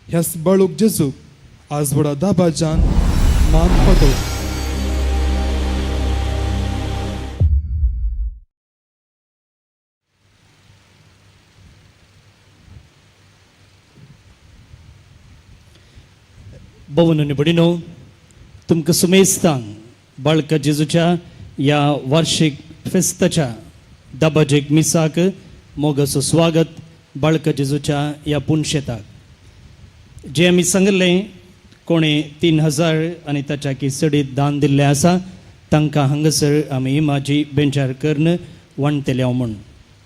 ह्या बाळूक जेजूक आज व्हडा दाबाजान मान पटो. भवन निबडिनो तुमकां सुमेस्तान बाळका जेजूच्या या वार्षिक फेस्ताच्या दाबाजेक मिसाक मोगाचो स्वागत बाळका जेजूच्या या पुणशेताक. जे आमी सांगलें कोणे 3000 आनी ताच्या की सडीत दान दिल्लें आसा तांकां हांगासर आमी इमाजी बेंचार करून वणतले म्हूण.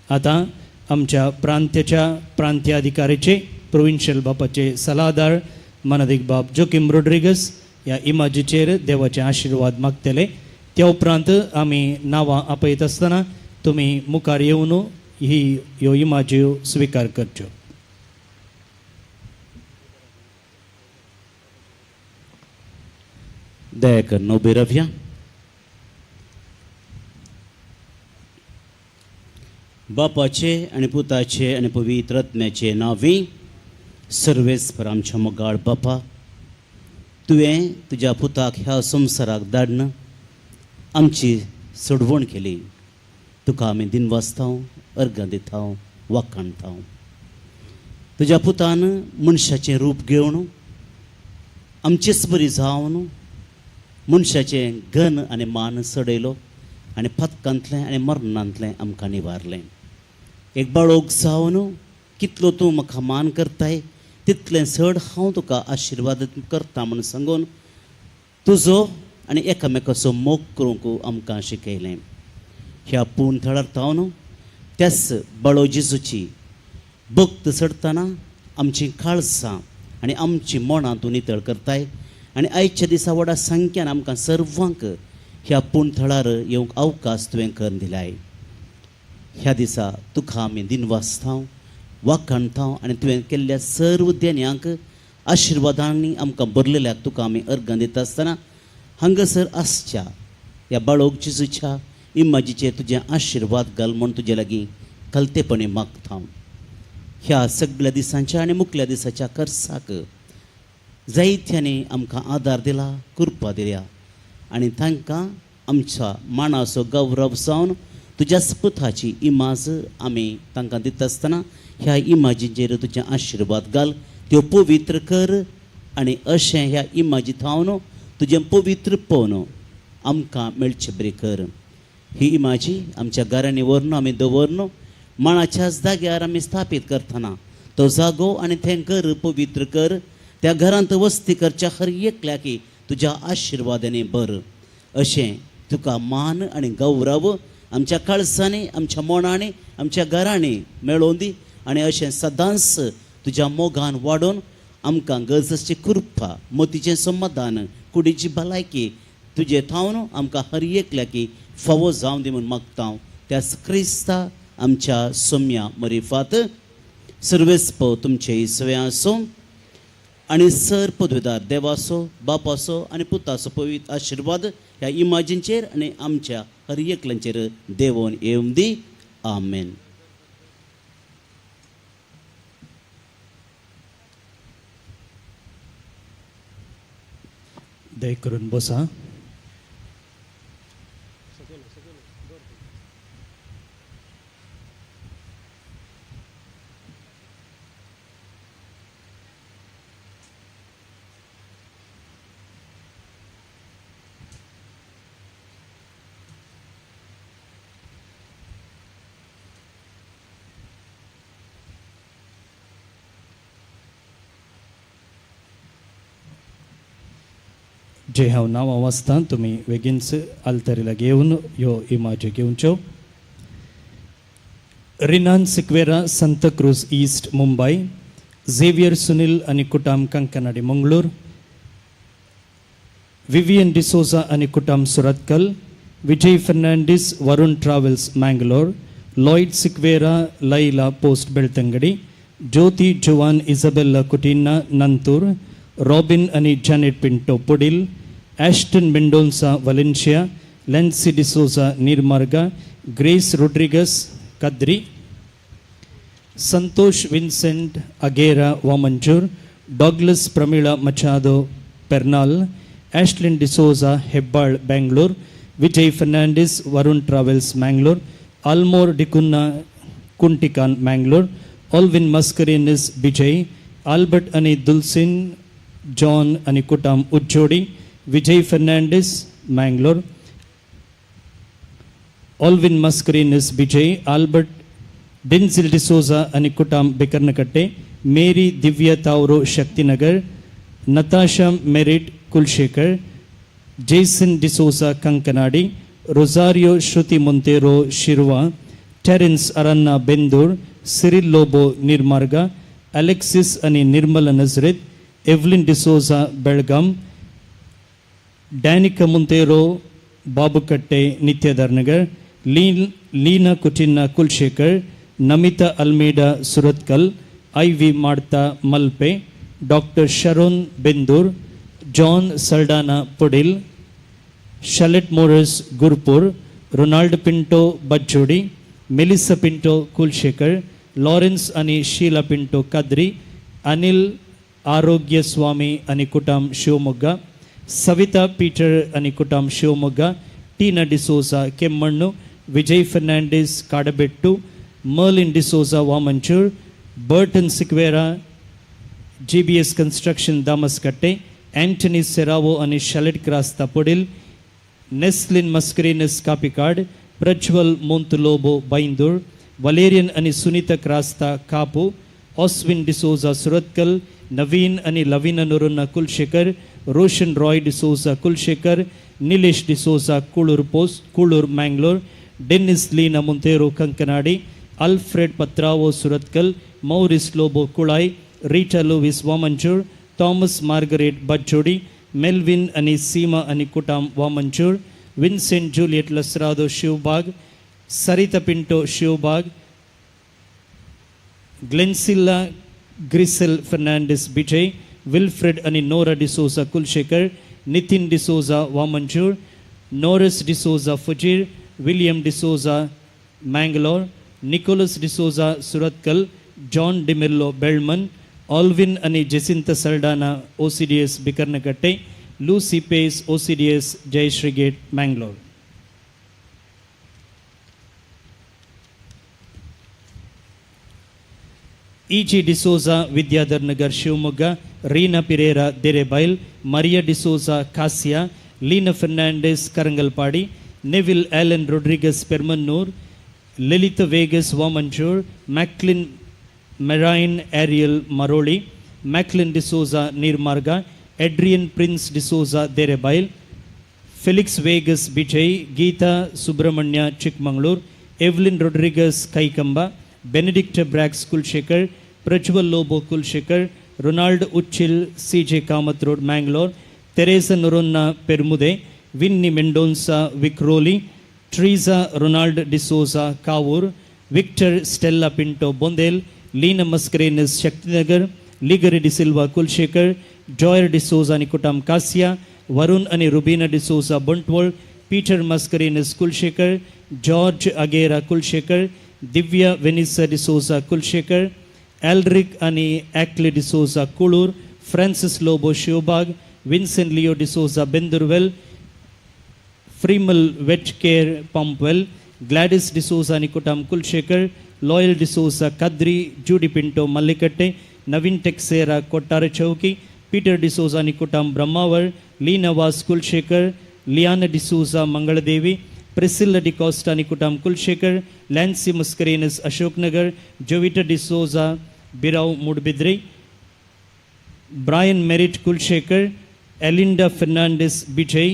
आतां आमच्या प्रांतीय अधिकाऱ्याचे प्रोविन्शियल बापाचे सल्लागार मानदीक बाब जोकिम रोड्रिगस ह्या इमाजीचेर देवाचे आशिर्वाद मागतले. त्या उपरांत आमी नांवां आपयत आसतना तुमी मुखार येवन ह्यो इमाज्यो स्विकार करच्यो. दया करून उबे रावया. बापाचे आनी पुताचे आनी पवित्र आत्म्याचे नांवी. सर्वेस्पर आमच्या मोगाळ बापा, तुवें तुज्या पुताक ह्या संवसाराक धाडन आमची सोडवण केली. तुका आमी दिनवासतांव, अर्गां दितांव, वाखाणतांव. तुज्या पुतान मनशाचें रूप घेवन आमचेच बरी जावन मनशाचें घन आनी मान सडयलो आनी पथकांतलें आनी मरणांतलें आमकां निवारलें. एक बाळोक जावन कितलो तूं म्हाका मान करताय तितलें चड हांव तुका आशिर्वाद करता म्हणून सांगून तुजो आनी एकामेकाचो मोग करूंक आमकां शिकयलें. ह्या पूण थळार तावन त्याच बाळो जेजूची भक्त सडतना आमची काळजां आनी आमची मनां तूं नितळ करताय. आनी आयच्या दिसा व्हडा संख्यान आमकां सर्वांक ह्या पूण थळार येवंक अवकाश तुवें करून दिलाय. ह्या दिसा तुका आमी दिनवासतांव, वाखाणतांव आनी तुवें केल्ल्या सर्व देण्यांक आशिर्वादांनी आमकां भरलेल्याक तुका आमी अर्गां दिता आसतना हांगासर आसच्या ह्या बाळोक जेजूच्या इमाजीचेर तुजें आशिर्वाद घाल म्हूण तुजे लागीं कलतेपणी मागतां. ह्या सगळ्या दिसांच्या आनी मुखल्या दिसाच्या खर्चाक जायत्यांनी आमकां आदार दिला, कृपा दिल्या आनी तांकां आमच्या मानाचो गौरव जावन तुज्याच पुताची इमाज आमी तांकां दिता आसतना ह्या इमाजीचेर तुजें आशिर्वाद घाल, त्यो पवित्र कर आनी अशें ह्या इमाजी थावन तुजें पवित्रपण आमकां मेळचें बरें कर. ही इमाजी आमच्या घरांनी व्हरून आमी दवरून माणाच्याच जाग्यार आमी स्थापीत करतना तो जागो आनी तें घर पवित्र कर. त्या घरांत वस्ती करच्या हर एकल्याकी तुज्या आशिर्वादांनी भर. अशें तुका मान आनी गौरव आमच्या काळजांनी, आमच्या मनांनी, आमच्या घरांनी मेळोवन दी आनी अशें सदांच तुज्या मोगान वाडोवन आमकां गरजेची कृपा, मोतीचें समाधान, कुडीची भलायकी तुजे थावन आमकां हर एकल्याकी फावो जावं दी म्हूण मागता. त्याच क्रिस्ता आमच्या सोम्या मरिफात सर्वेस्प तुमचे इसवे आसूं आनी सर पदवीदार देवाचो, बापाचो आनी पुताचो पवित्र आशिर्वाद ह्या इमाजींचेर आनी आमच्या हर एकल्यांचेर देवोन येवं दी. आमेन. दय करून बसा. जे हांव नांवां वाचता तुमी बेगीनच आल्तारीला घेवन ह्यो इमाज्यो घेवच्यो. रिनान सिक्वेरा सांता क्रूज ईस्ट मुंबय, झेवियर सुनील आनी कुटाम कांकनाडी मंगळूर, विवियन डिसोजा आनी कुटाम Surathkal, Vijay Fernandes Varun travels Mangalore, Lloyd Sequeira Laila post Belthangady, Jyoti Juvan Isabella Coutinho Nantoor, Robin आणि Janet Pinto Pudil, Aston Mendonca Valencia, Lency D'Souza Nirmarga, Grace Rodrigues Kadri, Santosh Vincent Agera Vamanjoor, Douglas Pramila Machado Pernal, Ashlin D'Souza Hebbal Bangalore, Vijay Fernandes Varun travels Mangalore, ಆಲ್ಮೋರ್ ಡಿಕುನ್ನ Kuntikan Mangalore, Alvin Mascarenhas Bijai, Albert అని ದುಲ್ಸಿನ್ ಜಾನ್ అని ಕುಟಾಂ Ujjodi, Vijay Fernandes Mangalore, Alvin Mascarenhas Bijai, Albert Dencil D'Souza అని ಕುಟಾಂ Bikarnakatte, Mary Divya Tauro Shaktinagar, Natasha Merit Kulshekar, Jason D'Souza Kankanadi, Rosario Shruti Monteiro Shirva, Terence Aranha Bendur, Cyril Lobo Nirmarga, Alexis అని Nirmala ನಜರೆತ್, Evlin D'Souza Belgaum, ಡ್ಯಾನಿಕ ಮುಂತೇರೋ ಬಾಬುಕಟ್ಟೆ ನಿತ್ಯಧರ್ Nagar, Leena ಕುಟಿನ್ನ ಕುಲ್ಶೇಖರ್, Namita Almeida Surathkal, I V. Madtha Malpe, doctor Sharon Bendur, John Saldanha Pudil, Shalet Moras Gurpur, Ronald Pinto Bajjodi, Melissa Pinto Kulshekar, Lawrence అని ಶೀಲಾ ಪಿಂಟೋ ಕದ್ರಿ, ಅನಿಲ್ ಆರೋಗ್ಯ ಸ್ವಾಮಿ అని ಕುಟಾಂ ಶಿವಮೊಗ್ಗ, ಸವಿತಾ ಪೀಟರ್ అని ಕುಟಾಂ Shivamogga, Tina D'Souza Kemmannu, Vijay Fernandes Kadabettu, Merlin D'Souza Vamanjoor, Burton Sequeira GBS construction Damaskatte, Antony Serrao అని ಶಲೆಟ್ ಕ್ರಾಸ್ ತಪುಡಿಲ್, ನೆಸ್ಲಿನ್ ಮಸ್ಕರಿನಸ್ ಕಾಪಿಕಾಡ್, ಪ್ರಜ್ವಲ್ ಮೊಂತುಲೋಬೋ ಬೈಂದೂರ್, ವಲೇರಿಯನ್ అని ಸುನೀತಾ ಕ್ರಾಸ್ತಾ ಕಾಪು, ಆಸ್ವಿನ್ ಡಿಸೋಜಾ ಸುರತ್ಕಲ್, ನವೀನ್ అని Lavina Noronha Kulshekar, Roshan Roy D'Souza Kulshekar, Nilesh D'Souza Kulur Mangalore, Dennis Leena Monteiro Kankanadi, Alfred Pathrao Surathkal, Maurice Lobo Kulai, Rita Lewis Vamanjoor, Thomas Margaret Bajjodi, Melvin అని ಸೀಮಾ అని ಕುಟಾಂ Vamanjoor, Vincent Juliet Lasrado Shivbagh, Sarita Pinto Shivbagh, Glencilla Grisel Fernandes Bijai, Wilfred అని ನೋರಾ ಡಿಸೋಜಾ ಕುಲ್ಶೇಖರ್, ನಿತಿನ್ ಡಿಸೋಜಾ ವಾಮಂಚೂರ್, ನೋರಸ್ ಡಿಸೋಜಾ ಫುಜೀರ್, William D'Souza Mangalore, Nicholas D'Souza Surathkal, John D'Mello Belman, Alvin అని Jacintha Saldanha OCDS Bikarnakatte, Lucy Pais OCDS Jayashree gate Mangalore. E.G. D'Souza Vidyadhar Nagar Shivamogga, Reena Pereira Derebail, Maria D'Souza Cassia, Leena Fernandes Karangalpady, Neville Alan Rodrigues Permannur, Lalitha Vegas Vamanjoor, ಮ್ಯಾಕ್ಲಿನ್ marine Ariel Maroli, Maclin D'Souza Neermarga, Adrian Prince D'Souza Derebail, Felix Vegas Bijai, Geetha Subrahmanya Chikkamagaluru, Evelyn Rodrigues Kaikamba, Benedict Brax Kulshekar, Prajwal Lobo Kulshekar, Ronald Uchil CJ Kamath road Mangalore, Teresa Noronha Permude, Winnie Mendonca Vikhroli, Treesa Ronald D'Souza Kavoor, Victor Stella Pinto Bondel, Leena Mascarenhas Shaktinagar, Ligory D'Silva Kulshekar, ಜಾಯರ್ ಡಿಸೋಜಾ అని ಕುಟಾಂ ಕಾಸಿಯಾ, ವರುಣ್ అని Rubina D'Souza Bantwal, Peter Mascarenhas Kulshekar, George ಅಗೇರಾ Kulshekar, Divya Vanessa D'Souza ಕುಲ್ಶೇಖರ್, Alric అని ಆಕ್ಲಿ D'Souza Kuloor, Francis Lobo Shivbagh, Vincent Leo D'Souza Bendurwell, ಫ್ರೀಮಲ್ vet care Pumpwell, Gladys D'Souza అని ಕುಟಾಂ Kulshekar, Loyal D'Souza Kadri, Judy Pinto Mallikatte, Naveen Texeira Kottara Chowki, Peter D'Souza అని ಕುಟಾಂ ಬ್ರಹ್ಮಾವರ್, ಲೀನಾ ವಾಸ್ ಕುಲ್ಶೇಖರ್, ಲಿಯಾನಾ ಡಿಸೋಜಾ ಮಂಗಳದೇವಿ, ಪ್ರಿಸಿಲ್ಲಾ ಡಿಕಾಸ್ಟಾ అని ಕುಟಾಂ ಕುಲ್ಶೇಖರ್, ಲ್ಯಾನ್ಸಿ ಮಸ್ಕರೇನಸ್ ಅಶೋಕ್ ನಗರ್, ಜೋವಿಟಾ ಡಿಸೋಜಾ ಬಿರಾವ್ Moodbidri, Brian Merritt Kulshekar, Elinda Fernandes Bijai,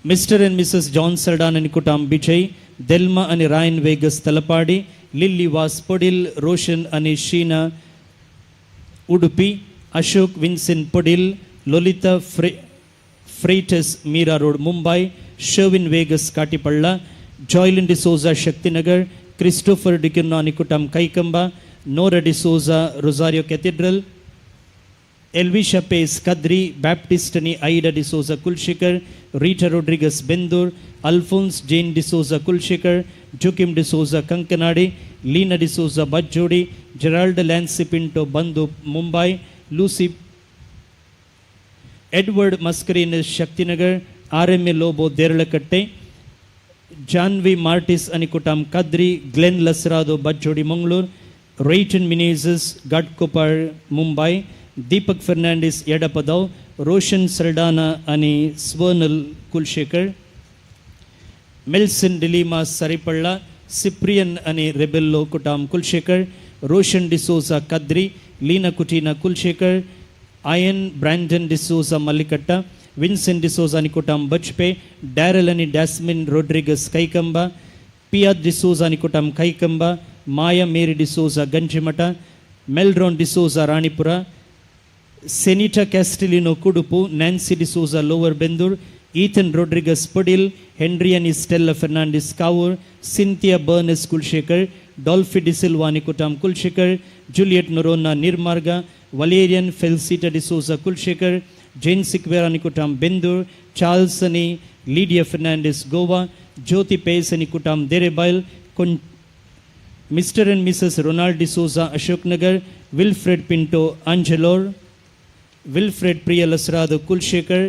Mr and Mrs John ಸರ್ಡಾನ್ అని కుటాం బిజయ్, దెల్మా అని రాయన్ వేగస్ తలపాడి, లిల్లీ వాస్ పొడిల్, రోషన్ అని Sheena Udupi, Ashok Vincent Padil, Lolita Freitas Mira road Mumbai, Sharvin Vegas Katipalla, Joylin D'Souza Shaktinagar, Christopher D'Cunha అని కుటాం Kaikamba, Nora D'Souza Rosario cathedral, Elvisha Pais Kadri, Baptist అని Aida D'Souza Kulshekar, Rita Rodrigues Bendoor, Alphonse Jane D'Souza Kulshekar, Joachim D'Souza Kankanady, Leena D'Souza Bajjodi, Gerald Lancy Pinto ಬಂದು Mumbai, Lucy Edward Mascarenhas Shaktinagar, R M A Lobo Deralakatte, Jhanvi ಮಾರ್ಟಿಸ್ ಅನಿಕುಟಾಮ್ Kadri, Glenn ಲಸ್ರಾದೋ ಬಜ್ಜೋಡಿ Mangaluru, written ಮಿನೇಸಸ್ ಘಾಟ್ಕೊಪಾರ್ Mumbai, Deepak Fernandes ಎಡಪದವ್, Roshan ಸರ್ಡಾನಾ అని స్వర్నల్ కుల్శేఖర్, మెల్సిన్ డిలీమా సరిపళ్ళ, సిప్రియన్ అని రెబెల్లో కుటాం కుల్శేఖర్, రోషన్ డిసోజా కద్రి, లీనా కుటీనా కుల్శేఖర్, ఆయన్ బ్రాండన్ డిసోజా మల్లికట్ట, విన్సెంట్ డిసోజా అని కుటాం బచ్పే, డారెల్ అని డాస్మిన్ రోడ్రిగస్ కైకంబ, పియాద్ డిసోజా అని కుటాం Kaikamba, Maya Mary D'Souza Ganjimutt, Meldron D'Souza Ranipura, Senita Castelino Kudupu, Nancy D'Souza lower Bendoor, Ethan Rodrigues Padil, హెన్రియన్ Stella Fernandes Kavoor, Cynthia Barnes Kulshekar, Dolphy D'Silva అని కుటాం Kulshekar, Juliet Noronha Neermarga, Valerian Felicita D'Souza Kulshekar, Jane Sequeira అని కుటాం బెందూర్, చార్ల్స్ అని లీడియా ఫెర్నాండిస్ గోవా, జ్యోతి పేస్ అని కుటాం Derebail, Mr and Mrs Ronald D'Souza Ashok Nagar, Wilfred Pinto అంజలోర్, విల్ఫ్రెడ్ ప్రియ లస్రాదో కుల్శేఖర్,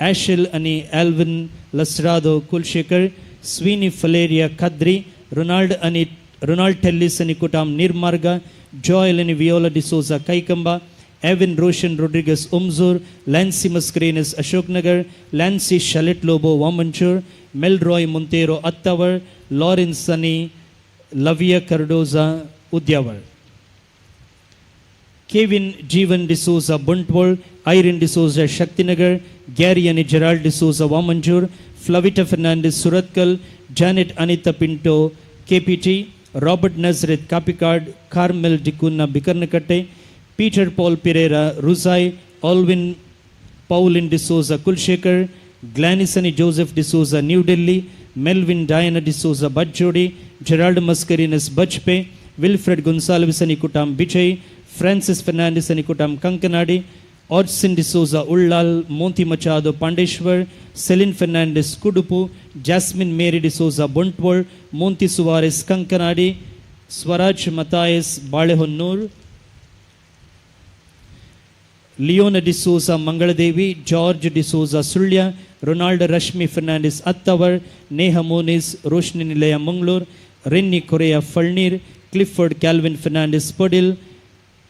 యాషెల్ అని ఆల్విన్ లస్రాదో కుల్శేఖర్, స్వీని ఫలేరియా ఖద్రి, రొనాల్డ్ టెల్లిస్ అని కుటాం నిర్మార్గ, జాయల్ అని వియోలా డిసోజా కైకంబ, ఎవిన్ రోషన్ రొడ్రిగస్ ఉమ్జూర్, Lancy Mascarenhas Ashok Nagar, Lancy Shalet Lobo Vamanjoor, Mel Roy Monteiro Attavar, Lawrence అని లవియా Cardozo Udyavar, Kevin Jeevan D'Souza Bantwal, Irene D'Souza Shaktinagar, Gary అని Gerald D'Souza Vamanjoor, Flavita Fernandes Surathkal, Janet Anitha Pinto KPT, Robert Nazareth Kapikad, Carmel D'Cunha Bikarnakatte, Peter Paul Pereira రుజాయ్, Alvin Pauline D'Souza Kulshekar, Glanis అని Joseph D'Souza New Delhi, Melvin Diana D'Souza బజ్జోడి, Gerald Mascarenhas Bajpe, Wilfred Gonsalves అని కుటాం బిజయ్, ఫ్రాన్సిస్ ఫెర్నాండిస్ అని కుటాం కంకనాడి, ఆర్సిన్ D'Souza Ullal, Monthi Machado Pandeshwar, Celine Fernandes Kudupu, Jasmine Mary D'Souza Bantwal, Monthi Soares Kankanady, Swaraj Mathias Balehonnur, Leona D'Souza Mangaladevi, George D'Souza Sullia, Ronald Rashmi Fernandes Attavar, Neha Monis Roshni Nilaya Mangalore, Renny Correa Falnir, Clifford Calvin Fernandes Padil,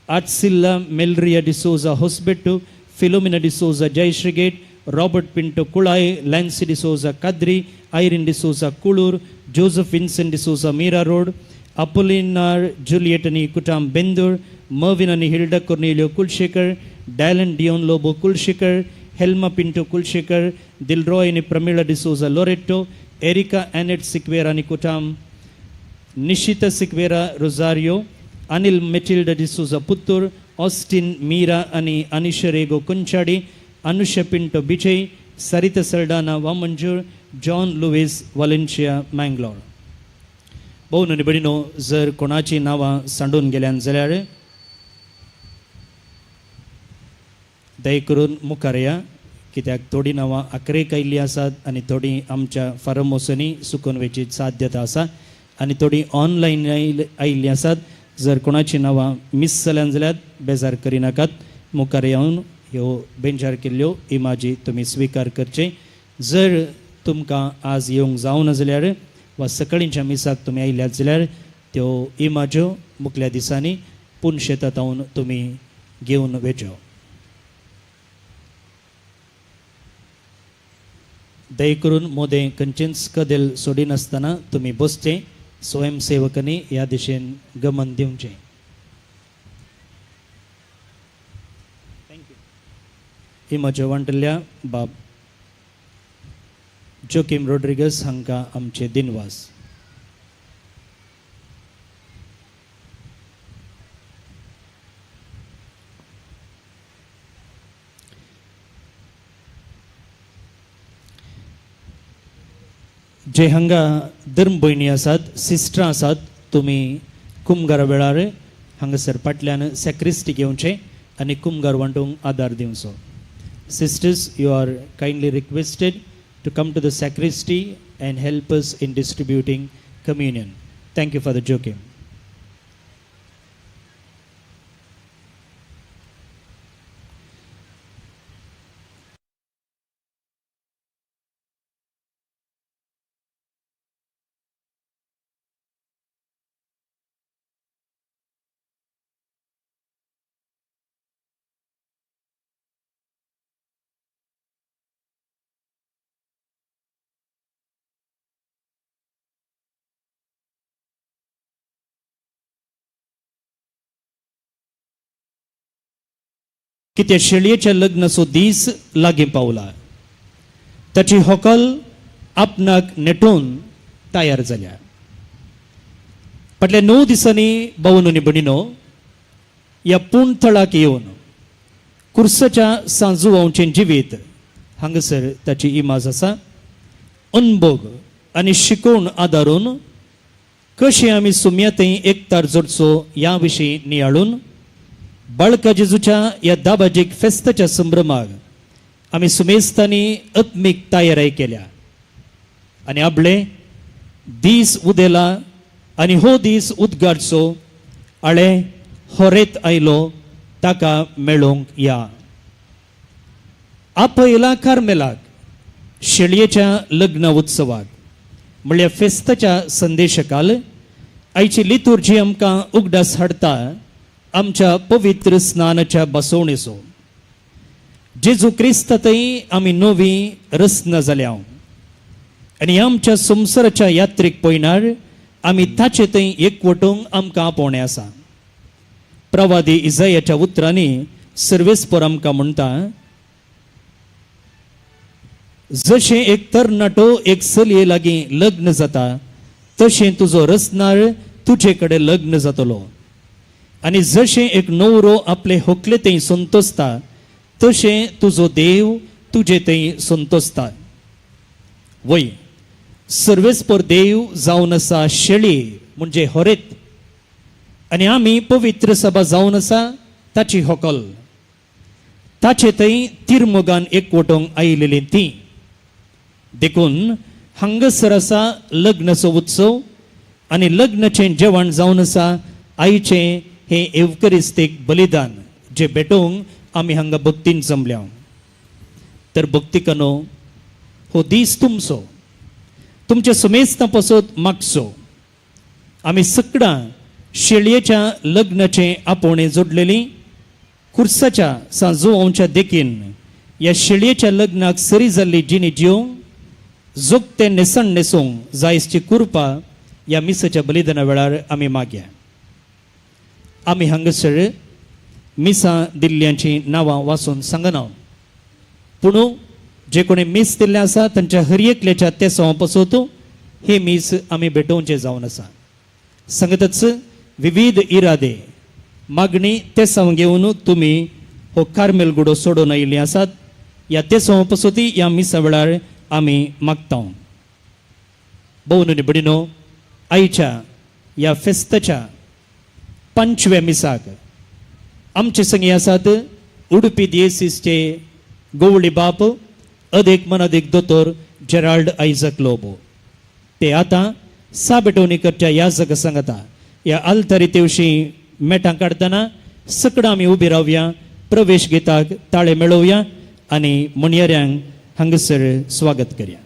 ఆట్సిల్లా మెల్రియా D'Souza Hosabettu, Philomena D'Souza Jayashree gate, Robert Pinto Kulai, Lancy D'Souza Kadri, Irene D'Souza కుళూర్, Joseph Vincent D'Souza మీరా road, అపోలినార్ Juliet అని కుటాం బెందూర్, మర్విన్ అని హిల్డా కొర్నీలియో కుల్శేఖర్, డాలన్ డియోన్ లోబో కుల్శేఖర్, హెల్మా పింటో కుల్శేఖర్, దిల్రాయ్ అని ప్రమీళ డిసోజా లోరెట్టో, ఎరికా యానెట్ సిక్వేరా అని కుటాం నిషిత Sequeira రొజారియో, Anil Matilda D'Souza Puttur, Austin మీరా అని అనిష రేగో కొంచాడి, అనుష పింటో బిజయ్, సరిత సల్డానా వామంజూర్, जॉन लुईस वालेन्शिया मँगलोर. भाऊ न्हू भयणीनो, जर कोणाची नांवां सांडून गेल्यान जाल्यार दय करून मुखार या, कित्याक थोडी नांवां आखरेक आयिल्ली आसात आनी थोडी आमच्या फार्म हावसांनी सुकून वचची साध्यता आसा आनी थोडी ऑनलायन आयिल्ली आसात. जर कोणाची नांवां मिस जाल्यान जाल्यार बेजार करिनाकात, मुखार येवन ह्यो बेंचार केल्ल्यो इमाजी तुमी स्विकार करचे. जर तुमकां आज येवंक जावना जाल्यार वा सकाळींच्या मिसाक तुमी आयल्यात जाल्यार त्यो इमाज्यो मुखल्या दिसांनी पूण शेतांत येवन तुमी घेवन वेचो. दय करून मोदें खंयचेंच कदेल सोडिनासतना तुमी बसचें. स्वयंसेवकांनी ह्या दिशेन गमन दिवचें. इमाज्यो वांटल्या बाब जोकिम रोड्रिगस हांकां आमचे दिनवास. जे हांगा धर्म भयणी आसात, सिस्टरां आसात, तुमी कुमगारा वेळार हांगासर फाटल्यान सॅक्रिस्टी घेवचें आनी कुमगार वांटूंक आदार दिवचो. Sisters, you are kindly requested to come to the sacristy and help us in distributing communion. Thank you for the joking. की त्या शेळयेच्या लग्नाचो दीस लागीं पावला. ताची होकल आपणाक नेटोवन तयार जाल्या. फाटल्या 9 दिसांनी भावन आनी भयणीनो, ह्या पुणथळाक येवन कुर्साच्या सांजुवांचें जिवीत हांगासर ताची इमाज आसा. अनुभव आनी शिकोवन आदारून कशें आमी सुमयातय एकतार जोडचो ह्या विशीं नियाळून बाळका जेजूच्या ह्या दाबाजीक फेस्ताच्या संभ्रमाक आमी सुमेस्तांनी आत्मीक तयाराय केल्या. आनी आपले दीस उदेला आनी हो दीस उदगारचो आळे होरेत आयलो ताका मेळोवंक या. आपयला कार्मेलाक शेळयेच्या लग्न उत्सवाक म्हळ्यार फेस्ताच्या संदेशकाल आयची लितुर्जी आमकां उगडास हाडटा आमच्या पवित्र स्नानाच्या बसवणेचो. जेजू क्रिस्तातय आमी नवी रस्न जाल्या आनी आमच्या संवसाराच्या यात्रेक पयणार आमी ताचे थंय एकवटूंक आमकां आपोवणें आसा. प्रवादी इजायाच्या उतरांनी सर्वेस्पर आमकां म्हणटा, जशें एक तरणाटो एक चलये लागीं लग्न जाता तशें तुजो रसनाळ तुजे कडेन लग्न जातलो. आनी जशें एक न्हवरो आपले होकले थंय संतोसता तशें तुजो देव तुजे थंय संतोसता. वय सर्वेस्पर देव जावन आसा शेळी म्हणजे होरेत, आनी आमी पवित्र सभा जावन आसा ताची होकल. ताचे थंय तिरमुगान एकवटोवंक आयिल्लीं ती. देखून हांगासर आसा लग्नाचो उत्सव आनी लग्नाचें जेवण जावन आसा आयचें हे एवकरिस्तीक बलिदान जे भेटोवंक आमी हांगा भक्तीन जमल्या. तर भक्तिकानो, हो दीस तुमचो, तुमच्या सुमेस्तां पासत मागचो. आमी सगळां शेळयेच्या लग्नाचें आपोवणें जोडलेलीं कुर्साच्या सांजुवांच्या देखीन ह्या शेळयेच्या लग्नाक सरी जाल्ली जिणी जिवंक जोगतें नेसण न्हेसोवंक जायसची कृपा ह्या मिसाच्या बलिदाना वेळार आमी मागया. आमी हांगासर मिसां दिल्ल्यांची नांवां वाचून सांगना, पूण जे कोणी मीस दिल्ले आसा तांच्या हर एकल्याच्या तेसां पासत हे मीस आमी भेटोवचें जावन आसा. सांगतच विविध इरादे मागणी तेसां घेवन तुमी हो कार्मेल गुडो सोडून आयिल्ली आसात. ह्या तेसां पासती ह्या मिसा वेळार आमी मागता. भोवन आनी भयणीनो, आयच्या ह्या फेस्ताच्या 5व्या मिसाक आमचे संगी आसात उडपी दिएसीसचे गोवळी बाप अदेक मनादेक दोतोर जेराल्ड आयझक लोबो. ते आतां साबेटोनीकरच्या ह्या जागा सांगता ह्या आल्तारी तेवशी मेटां काडटना सकडां आमी उबी रावया, प्रवेश गिताक ताळे मेळोवया आनी म्हणयाऱ्यांक हांगासर स्वागत करया.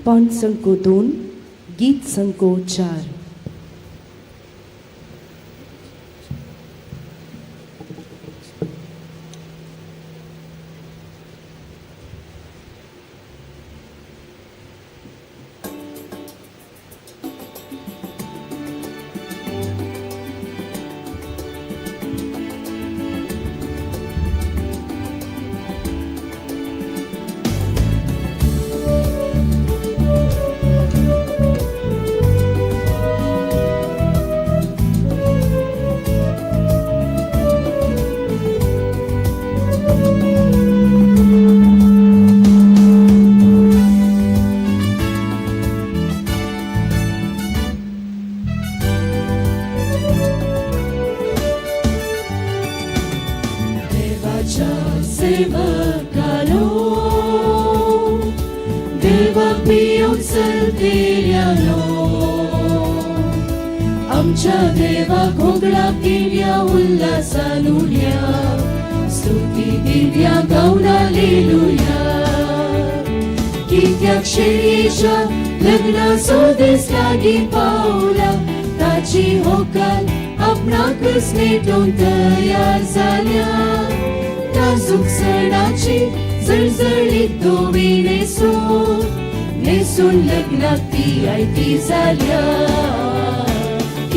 पांच संको 2 गीत संको 4. सेवकालो देवा पिऊन चलतेल्यानो आमच्या देवा घोगडा दिव्या उल्हासान उड्या स्तुती दिव्या गाऊन हालेलुया. कित्याक शेळयेच्या लग्नाचो दीस लागीं पावला, ताची होकार आपणाकच नेटोवन तयार जाल्या. नाजूक सणाची जळजळीत धोबी नेसून लग्नाक ती आयती जाल्या.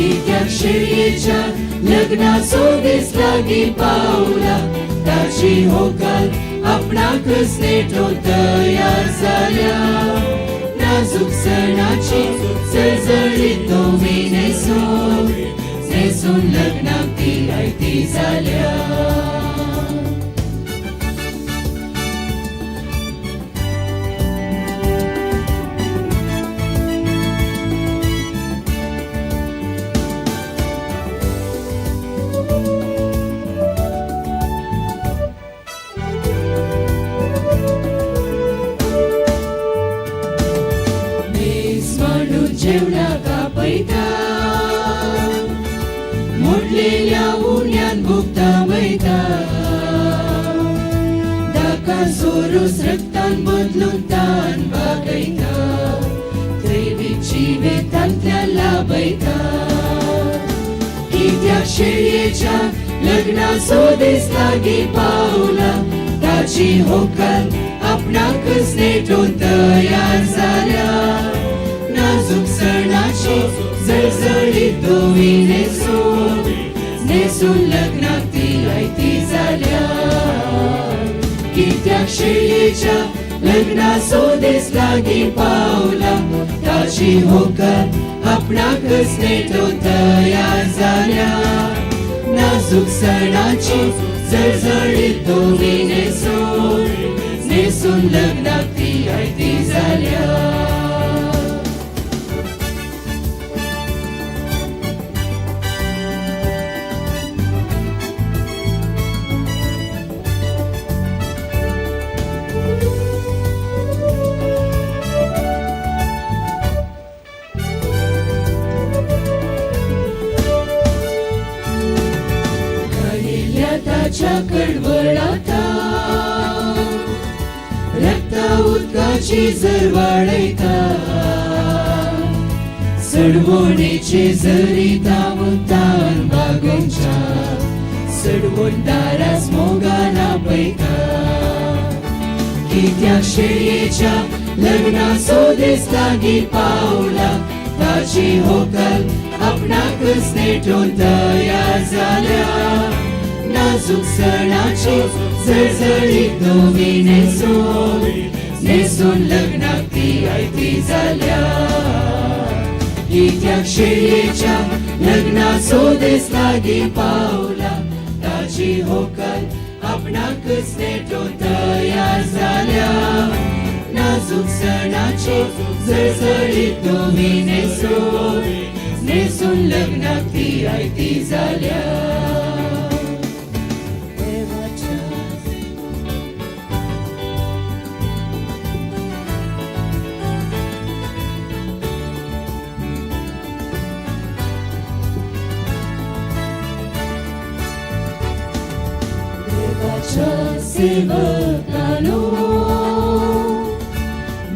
कित्याक शेळयेच्या लग्नाचो दीस लागीं पावला ताची व्हंकल आपणाकच नेटो तयार जाल्या नाजूक सणाची जळजळीत धोवी नेसून लग्नाक ती आयती जाल्या जेवणाक आपयता मोडलेल्या उन्यान भोगता वयता दाका सोरोस रक्तान बदलून तान बागयता त्रैवीची वेतांतल्यान लाभयता कित्याक शेळयेच्या लग्नाचो दीस लागीं पावला ताची व्हंकल आपणाकच नेटोवन तयार जाल्या नाजूक सणाची जळजळीत धोवी नेसून लग्नाक ती आयती जाल्या कित्याक शेळयेच्या लग्नाचो दीस लागीं पावला ताची व्हंकल आपणाकच नेटोवन तयार जाल्या नाजूक सणाची जळजळीत धोवी नेसून लग्नाक ती आयती जाल्या ताच्या कडवळाता रक्ता उदकाची झर वाडयता सडवणेचे झरी तावन बागोवच्या सडवणदारास मोगान आपयता कित्याक शेळयेच्या लग्नाचो दीस लागीं पावला ताची व्हंकल आपणाकच नेटोवन तयार जाल्या नाजूक सणाची जळजळीत धोवी नेसून लग्नाक ती आयती जाल्या कित्याक शेळयेच्या लग्नाचो दीस लागीं पावला ताची व्हंकल आपणाकच नेटोवन तयार जाल्या नाजूक सणाची जळजळीत धोवी नेसून लग्नाक ती आयती जाल्या सेवकानो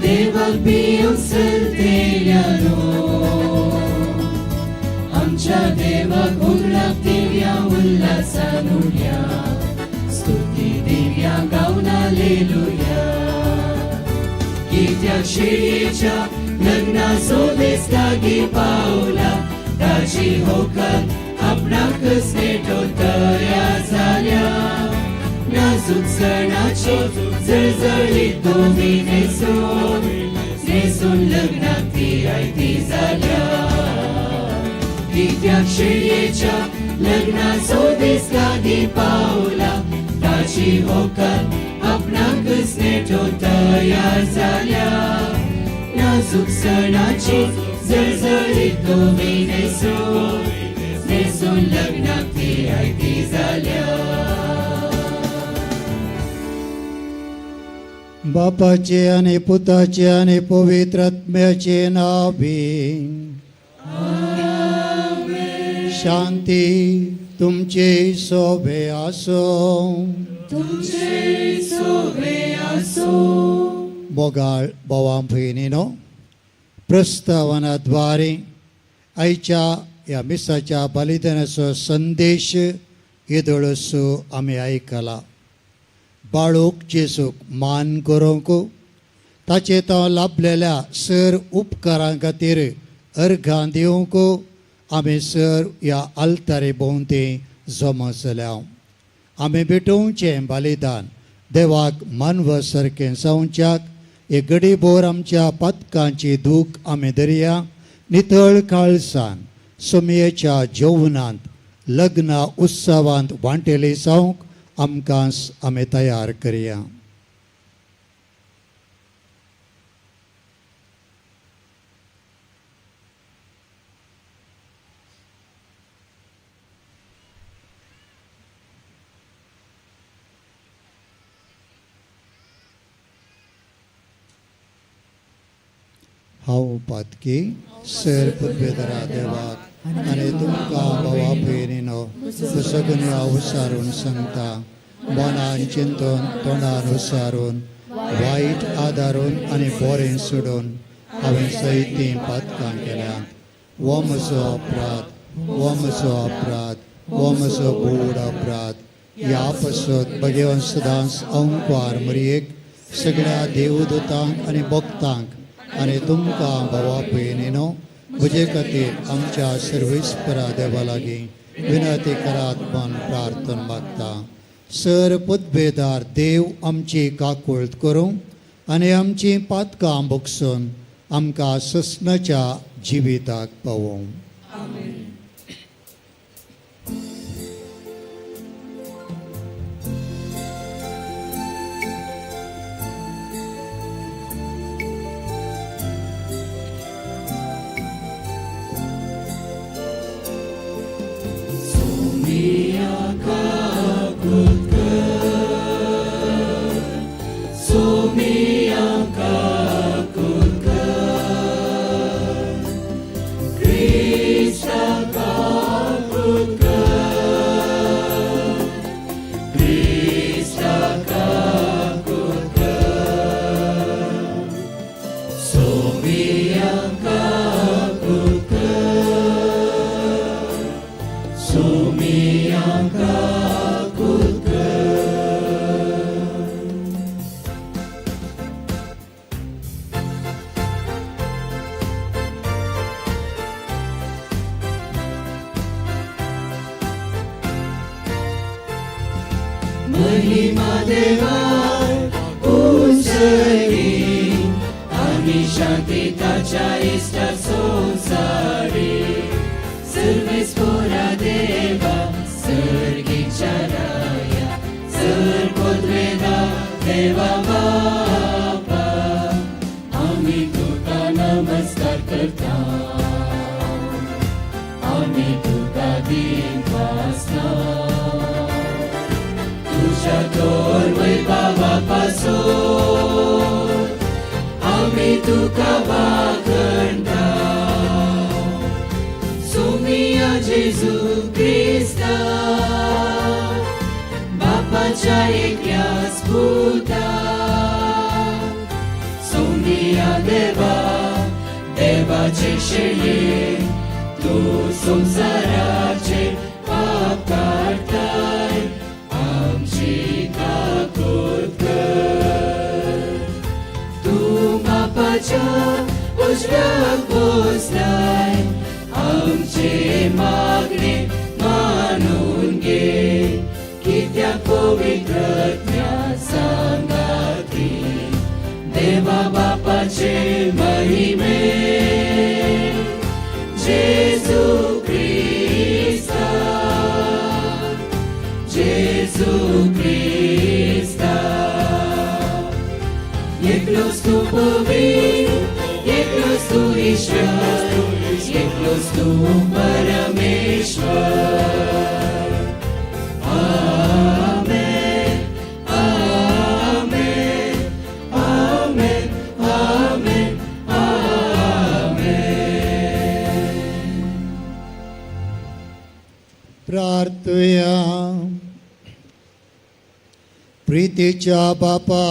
देवाक भिवून सलतेल्यानो आमच्या देवाक उगडाक दिव्या उल्हासान उडया स्तुती दिव्या गावन हालेलुया कित्याक शेळयेच्या लग्नाचो दीस लागीं पावला ताची व्हंकल आपणाकच नेटोवन तयार जाल्या नाजूक सणाची जळजळीत धोवी नेसून लग्नाक ती आयती जाल्या कित्याक शेळयेच्या लग्नाचो दीस लागीं पावला ताची व्हंकल आपणाकच नेटोवन तयार जाल्या नाजूक सणाची जळजळीत धोवी नेसून लग्नाक ती आयती जाल्या बापाचे आणि पुताचे आणि पवित्र आत्म्याचे नावे शांती तुमचे सोबे आसो बोगाळ बोवां भयणीनो प्रस्तावनाद्वारे आयच्या ह्या मिसाच्या बलिदानाचो संदेश येदोळसो आमी आयकला बाळूक जेसूक मान करूंक ताचे तो लाभलेल्या सर उपकारां खातीर अर्घां दिवंक आमी सर ह्या आल्तारे भोंवती जमा जाल्या. आमी भेटोवचें बलिदान देवाक मानव सारकें जावच्याक एक घडीभर आमच्या पातकांची दूख आमी धरया. नितळ काळजान सुमयेच्या जेवणांत लग्न उत्सवांत वांटेली जावंक आमकां आमी तयार करया. हांव पातकी सर पुतबेदरा देवाक आनी तुमकां भावा भयणीनो सगळ्या उसारून सांगता. मनान चिंतून तोंडान उसारून वायट आदारून आनी बरें सोडून हांवें सैतीं पातकां केल्यात. हो म्हजो अपराध, हो म्हजो अपराध, हो म्हजो बोड अपराध. ह्या पासत भगवान सदांच अंकवार मरयेक सगळ्या देवदूतांक आनी भक्तांक आनी तुमकां भावा भयणीनो म्हजे खातीर आमच्या सर्वेस्परा देवा लागीं विनंती करात म्हूण प्रार्थना मागता. सर पुतबेदार देव आमची काकूळट करूं आनी आमची पातकां भोगसून आमकां ससनाच्या जिविताक पावों. महिमा देवाक उंचयली आनी शांती ताच्या इश्टाक संवसारी. सर्वेस्परा देवा सर्गीच्या राया सर पुतबेदार देवा बापा आमी तुका नमस्कार करता. आमी तुका दीन वासना तुझ्या तोर वैभवा पासून आमी तुका वाखणटा. सुमिया जेजू क्रिस्ता बापाच्या एकल्याच पुता. सुमिया देवा देवाचे शेळये तूं संसाराचे पाप काडटाय. आमची काकूळट कर. तूं बापाच्या उजव्याक बसलाय. आमचे मागणे मानून घे. कित्याक पवित्रत्या सांगाती देवा बापाचे महिमे. जेजू क्रिस्ता जेजू क्रिस्ता एकलोच तूं पवित्र एकलोच तूं ईश्वर एकलोच तूं परमेश्वर. आमेन आमेन आमेन आमेन आमेन. प्रार्थया. प्रितीच्या बापा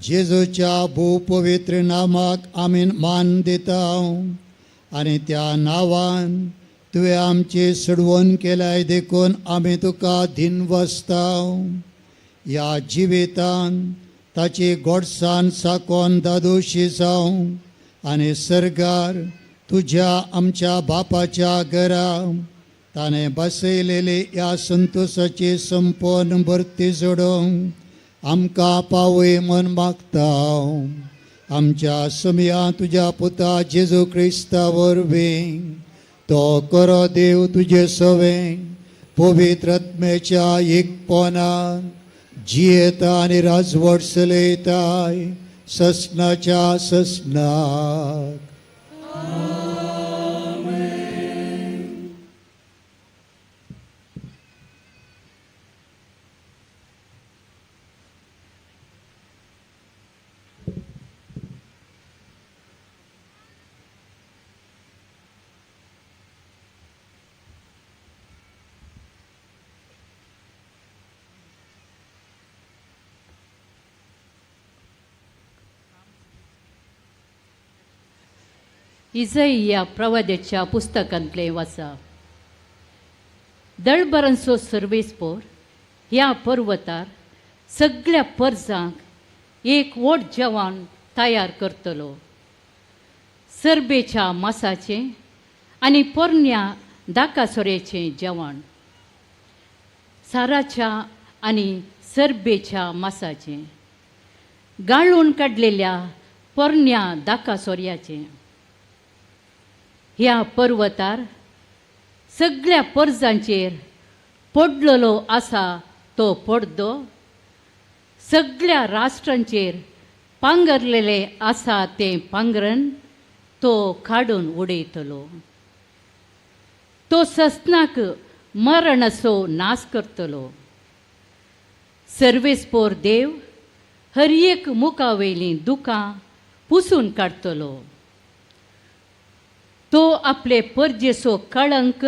जेजूच्या भूपवित्र नामाक आमी मान दिता आनी त्या नांवान तुवें आमची सडवण केल्याय देखून आमी तुका दिनवसता. ह्या जिवितान ताची गोडसाण साकोन दादोशी जावं आनी सर्गार तुझ्या आमच्या बापाच्या घरा ताने बसयलेले या संतोषाचे संपन्न भरती जोडून आमकां पावय मन मागता. आमच्या समिया तुझ्या पुता जेजू क्रिस्ता वरवीं तो करो देव तुझे सवे पवित्र आत्म्याच्या एकपणान जियेता आनी राजवट चलयताय ससनाच्या ससनाक. इजैया प्रवाद्याच्या पुस्तकांतले वाचा. दळबरांचो सर्वेस्पोर ह्या पर्वतार सगळ्या पर्जांक एक व्हड जेवण तयार करतलो. सर्बेच्या मासाचें आनी पोरण्या दाकासोऱ्याचें जेवण, साराच्या आनी सर्बेच्या मासाचें, गाळून काडलेल्या पोरण्या दाकासोऱ्याचें. ह्या पर्वतार सगळ्या पर्जांचेर पडलेलो आसा तो पडदो सगळ्या राष्ट्रांचेर पांगरलेले आसा तें पांगरण तो काडून उडयतलो. तो ससनाक मरणाचो नाश करतलो. सर्वेस्पोर देव हर एक मुखावेलीं दुखां पुसून काडतलो. तो आपले परजेचो कळंक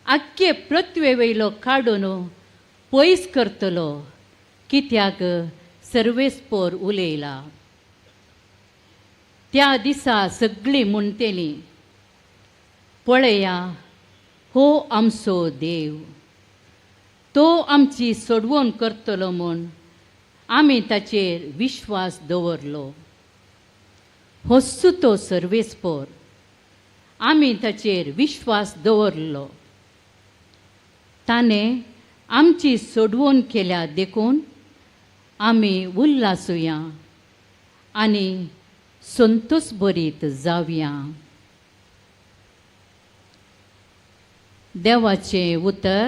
आख्खे पृथ्वेवयलो काडून पयस करतलो, कित्याक सर्वेस्पोर उलयला. त्या दिसा सगळीं म्हणटलीं, पळया हो आमचो देव. तो आमची सोडवण करतलो म्हूण आमी ताचेर विश्वास दवरलो. होच तो सर्वेस्पोर, आमी ताचेर विश्वास दवरलो. ताणें आमची सोडवण केल्या देखून आमी उल्हासुया आनी संतोश भरीत जावया. देवाचें उतर.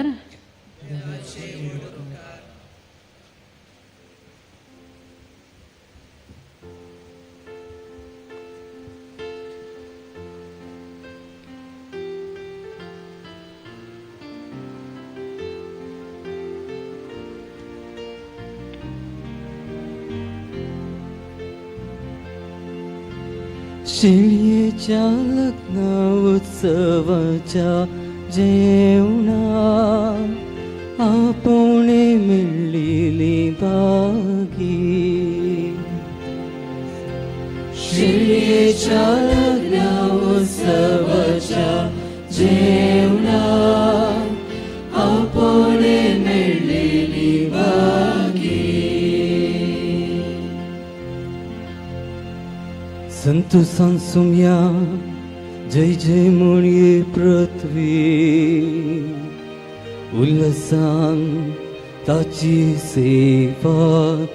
शिळयेच्या लग्न उत्सवाच्या जेवणा आपुणे मेळ्ळिली बागी. शिळयेच्या लग्न उत्सवाच्या जेवणा आपुणे मेळ्ळिली बागी. संतोषान सुम्या जय जय म्हणये पृथ्वी. उल्हासान ताची सेवा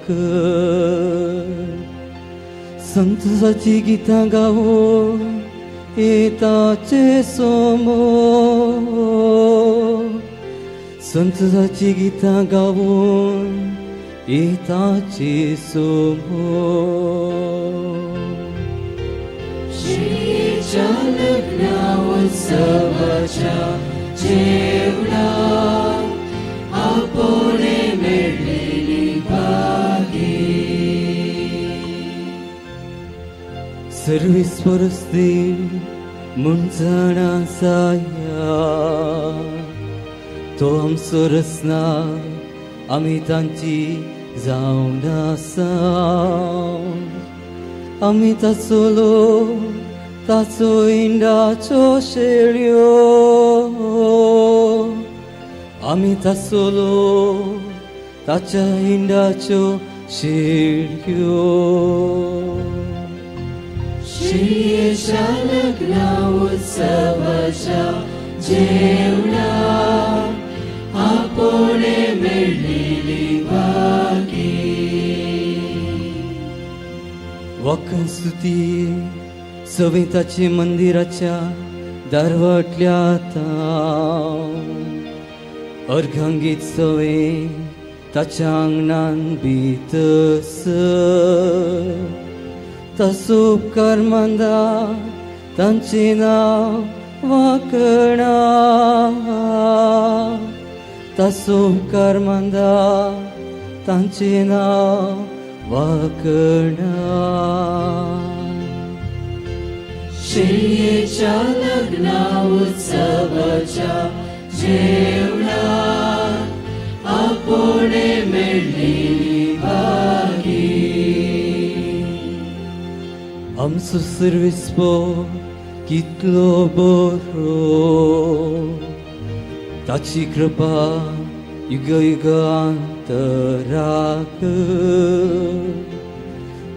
कर. संतोषाची गितां गावो येताचे समोर. संतोषाची गितां गावून येताचे समोर. शिळयेच्या लग्न उत्सवाच्या जेवणा आपुणे मेळ्ळिली बागी. सर्वेस्परस्ती म्हूण जाणा जाया. तो आमचो रसना आमी तांची जावन आसा. आमी ताचो लोक ताचो इंडाच्यो शेळयो. आमी ताचो लोक ताच्या इंडाच्यो शेळयो. शिळयेच्या लग्ना उत्सवाच्या जेवणा आपोणे मेळलेली भागी वखण स्तुती सविताची मंदिराच्या दारवटल्या अर्घांगीत सवे ताच्या अंगणान बीतस ताचो उपकार मांदा तांचे नाव वाकणा ताचो उपकार मांदा तांचे नाव वाकणा शिळयेच्या लग्ना उत्सवाच्या जेवणा आपोणे मेळलेली भागी आमचो सर्विस्पो कितलो बरो ताची कृपा युग युगांत राख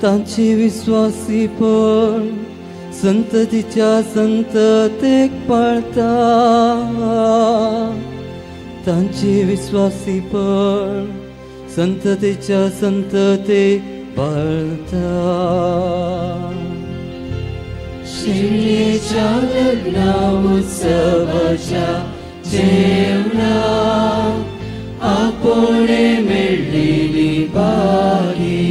तांची विश्वासीपण संततीच्या संततेक पाळता तांची विश्वासीपण संततीच्या संततेक पाळता शिळयेच्या लग्ना उत्सवाच्या जेवणा आपोणे मेळलेली भागी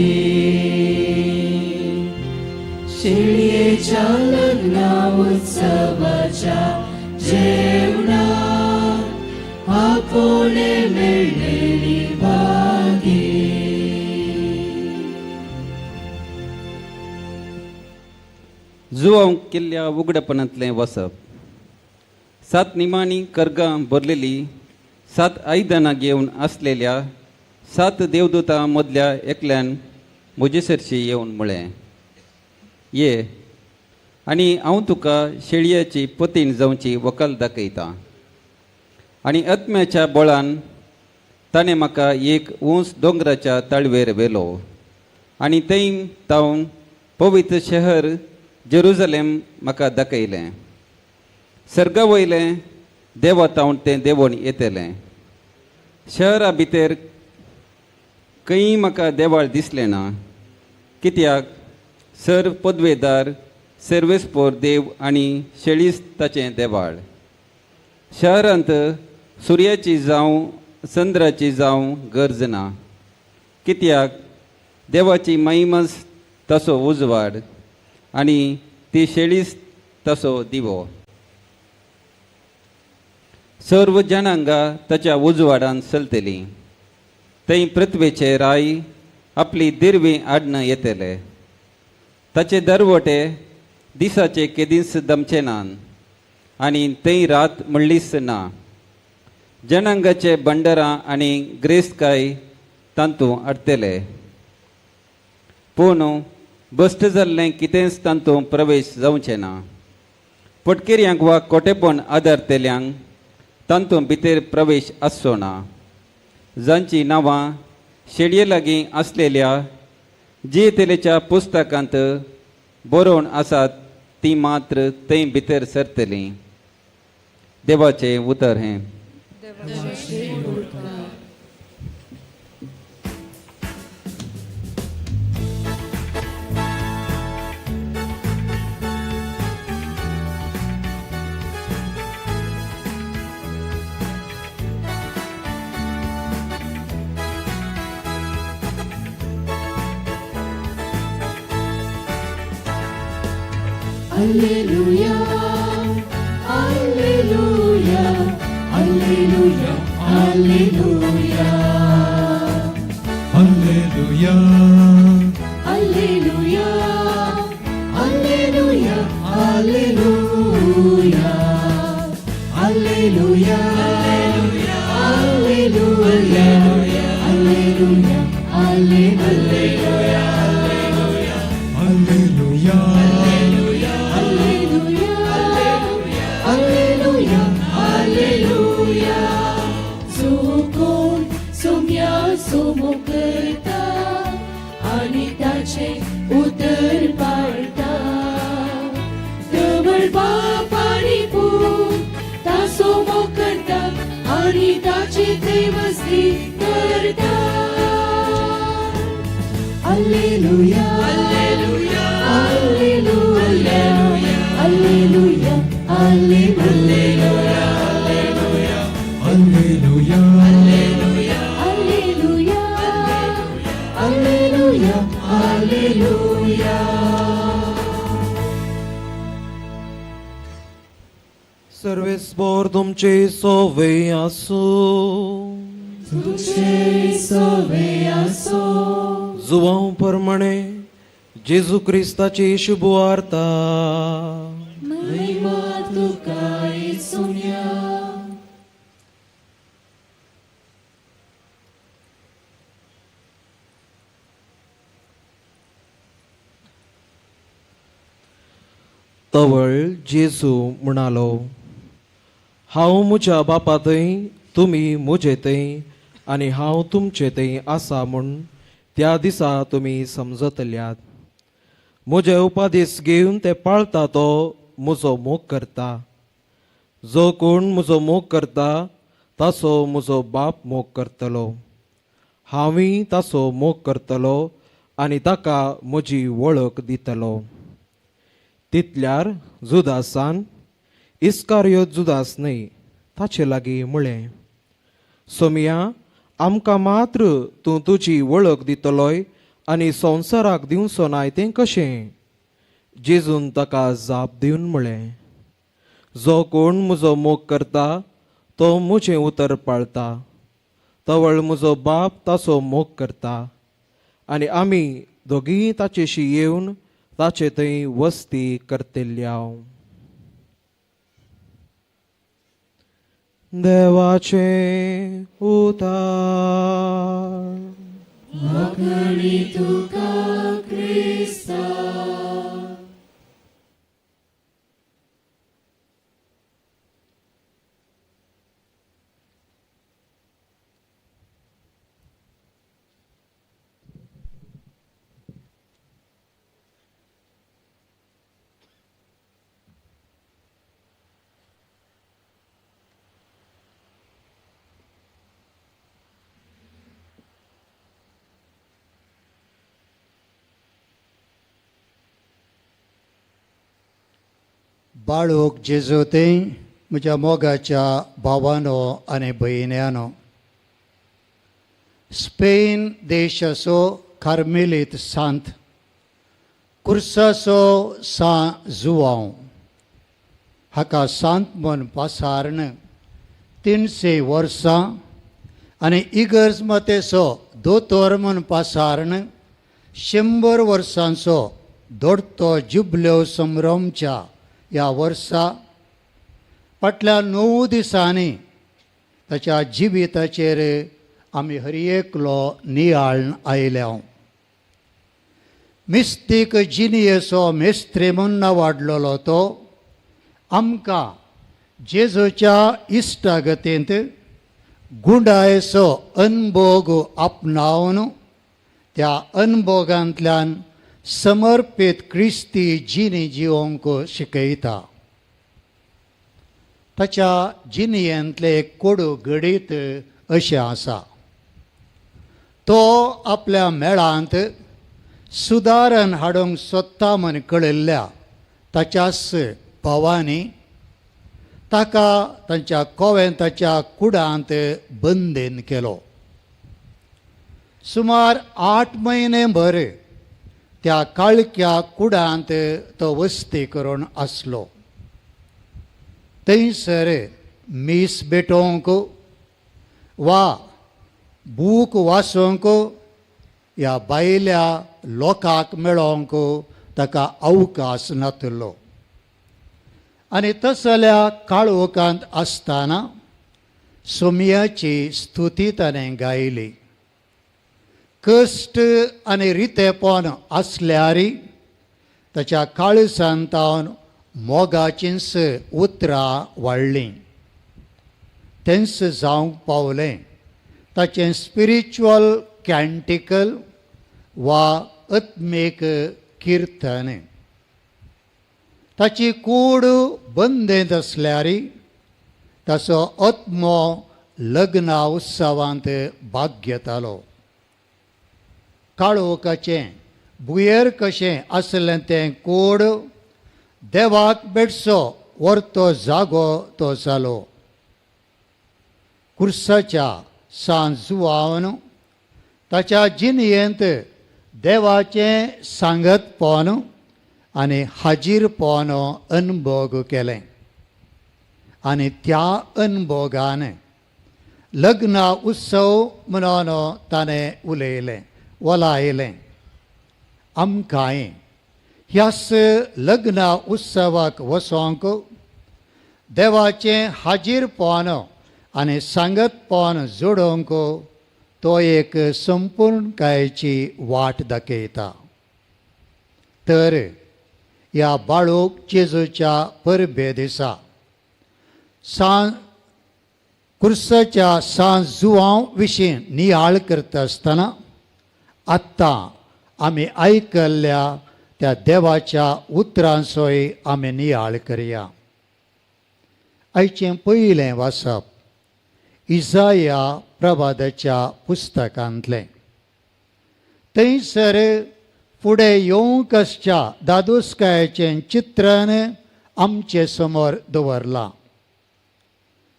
शिळयेच्या लग्ना उत्सवाच्या जेवणा आपोणे मेळलेली भागी जुवांक केल्ल्या उगडपणांतलें वसप 7 निमाणी कर्गां भरलेली 7 आयदनां घेवन आसलेल्या 7 देवदूतां मदल्या एकल्यान म्हजे सरशी येवन म्हळें ये आनी हांव तुका शेळयेची पतीण जावची वकाल दाखयतां. आनी आत्म्याच्या बळान ताणें म्हाका एक उंच दोंगराच्या ताळवेर व्हेलो आनी थंय तावन पवित्र शहर जेरुजलेम म्हाका दाखयलें. सर्गा वयलें देवा तावन तें देंवोन येतलें. शहरा भितर खंय म्हाका देवाळ दिसलें ना, कित्याक सर्व पदवेदार सर्वेस्पोर देव आनी शेळिस्ताचें देवाळ. शहरांत सुर्याची जावं चंद्राची जावं गरज ना, कित्याक देवाची महिमस तसो उजवाड आनी ती शेळीस तसो दिवो. सर्व जनांगा ताच्या उजवाडान चलतली. थंय पृथ्वेचे राय आपली दिरवी आडनं येतले. ताचे दरवटे दिसाचे केदीस दमचे नान आनी थंय रात म्हणलीच ना. जनांगाचे बंडरां आनी ग्रेस्तकाय तांतू आडतले. पूण बश्ट जाल्लें कितेंच तांतू प्रवेश जावचें ना. पटकेऱ्यांक वा कोटेपण आदारतेल्यांक तांतू भितर प्रवेश आसचो ना. जांची नांवां शेळये लागीं आसलेल्या जियेतेलेच्या पुस्तकांत बरोवन आसात ती मात्र थंय भितर सरतलीं. देवाचें उतर हें. Alleluia, Alleluia, Alleluia, Alleluia, Alleluia, Alleluia, Alleluia, Alleluia, Alleluia, Alleluia, Alleluia, Alleluia, Alleluia, Alleluia, Alleluia. Sukun sumya sumukerta आणि त्याचे उदर पाळता. मोग करता आणि ताची थंय मस्ती करता. Alleluia, Alleluia, Alleluia, Alleluia, Alleluia, Alleluia, Alleluia, Alleluia, Alleluia. सर्वेस्पोर तुमचे सोवे आसो, तुझे सोवे आसो. जुवांव प्रमाणे जेजू क्रिस्ताची शुभ वार्ता. महिमा तुका येसुया. तवळ जेजू म्हणालो, हांव म्हज्या बापा थंय, तुमी म्हजे थंय, आनी हांव तुमचे थंय आसा म्हूण त्या दिसा तुमी समजतल्यात. म्हजे उपादेश घेवन ते पाळता तो म्हजो मोग करता. जो कोण म्हजो मोग करता ताचो म्हजो बाप मोग करतलो. हांवूय ताचो मोग करतलो आनी ताका म्हजी वळख दितलो. तितल्यार जुदासान, इस्कारियोत जुदास न्हय, ताचे लागीं म्हळें, सोमिया, आमकां मात्र तूं तुजी वळख दितलोय आनी संवसाराक दिवचो नाय तें कशें? जेजून ताका जाप दिवन म्हळें, जो कोण म्हजो मोग करता तो म्हजें उतर पाळटा. तवळ म्हजो बाप ताचो मोग करता आनी आमी दोगीं ताचेशी येवन ताचे थंय वस्ती करतल्या. देवाचे उतार. मोगणी तुका क्रिस्ता. बाळूक जेजू थंय म्हज्या मोगाच्या भावानो आनी भयण्यांनो, स्पेन देशाचो कार्मेलीत सांत कुर्साचो सा जुवांव हाका सांत म्हूण पासारण 300 वर्सां आनी इगर्ज मतेचो दोतोर म्हूण पासारण 100 वर्सांचो दोडतो जुबल्यो संभ्रमच्या ह्या वर्सा फाटल्या 9 दिसांनी ताच्या जिविताचेर आमी हर एकलो नियाळन आयल्या. मिस्तीक जिनियेचो मेस्त्री म्हूण वाडलेलो तो आमकां जेजूच्या इश्टागतींत गुंडायेचो अनुभोग आपणावन त्या अनुभोगांतल्यान समर्पीत क्रिस्ती जिणी जिवंक शिकयता. ताच्या जिणयेंतले एक कोडू घडीत अशें आसा, तो आपल्या मेळांत सुदारण हाडूंक सोदता म्हूण कळयल्ल्या ताच्याच भावांनी ताका तांच्या कोवेंताच्या कुडांत बंदीन केलो. सुमार 8 म्हयने भर त्या काळक्या कुडांत तो वस्ती करून आसलो. थंयसर मीस भेटोवंक वा बूक वाचूंक ह्या भायल्या लोकांक मेळोवंक ताका अवकाश नासलो. आनी तसल्या काळोखांत आसतना सोमियाची स्तुती ताणें गायली. कश्ट आनी रितेपण आसल्यारय ताच्या काळसांतावन मोगाचींच उतरां वाडलीं. तेंच जावंक पावलें ताचें स्पिरिच्युअल कॅन्टिकल वा आत्मीक किर्तन. ताची कूड बंदेंत आसल्यारय तसो आत्मो लग्ना उत्सवांत भाग घेतालो. काळोखाचें बुयर कशें आसलें तें कूड देवाक बेडसो व्हरतो जागो तो जालो. कुर्साच्या सांजुवावन ताच्या जिणयेंत देवाचें सांगतपण आनी हाजीरपण अनुभव केलें आनी त्या अनुभवान लग्ना उत्सव म्हणून ताणें उलयलें वलायलें. आमकांय ह्याच लग्ना उत्सवाक वचोंक देवाचें हाजीरपण आनी सांगतपण जोडोवंक तो एक संपूर्णकायेची वाट दाखयता. तर ह्या बाळूक जेजूच्या परबे दिसा कुर्साच्या सांजुवां विशीं नियाळ करता आसतना आत्तां आमी आयकल्ल्या त्या देवाच्या उतरांचोय आमी नियाळ करया. आयचें पयलें वाचप इसाया प्रभाताच्या पुस्तकांतलें. थंयसर फुडें येवंकच्या दादोसकायाचें चित्रण आमचे समोर दवरलां.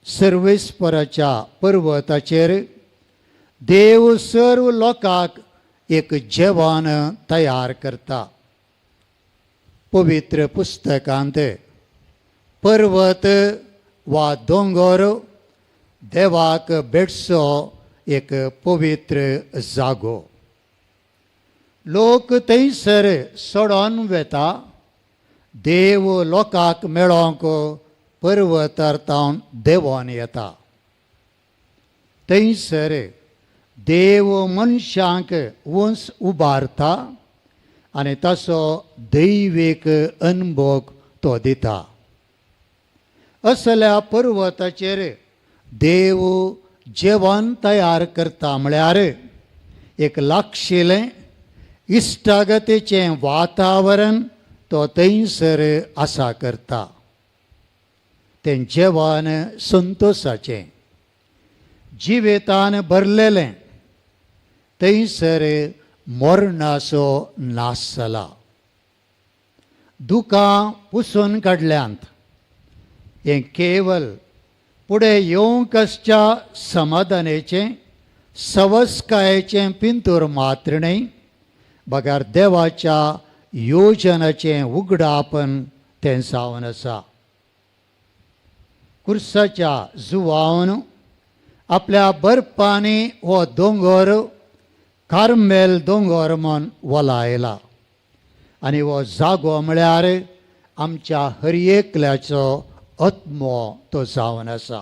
सर्वेस्पराच्या पर्वताचेर देव सर्व लोकांक एक जेवण तयार करता. पवित्र पुस्तकांत पर्वत वा दोंगर देवाक बेडसो एक पवित्र जागो. लोक थंयसर सोडून वेता. देव लोकांक मेळोंक पर्वतांतावन देंवोन येता. थंयसर देव मनशांक वंस उबारता आनी ताचो दैवीक अनुभव तो दिता. असल्या पर्वताचेर देव जेवण तयार करता म्हळ्यार एक लागशिल्लें इश्टागतीचें वातावरण तो थंयसर आसा करता. तें जेवण संतोशाचें जिवेतान भरलेलें. थंयसर मरणाचो नाश जाला. दुखां पुसून काडल्यांत. हें केवल फुडें येवंकच्या समाधानाचें सवस्कायेचें पिंतूर मात्र न्हय, बगार देवाच्या योजनाचें उगडापण तें जावन आसा. कुर्साच्या जुवावन आपल्या बर्फांनी हो दोंगर कार्मेल दोंगर म्हूण वलायला. आनी हो जागो म्हळ्यार आमच्या हर एकल्याचो आत्मो तो जावन आसा.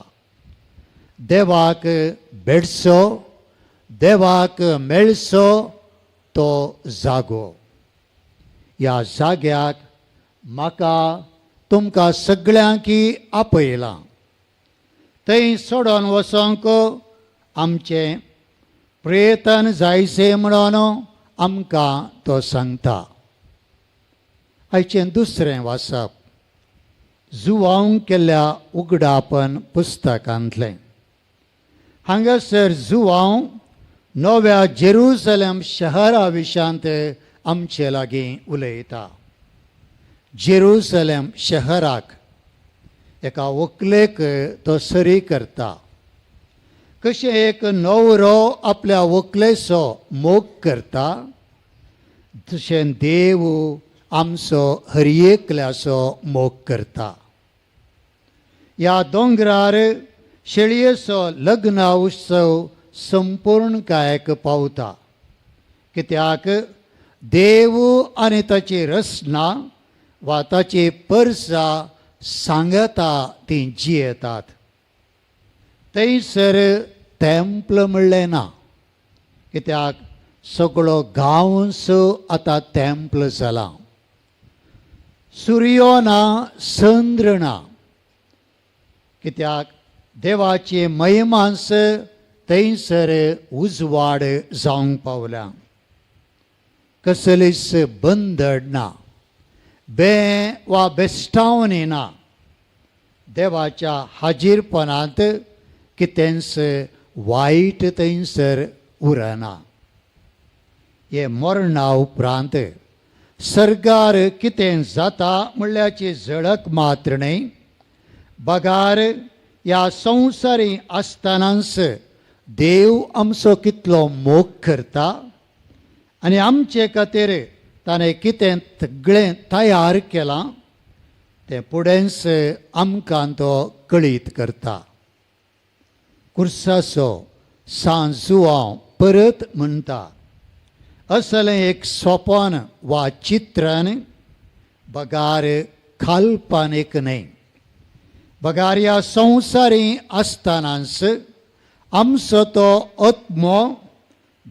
देवाक बेडसो, देवाक मेळसो तो जागो. ह्या जाग्याक म्हाका तुमकां सगळ्यांकी आपयलां. थंय सोडून वचोंक आमचें प्रयत्न जायचे म्हणून आमकां तो सांगता. आयचें दुसरें वाचप जुवांक केल्ल्या उगडापण पुस्तकांतलें. हांगासर जुवांव नव्या जेरुसलेम शहरा विशांत आमचे लागीं उलयता. जेरुसलेम शहराक एका व्हंकलेक तो सरी करता. कशें एक न्हवरो आपल्या व्हंकलेचो मोग करता, तशें देव आमचो हर एकल्याचो मोग करता. ह्या दोंगरार शेळयेचो लग्न उत्सव संपूर्णकायेक पावता. कित्याक देव आनी ताची रचना वा ताची परसां सांगता ती जियेतात. थंयसर तेंपल म्हणलें ना, कित्याक सगळो गांवच आतां तेंपल जाला. सूर्यो ना, चंद्र ना, कित्याक देवाची महिमांस थंयसर उजवाड जावंक पावल्या. कसलीच बंदड ना, बे वा बेस्टावणी ना. देवाच्या हाजीरपणांत कितेंच वायट थंयसर उरना. हे मरणा उपरांत सर्गार कितें जाता म्हणल्याची झळक मात्र न्ही. बगार ह्या संवसारी आसतनाच देव आमचो कितलो मोग करता आनी आमचे खातीर ताणें कितें सगळें तयार केलां तें फुडेंच आमकां तो कळीत करता. कुर्साचो सांजुवांव परत म्हणटा, असलें एक सोपन वा चित्रण बगार काल्पनीक न्ही. बगार ह्या संवसारी आसतनाच आमचो तो आत्मो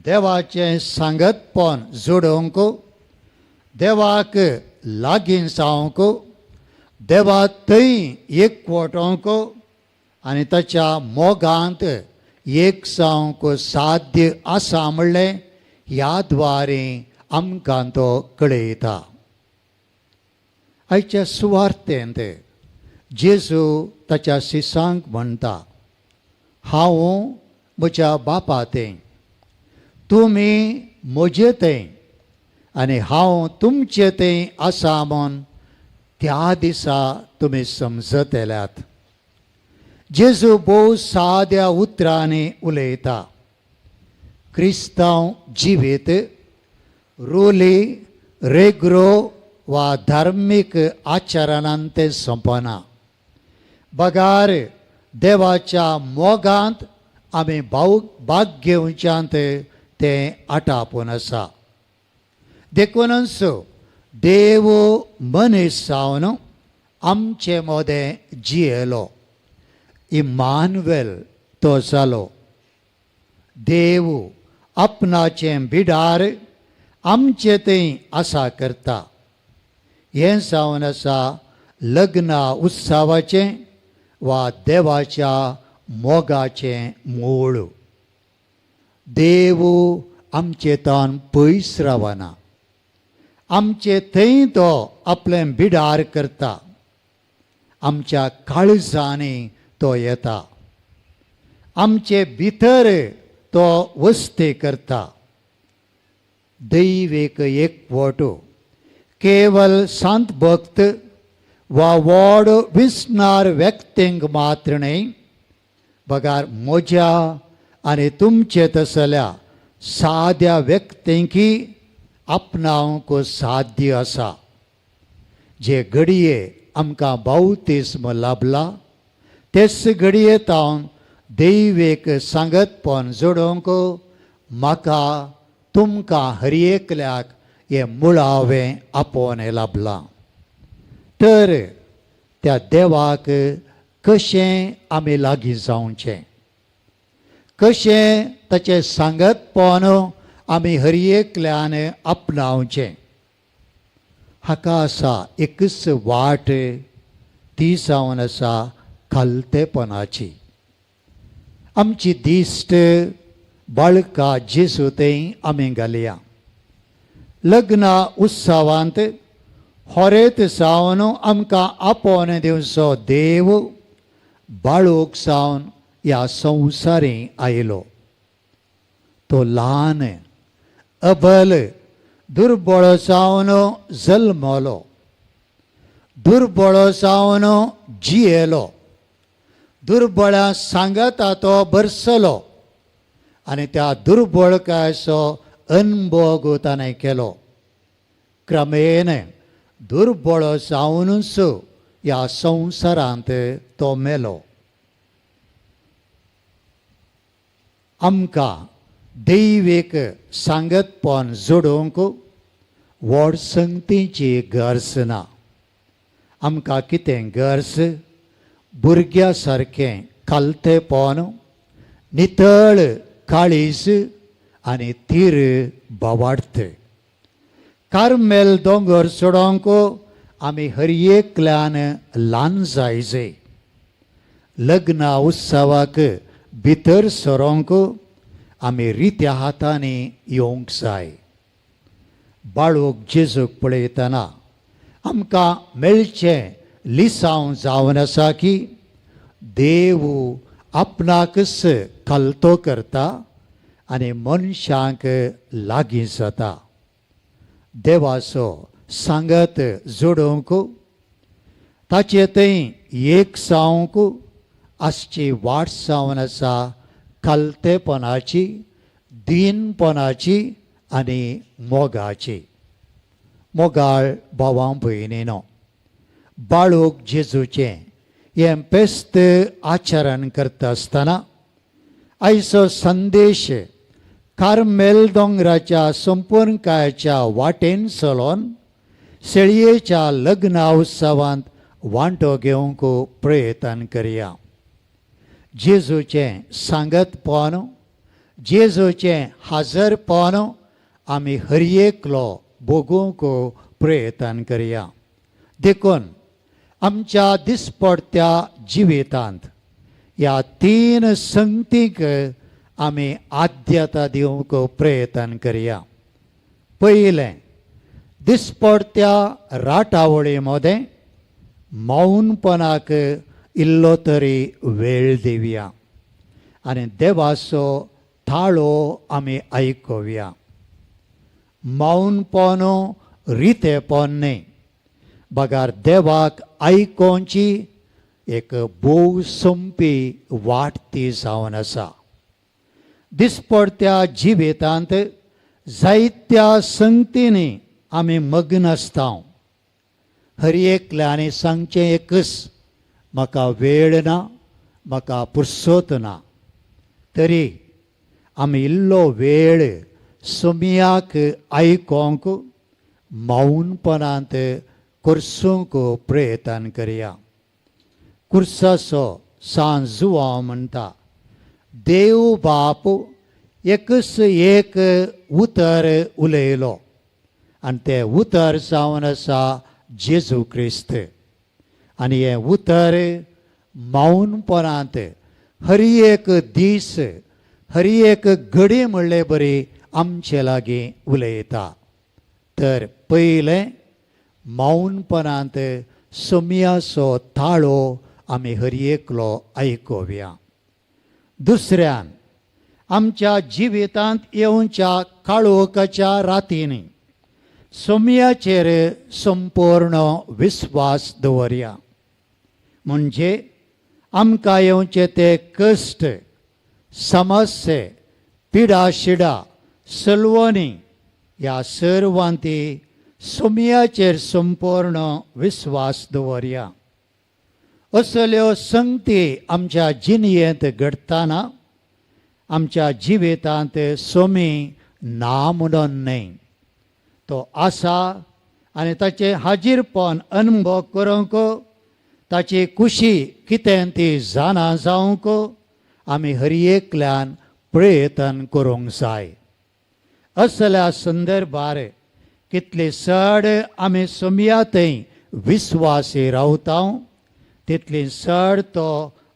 देवाचें सांगतपण जोडोवंक, देवाक लागीं जावंक, देवा थंय एकवटोवंक आनी ताच्या मोगांत एक जावंक साध्य आसा म्हणलें ह्या द्वारे आमकां तो कळयता. आयच्या सुवार्तेंत जेजू ताच्या शिसांक म्हणटा, हांव म्हज्या बापा थंय, तुमी म्हजे थंय आनी हांव तुमचे थंय आसा म्हूण त्या दिसा तुमी समजत येल्यात. जेजू भोव साद्या उतरांनी उलयता. क्रिस्तांव जिवीत रुली रेग्रो वा धार्मीक आचरणांत तें सोंपना. बगार देवाच्या मोगांत आमी भाग घेवच्यांत तें आटापून आसा. देखूनच देव मनीस जावन आमचे मोदें जियेलो. इम्मानुवेल तो जालो. देव आपणाचें बिडार आमचे थंय आसा करता. हें जावन आसा लग्ना उत्सवाचें वा देवाच्या मोगाचें मूळ. देव आमचे तान पयस रावना. आमचे थंय तो आपलें बिडार करता. आमच्या काळजांनी तो येता. आमचे भितर तो वस्ती करता. दैवीक एकवटो केवल संत भक्त वा व्हड विसणार व्यक्तींक मात्र न्ही, बगार म्हज्या आनी तुमचे तसल्या साद्या व्यक्तींकी आपणावंक साध्य आसा. जे घडये आमकां बावतिस्म लाभला तेच घडये तावन दैवीक सांगतपण जोडोवंक म्हाका तुमकां हर एकल्याक हें मुळावें आपोवन लाभलां. तर त्या देवाक कशें आमी लागीं जावचें, कशें ताचें सांगतपण आमी हर एकल्यान आपणावचें. हाका आसा एकच वाट, ती जावन आसा खालतेपणाची. आमची दिश्ट बाळका जेजू थंय आमी घालया. लग्ना उत्सवांत होरेत जावन आमकां आपोवन दिवचो देव बाळूक जावन ह्या संवसारी आयलो. तो ल्हान अबल दुर्बळ जावन जल्मलो, दुर्बळ जावन जियेलो, दुर्बळां सांगता तो बरसलो आनी त्या दुर्बळकायचो अनुभव ताणें केलो. क्रमेन दुर्बळ जावनूच ह्या संवसारांत तो मेलो. आमकां दैवीक सांगतपण जोडोवंक व्हड संगतीची गरज ना. आमकां कितें गरज? भुरग्या सारकें खालतेपण, नितळ काळीज आनी थीर बावार्थ. कार्मेल दोंगर चडोवंक आमी हर एकल्यान ल्हान जायजे. लग्ना उत्सवाक भितर सरोंक आमी रित्या हातांनी येवंक जाय. बाळूक जेजूक पळयतना आमकां मेळचें लिसांव जावन आसा की देव आपणाकच कलतो करता आनी मनशांक लागीं जाता. देवाचो सांगत जोडोवंक ताचे थंय एक जावंक आसची वाट जावन आसा कलतेपणाची, दीनपणाची आनी मोगाची. मोगाळ भावां भयणीनो, बाळूक जेजूचें हें पेस्त आचरण करता आसतना आयचो संदेश कार्मेल दोंगराच्या संपूर्ण काळाच्या वाटेन चलोन शेळयेच्या लग्न उत्सवांत वांटो घेवंक प्रयत्न करया. जेजूचें सांगतपण, जेजूचें हाजरपण आमी हर एकलो भोगूंक प्रयत्न करया. देखून आमच्या दिसपडत्या जिवितांत ह्या 3 संगतींक आमी आद्यता दिवंक प्रयत्न करया. पयलें, दिसपडत्या राटावळी मदें मौनपणाक इल्लो तरी वेळ दिवया आनी देवाचो थाळो आमी आयकुया. मौनपण रितेपण न्ही, बगार देवाक आयकोवची एक भोव सोंपी वाट ती जावन आसा. दिसपडत्या जिवितांत जायत्या संगतींनी आमी मग्न आसता. हर एकल्यानी सांगचें एकच, म्हाका वेळ ना, म्हाका पुरसोत ना. तरी आमी इल्लो वेळ सुमयाक आयकोंक मौनपणांत कुर्सूंक प्रयत्न करया. कुर्साचो सांजुवांव म्हणटा, देव बाप एकच एक उतर उलयलो आनी तें उतर जावन आसा जेजू क्रिस्त. आनी हें उतर मौनपणांत हर एक दीस, हर एक घडी म्हणले बरी आमचे लागीं उलयता. तर पयलें, मौनपणांत सुमयाचो थाळो आमी हर एकलो आयकुया. दुसऱ्यान, आमच्या जिवितांत येवच्या काळोखाच्या रातींनी सुमयाचेर संपूर्ण विस्वास दवरया. म्हणजे आमकां येवचे ते कश्ट, समस्ये, पिडाशिडा, सलवणी ह्या सर्वांती सुमयाचेर संपूर्ण विस्वास दवरया. असल्यो संगती आमच्या जिणयेंत घडटाना आमच्या जिवितांत सुमी ना म्हणून न्ही, तो आसा आनी ताचें हाजीरपण अनुभव करूंक, ताची खुशी कितें ती जाणा जावंक आमी हर एकल्यान प्रयत्न करूंक जाय. असल्या संदर्भार कितले चड आमी सुमया थंय विस्वासी रावता, तितली चड तो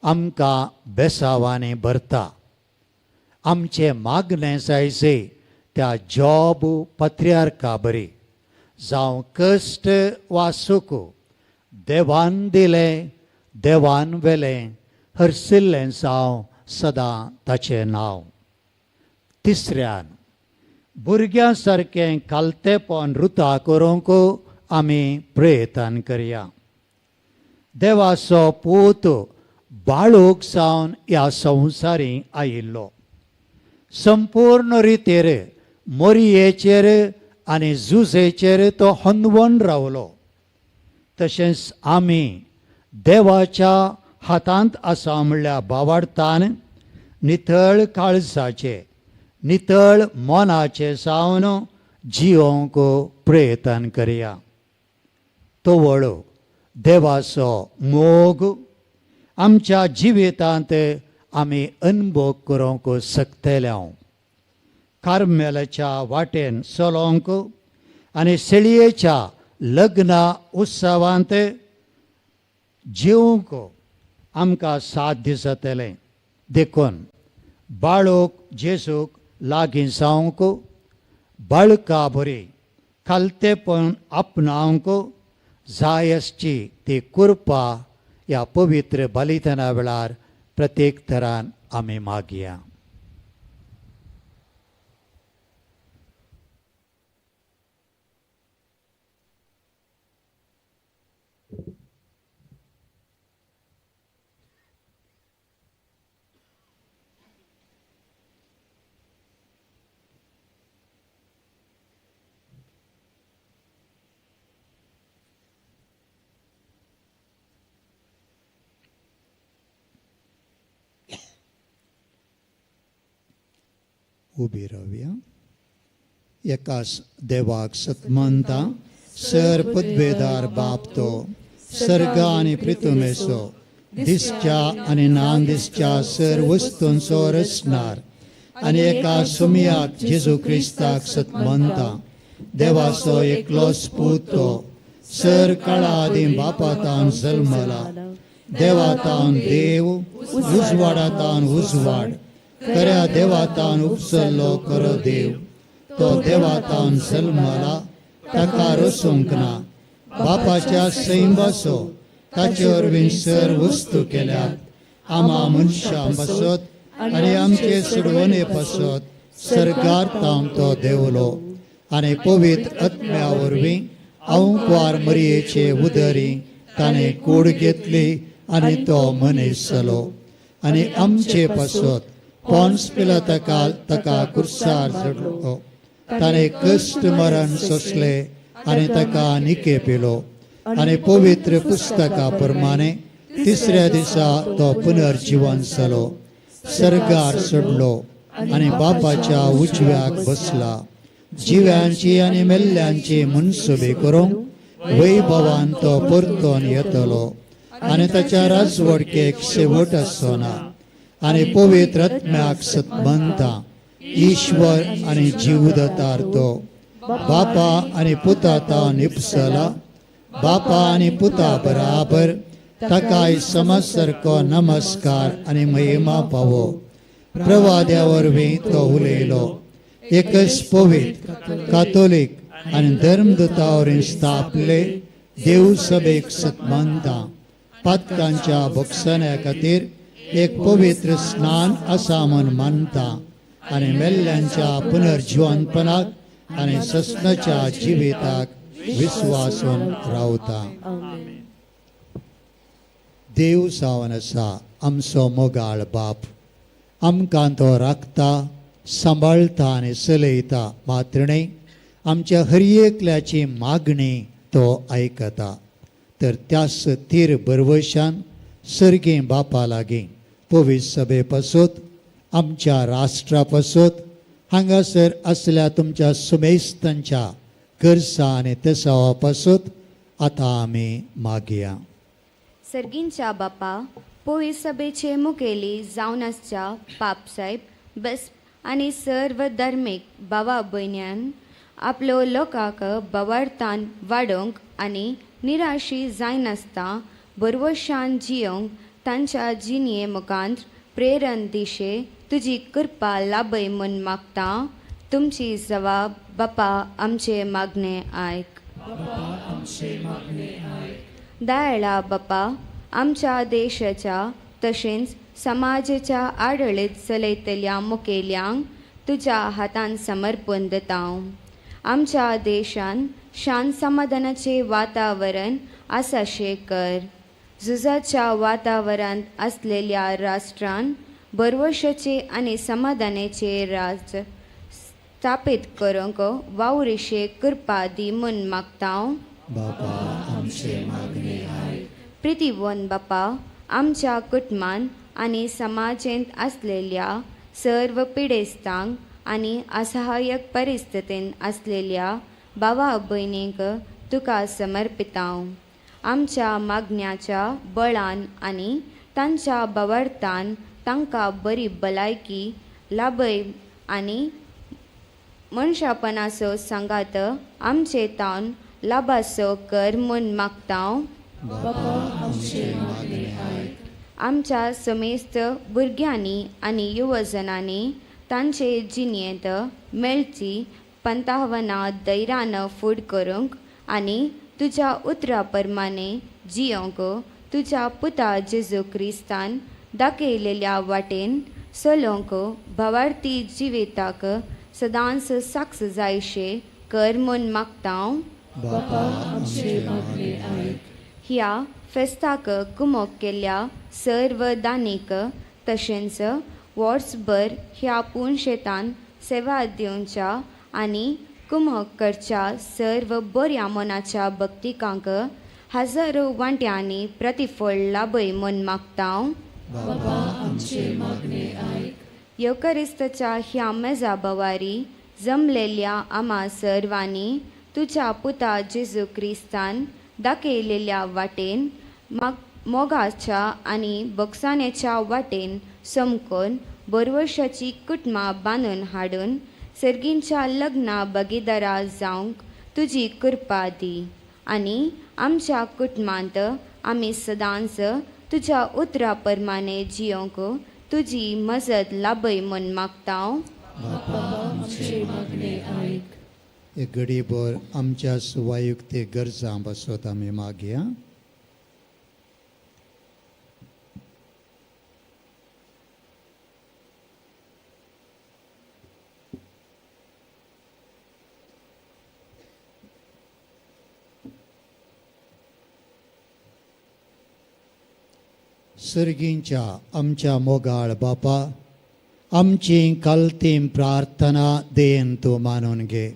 आमकां बेसावांनी भरता. आमचें मागणें जायचे त्या जॉब पत्र्यारका बरी, जावं कश्ट वा सूख, देवान दिलें, देवान वेलें, हरसिल्लें जावं सदां ताचें नांव. तिसऱ्यान, भुरग्यां सारकें कालतेपण रुता करूंक आमी प्रयत्न करया. देवाचो पूत बाळूक जावन ह्या संवसारी आयिल्लो. संपूर्ण रितीर मोरयेचेर आनी झुजेचेर तो हंदवण रावलो. तशेंच आमी देवाच्या हातांत आसा म्हणल्या भावार्थान नितळ काळजाचे, नितळ मनाचे जावन जियोंक प्रयत्न करया. तो वळो देवाचो मोग आमच्या जिवितांत आमी अनुभव करूंक शकतले. कार्मेलाच्या वाटेन चलोंक आनी शेळयेच्या लग्न उत्सवांत जिवंक आमकां साध्य जातलें. देखून बाळूक जेजूक लागीं जावंक, बाळका बरी कालतेपण आपणावंक, जाय आसची ती कृपा ह्या पवित्र बलिदाना वेळार प्रत्येक तरान आमी मागया. उबी रावया. एकाच देवाक सतमंता सर पदवेदार बाप तो सर्ग आनी पृथ्वीचो दिसच्या आनी नान दिसच्या सर वस्तूंचो रचणार आनी एका सुमयाक जेजू क्रिस्ताक सतमंता देवाचो एकलोच पूत तो सर काळा आदी बापातान जल्मला देवातान देव उजवाडातान उजवाड खऱ्या देवातान उपसल्लो करो देव तो देवातान जल्मला ताका रसूंक ना बापाच्या सैंबासो ताचे वरवीं सर वस्तू केल्यात आमा मनशां पासत आनी आमचे सुडवणे पासत सर्गार्तां तो देवलो आनी पवित्र आत्म्या वरवीं अवंकवार मरयेचे उदरी ताणें कूड घेतली आनी तो मनीस जालो आनी आमचे पासत पोन्स पिलाताकाल ताका कुर्सार चडलो ताणें कश्ट मरण सोंसले आनी ताका निके पिलो आनी पवित्र पुस्तका प्रमाणे तिसऱ्या दिसा तो पुनर्जीवन जालो सर्गार चडलो आनी बापाच्या उजव्याक बसला जिव्यांची आनी मेल्ल्यांची मनसुबी करूंक वैभवान तो परतून येतलो आनी ताच्या राजवडकेक शेवट आसना आनी पवित्र आत्म्याक सतमंता ईश्वर आनी जीवदतार तो बापा आनी पुताता निपसला बापा आनी पुता बराबर ताकाय समसारको नमस्कार आनी महिमा पावो प्रवाद्या वरवीं तो उलयलो एकच पवित्र कातोलीक आनी धर्मदुता वरवीं स्थापले देव सभेक सतमंता पातकांच्या भोगसण्या खातीर एक पवित्र स्नान आसा म्हूण मानता आनी मेल्ल्यांच्या पुनर्जीवनपणाक आनी ससनाच्या जिविताक विश्वासून रावता. देव जावन आसा आमचो मोगाळ बाप आमकां तो राखता सांबाळता आनी चलयता मात्र न्ही आमच्या हर एकल्याची मागणी तो आयकता तर त्याच तीर बरवशान सर्गे बापा लागीं पवित्र सभे पासत आमच्या राष्ट्रा पासत हांगासर असल्या तुमच्या सुमेस्तांच्या गरजा आनी तेसावा पासत आतां आमी मागया. सर्गींच्या बापा पवित्र सभेचे मुखेली जावन आसच्या पापसाहेब बस आनी सर्व धर्मीक भावा भयण्यान आपलो लोकांक बवार्थान वाडोवंक आनी निराशी जायनासता बरवशान जियोंक तांच्या जिणये मुखांत प्रेरण दिशे तुजी कृपा लाभय म्हूण मागता. तुमची जबाब बापा आमचे मागणे आयक. दयाळा बापा आमच्या देशाच्या तशेंच समाजाच्या आडळीत चलयतल्या मुखेल्यांक तुज्या हातान समर्पण दिता. आमच्या देशान शांत समाधानाचे वातावरण आसाशें कर. झुजाच्या वातावरणांत आसलेल्या राष्ट्रान बरवशाचे आनी समाधानाचे राज स्थापीत करूंक वावुरीशे कृपा दी म्हूण मागता. प्रितीवन बापा आमच्या कुटुंबान आनी समाजांत आसलेल्या सर्व पिडेस्तांक आनी असहाय्यक परिस्थितींत आसलेल्या भावा भयणींक तुका समर्पिता. आमच्या मागण्याच्या बळान आनी तांच्या बवार्थान तांकां बरी भलायकी लाभय आनी मनशापणाचो सांगात आमचे तावन लाभाचो कर म्हूण मागता. आमच्या समेस्त भुरग्यांनी आनी युवजनांनी तांचे जिणेंत मेळची पंतावनां धैर्यान फूड करूंक आनी तुझ्या उतराप्रमाणे जियोंक तुझ्या पुता जेजू क्रिस्तान दाखयलेल्या वाटेन चलोंक भावार्थी जिविताक सदांच साक्ष जायशे कर म्हूण मागता हांव. बापा आमचे मागणे आयक. ह्या फेस्ताक कुमक केल्ल्या सर्व दानीक तशेंच वर्सभर ह्या पुणशेतान सेवा दिवच्या आनी कुमक करच्या सर्व बऱ्या मनाच्या भक्तिकांक हजारो वांट्यांनी प्रतिफळ लाभय म्हूण मागता हांव. बापा आमचे मागणे आयक. येवकरिस्ताच्या ह्या मेजा बवारी जमलेल्या आम्हा सर्वांनी तुझ्या पुता जेजू क्रिस्तान दाखयलेल्या वाटेन मोगाच्या आनी बक्षानेच्या वाटेन समकोन बरवर्षाची कुटुंबां बांदून हाडून सर्गींच्या लग्ना भागीदारा जावंक तुजी कृपा दी आनी आमच्या कुटुंबांत आमी सदांच तुझ्या उतरा प्रमाणे जियोंक तुजी मजत लाभय म्हूण मागता हांव. बापा आमचे मागणे आयक. एक घडीभर आमच्या सुवायुक्ते गरजा बसत आमी मागया. सर्गींच्या आमच्या मोगाळ बापा, आमची कालतीम प्रार्थना देन तूं मानून घे.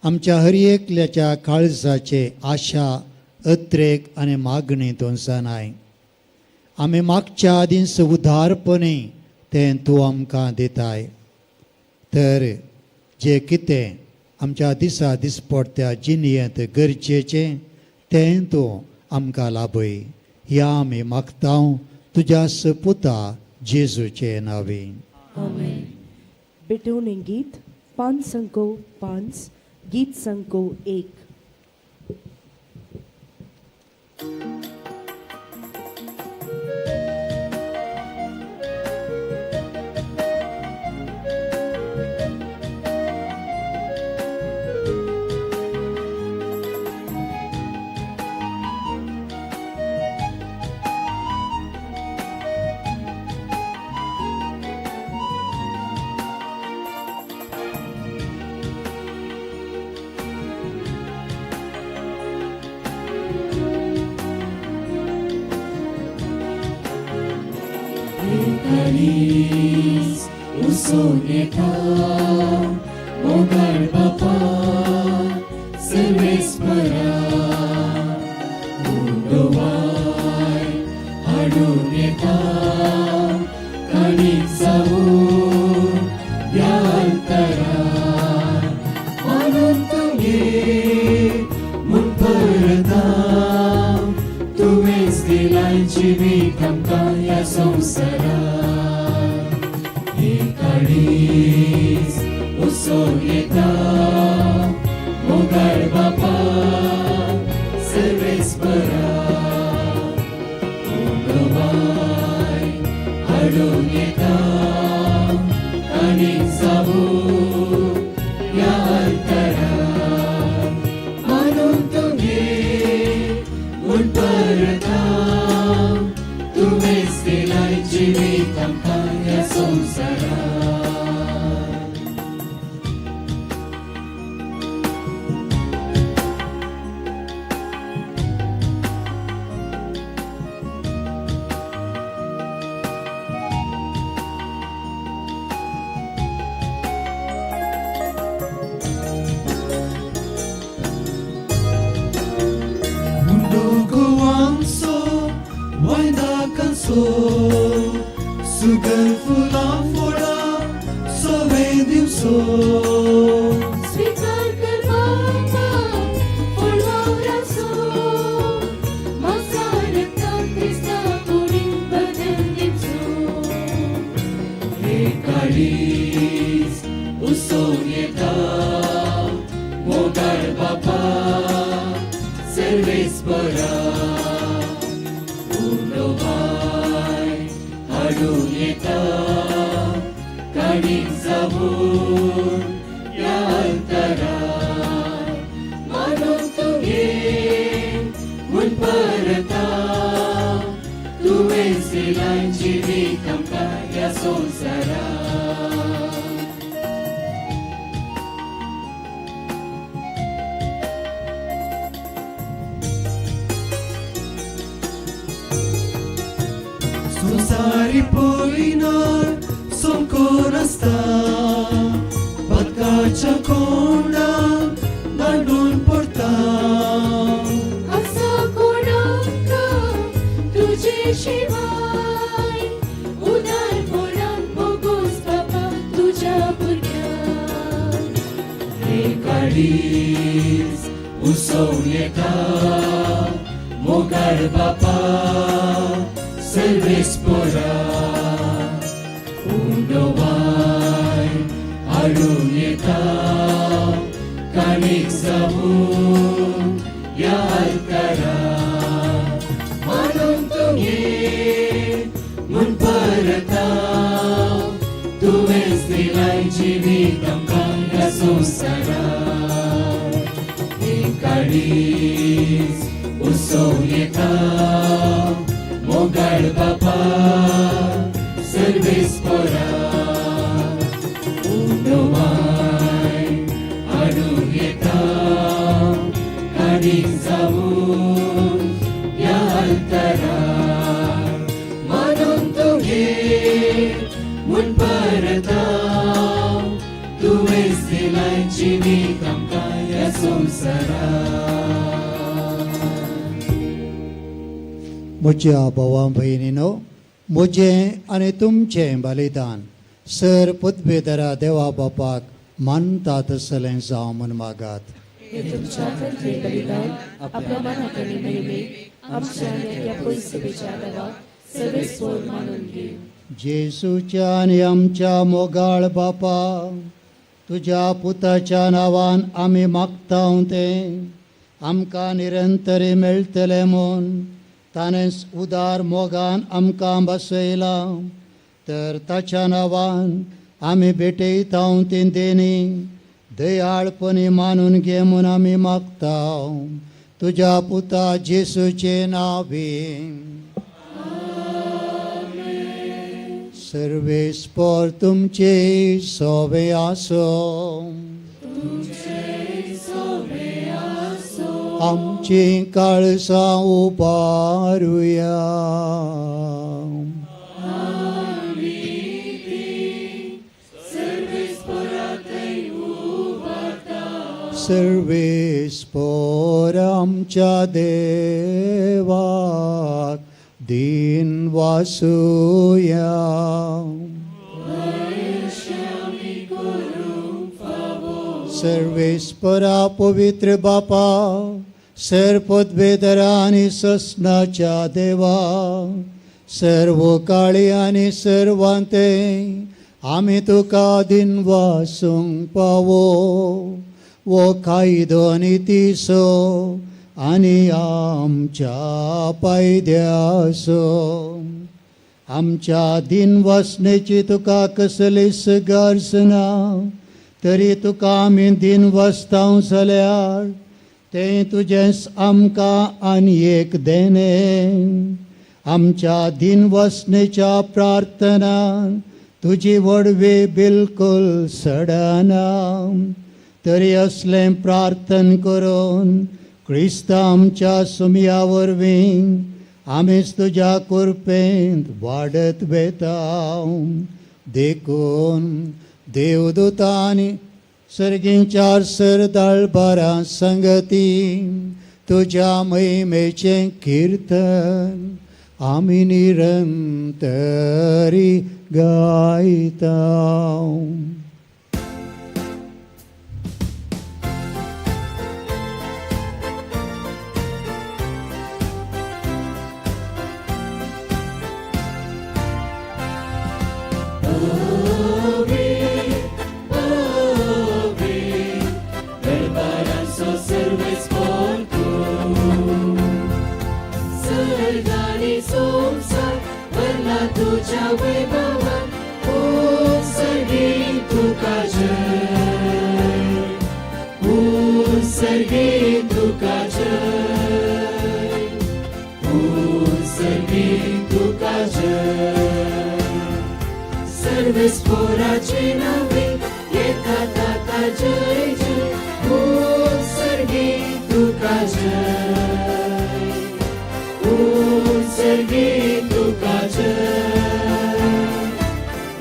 आमच्या हर एकल्याच्या काळजाचे आशा अत्रेक आनी मागणी तूं जाणाय. आमी मागच्या आदींच उदारपणी तें तूं आमकां दिताय. तर जे कितें आमच्या दिसा दिसपडट्या जिणयेंत गरजेचें तें तूं आमकां लाभय. ह्या आमी मागता तुज्या सपुता जेजूचे नांवे. आमेन. बेटोने गीत 5 गीत संको 1. उसोन येता मोगाळ बापा सर्वेस्परा मुंडोवाय हाडून येता काणीक जावून ह्या अंतरार मानून तुगे म्हूण परता तुवेंच दिलाय जिवीत आमकां ह्या संवसारार. उसोन येता मोगाळ बापा सर्वेस्परा मुंडोवाय हाडून येता काणीक जावून ह्या अंतरार मानून तुगे म्हूण परता तुवेंच दिलाय जिवीत आमकां ह्या संवसारार. Sugar full of water, so when you sow. स्वीकार कर बाबा फळावराचो माझा रक्ता ख्रिस्ता कुडीन बदलिचो. हे काळीज उसोन येता मोगाळ बापा सर्वेस्परा मुंडोवाय हाडून येता काणीक जावून ह्या अंतरार मानून तुगे दिलाय जिवीत आमकां ह्या संवसारांत. संवसारी पळयनार सोमको नासता, बदकाच्या कोंडाक दांडून पडटा. असा कोणाक तुजे शिवाय उदारपणान मोगोस बाबा तुज्या भुरग्यांक. हे काळीज उसळून येता मोगाळ बापा सर्वेस्परा. उंडोवाय हाडून येता काणीक जावून ह्या आल्तारांत. मानून तुगे म्हूण परता, तुवेंच दिलाय जिवीत आमकां ह्या संवसारांत. हे काळीज उसळून येता मोगाळ बापा सर्वेस्परा. उंडोवाय हाडून येता काणीक जावून ह्या आल्तारांत. मानून तुगे म्हूण परता, तुवेंच दिलाय जिवीत आमकां ह्या संवसारांत. म्हज्या भावा भयणीनो, म्हजें आनी तुमचें बलिदान सर पदवेदरा देवा बापाक मानता तसलें जावं म्हूण मागात. हे तुमच्या प्रती बलिदान आपल्या मनाकडे महिमेक आमच्या नेत्या पयसुबेच्या देवाक सर्वेस्वर मानून घे. जेसूच्या आनी आमच्या मोगाळ बापा, तुज्या पुताच्या नांवान आमी मागतां तें आमकां निरंतरी मेळटलें म्हूण ताणेंच उदार मोगान आमकां बसयलां. तर ताच्या नांवान आमी भेटयतां तें देणी दयाळपणी मानून घे म्हूण आमी मागतां. तुज्या पुता जेसूचे नांवीं. सर्वेस्पर तुमचे सोबे आसो. आमची काळसां उबारुया. सर्वेस्पर आमच्या देवाक दिन वासुया. सर्वेस्परा पवित्र बापा, सर पदवेदरा आनी ससनाच्या देवा, सर्व काळी आनी सर्वांते आमी तुका दिन वासूंक पावो. वो कायदो नितीसो आनी आमच्या पायद्यासो. आमच्या दिन वासनेची तुका कसलीच गरज ना, तरी तुका आमी दिन वासतां जाल्यार तें तुजेंच आमकां आनी एक देणें. आमच्या दिन वासनेच्या प्रार्थनान तुजी वडवी बिलकुल सडना. तरी असलें प्रार्थन करून क्रिस्ता आमच्या सुमया वरवीं आमीच तुज्या कृपेंत वाडत वेतां. देखून देवदूतां आनी सर्गींच्या सरदारबारां संगती तुज्या महिमेचें किर्तन आमी निरंतरी गायता. तुझ्या वैभवान ओ सर्गी तुका जय. ओ सर्गी तुका जय. ओ सर्गी तुका जय. सर्वस्फोराचे नवे येतात आता जय जय उत्सर्गे तुका जय उत्सर्गे तुका जय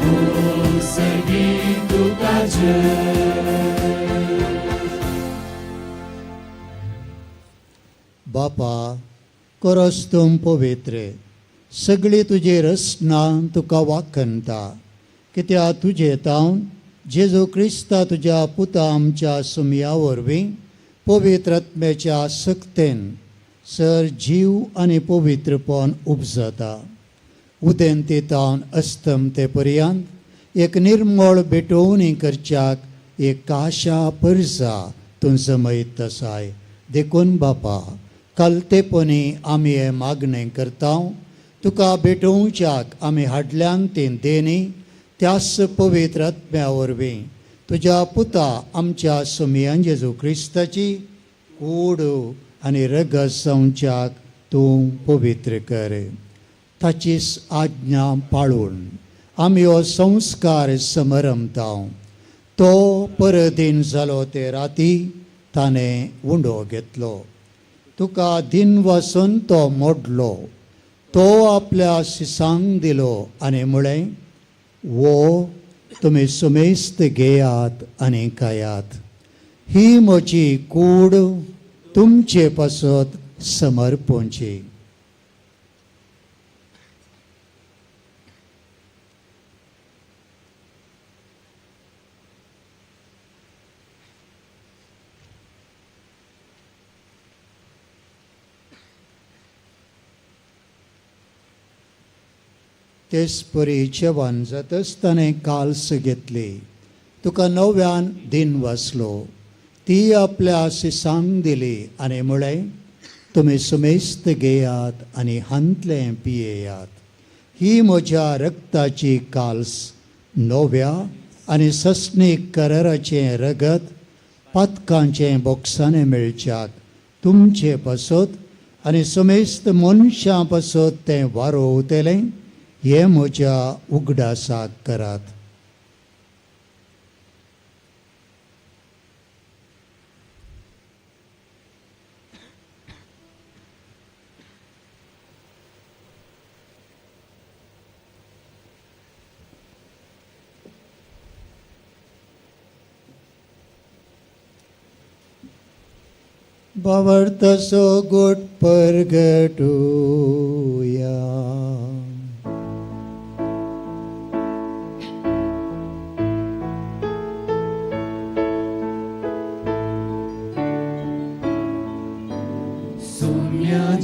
उत्सर्गे तुका जय. बापा करोस तुम पवित्र सगळी तुजी रचना तुका वाखनता कित्याक तुजे तावन जेजू क्रिस्ता तुज्या पुता आमच्या सुमया वरवीं पवित्र आत्म्याच्या सक्तेन सर जीव आनी पवित्रपण उपजता उदेंते तावन अस्तमते पर्यंत एक निर्मळ भेटोवणी करच्याक एक आशा परसा तूं समयत आसाय देखून बापा कलतेपणी आमी हे मागणें करता तुका भेटोवच्याक आमी हाडल्यान तें देणी त्याच पवित्र आत्म्या वरवीं तुज्या पुता आमच्या सुमयान जेजू क्रिस्ताची कूड आनी रगत संवच्याक तूं पवित्र कर. ताचीच आज्ञा पाळून आमी हो संस्कार समरमता. तो परदीन जालो ते राती ताणें उंडो घेतलो. तुका दिन वचून तो मोडलो. तो आपल्या शिसांक दिलो आनी म्हळें वो तुमी सुमेस्त घेयात आनी खायात. ही म्हजी कूड तुमचे पासत समर्पणची. तेच परी जेवण जातच ताणें काल्स घेतली. तुका नव्यान दिन वाचलो. ती आपल्या शिसांक दिली आनी म्हळें तुमी सुमेस्त घेयात आनी हांतलें पियेयात. ही म्हज्या रक्ताची काल्स नव्या आनी सस्नीक कराराचें रगत पातकांचें बोगसाणें मेळच्याक तुमचे पासत आनी सुमेस्त मनशां पासत तें वारोवतलें हे म्हज्या उगडासाक करात. बावर तसो गोट परगटूया.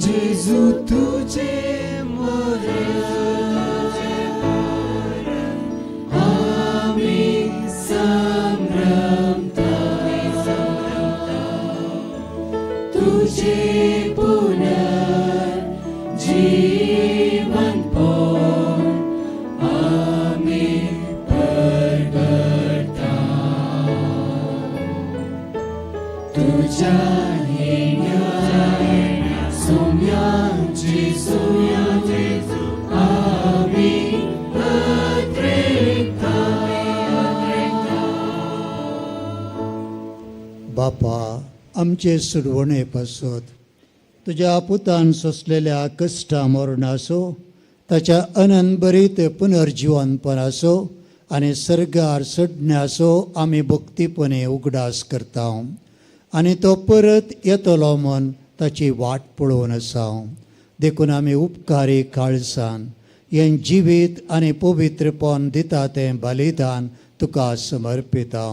जेजू तुझे आमी संभ्रमता तुझे पुनर्जीवनपण आमी परगटा. तुझ्या बापा आमचे सुडवणे पासत तुज्या पुतान सोंसलेल्या कश्टा मरणासो ताच्या अनंत बरीत पुनर्जीवनपणाचो आनी सर्गार चडण्याचो आमी भक्तीपणे उगडास करता आनी तो परत येतलो म्हूण ताची वाट पळोवन आसा. देखून आमी उपकारी काळजान हें जिवीत आनी पवित्रपण दिता तें बलिदान तुका समर्पिता.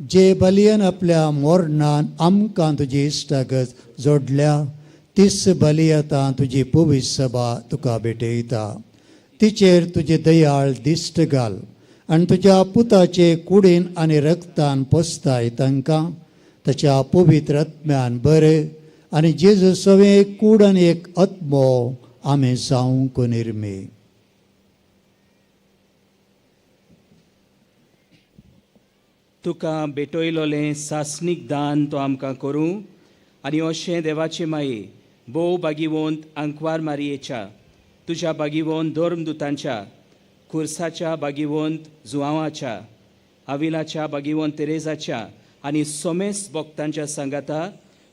जे बलियन आपल्या मोरणान आमकां तुजी इश्टागत जोडल्या तीच बलियता तुजी पवित्र सभा तुका भेटयता. तिचेर तुजे दयाळ दिश्ट घाल आनी तुज्या पुताचे कुडीन आनी रक्तान पोसताय तांकां ताच्या पवित्र आत्म्यान बरें आनी जेजू सवे एक कूड आनी एक आत्मो आमी जावंक निर्मी. तुका भेटयलोलें सासनीक दान तो आमकां करूं आनी अशें देवाचे माये भोव बागिवंत आंकवार मारयेच्या तुज्या बागिवंत धर्मदुतांच्या खुर्साच्या बागिवंत जुआवाच्या, आविलाच्या बागिवंत तेरेजाच्या आनी सोमेस भक्तांच्या सांगाता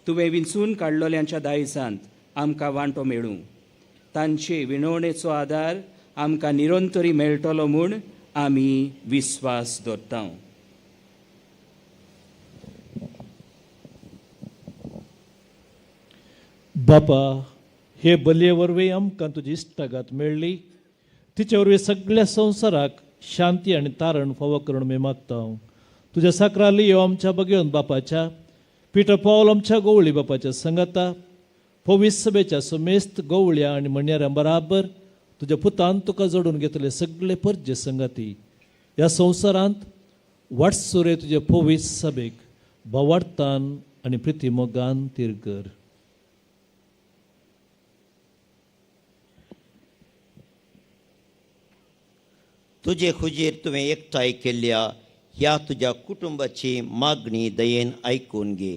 तुवें विंचून काडलोल्यांच्या दायजांत आमकां वांटो मेळूं. तांचे विणवणेचो आदार आमकां निरंतरी मेळटलो म्हूण आमी विस्वास दवरता. बापा, हे बलये वरवीं आमकां तुजी इश्टागात मेळ्ळी. तिचे वरवीं सगळ्या संवसाराक शांती आनी तारण फावो करून मी मागता. तुज्या साकराली ह्यो आमच्या भगिवन बापाच्या, पिटर पॉल आमच्या गोवळी बापाच्या संगता, पवित्र सभेच्या समेस्त गोवळ्या आनी म्हणयाऱ्यां बराबर तुज्या पुतान तुका जोडून घेतले सगळे परजे संगती ह्या संवसारांत वाटसुरे तुजे पवित्र सभेक भवार्थान आनी प्रितीमोगान तीर. तुजे खुजेर तुवें एकठांय केल्ल्या ह्या तुज्या कुटुंबाची मागणी दयेन आयकून घे.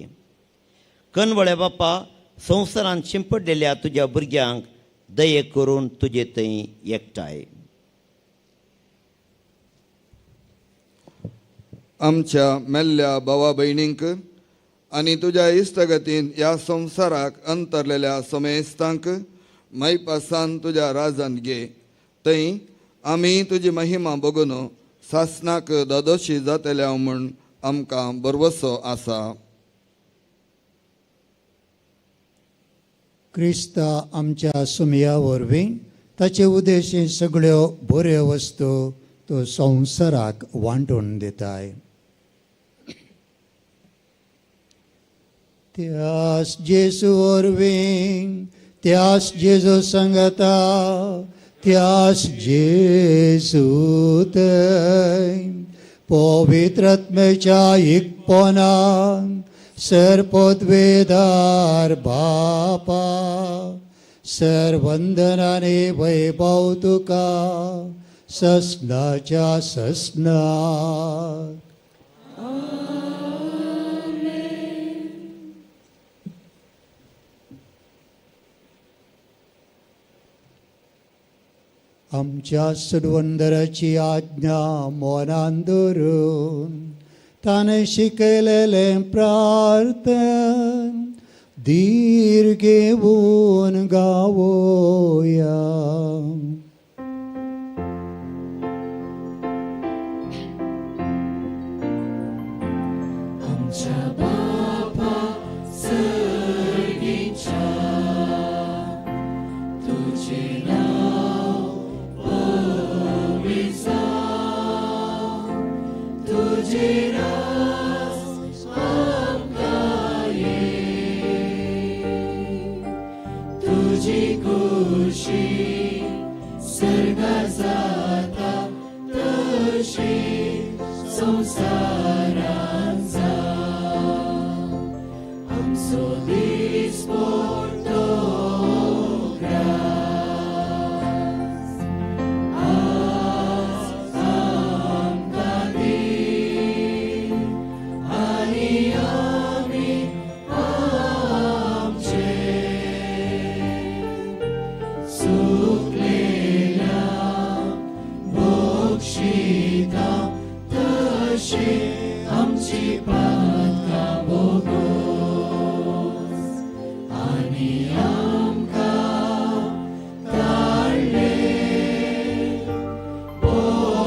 कनवळे बापा, संवसारांत शिंपडलेल्या तुज्या भुरग्यांक दये करून तुजे थंय एकठांय. आमच्या मेल्ल्या भावा भयणींक आनी तुज्या इश्टगतीन ह्या संवसाराक अंतरलेल्या समेस्तांक मैपासान तुज्या राजांत घे. थंय आमी तुजी महिमा बगून सासनाक दोदोशी जातल्या म्हूण आमकां बरवसो आसा. क्रिस्ता आमच्या सुमया वरवीं ताचे उद्देशीं सगळ्यो बऱ्यो वस्तू तो संवसाराक वांटून दिताय. त्यास जेजू वरवीं, त्यास जेजू संगता, त्यास जेजू थंय पवित्रात्म्याच्या एकपणान सरपदवेदार बापा, सर्वंदनाने वैभव तुका ससनाच्या ससनाक. आमच्या सडवंदराची आज्ञा मोनान धरून ताणे शिकयलेलें प्रार्थन धीर घेवन गावोया. आमच्या बापा सर्गीच्या, तुझे नाव पवित्र जावं, तुझे रास आमकां ये, तुझी खुशी सर्गा जाता तशी संवसारांत जावं. आमचो दिसपट्टो ग्रास आज आमकां दी, आनी आमी आमचे चुकलेल्यांक बक्षिता तशी आमची पातकां बोगोस, आनी आमकां काडले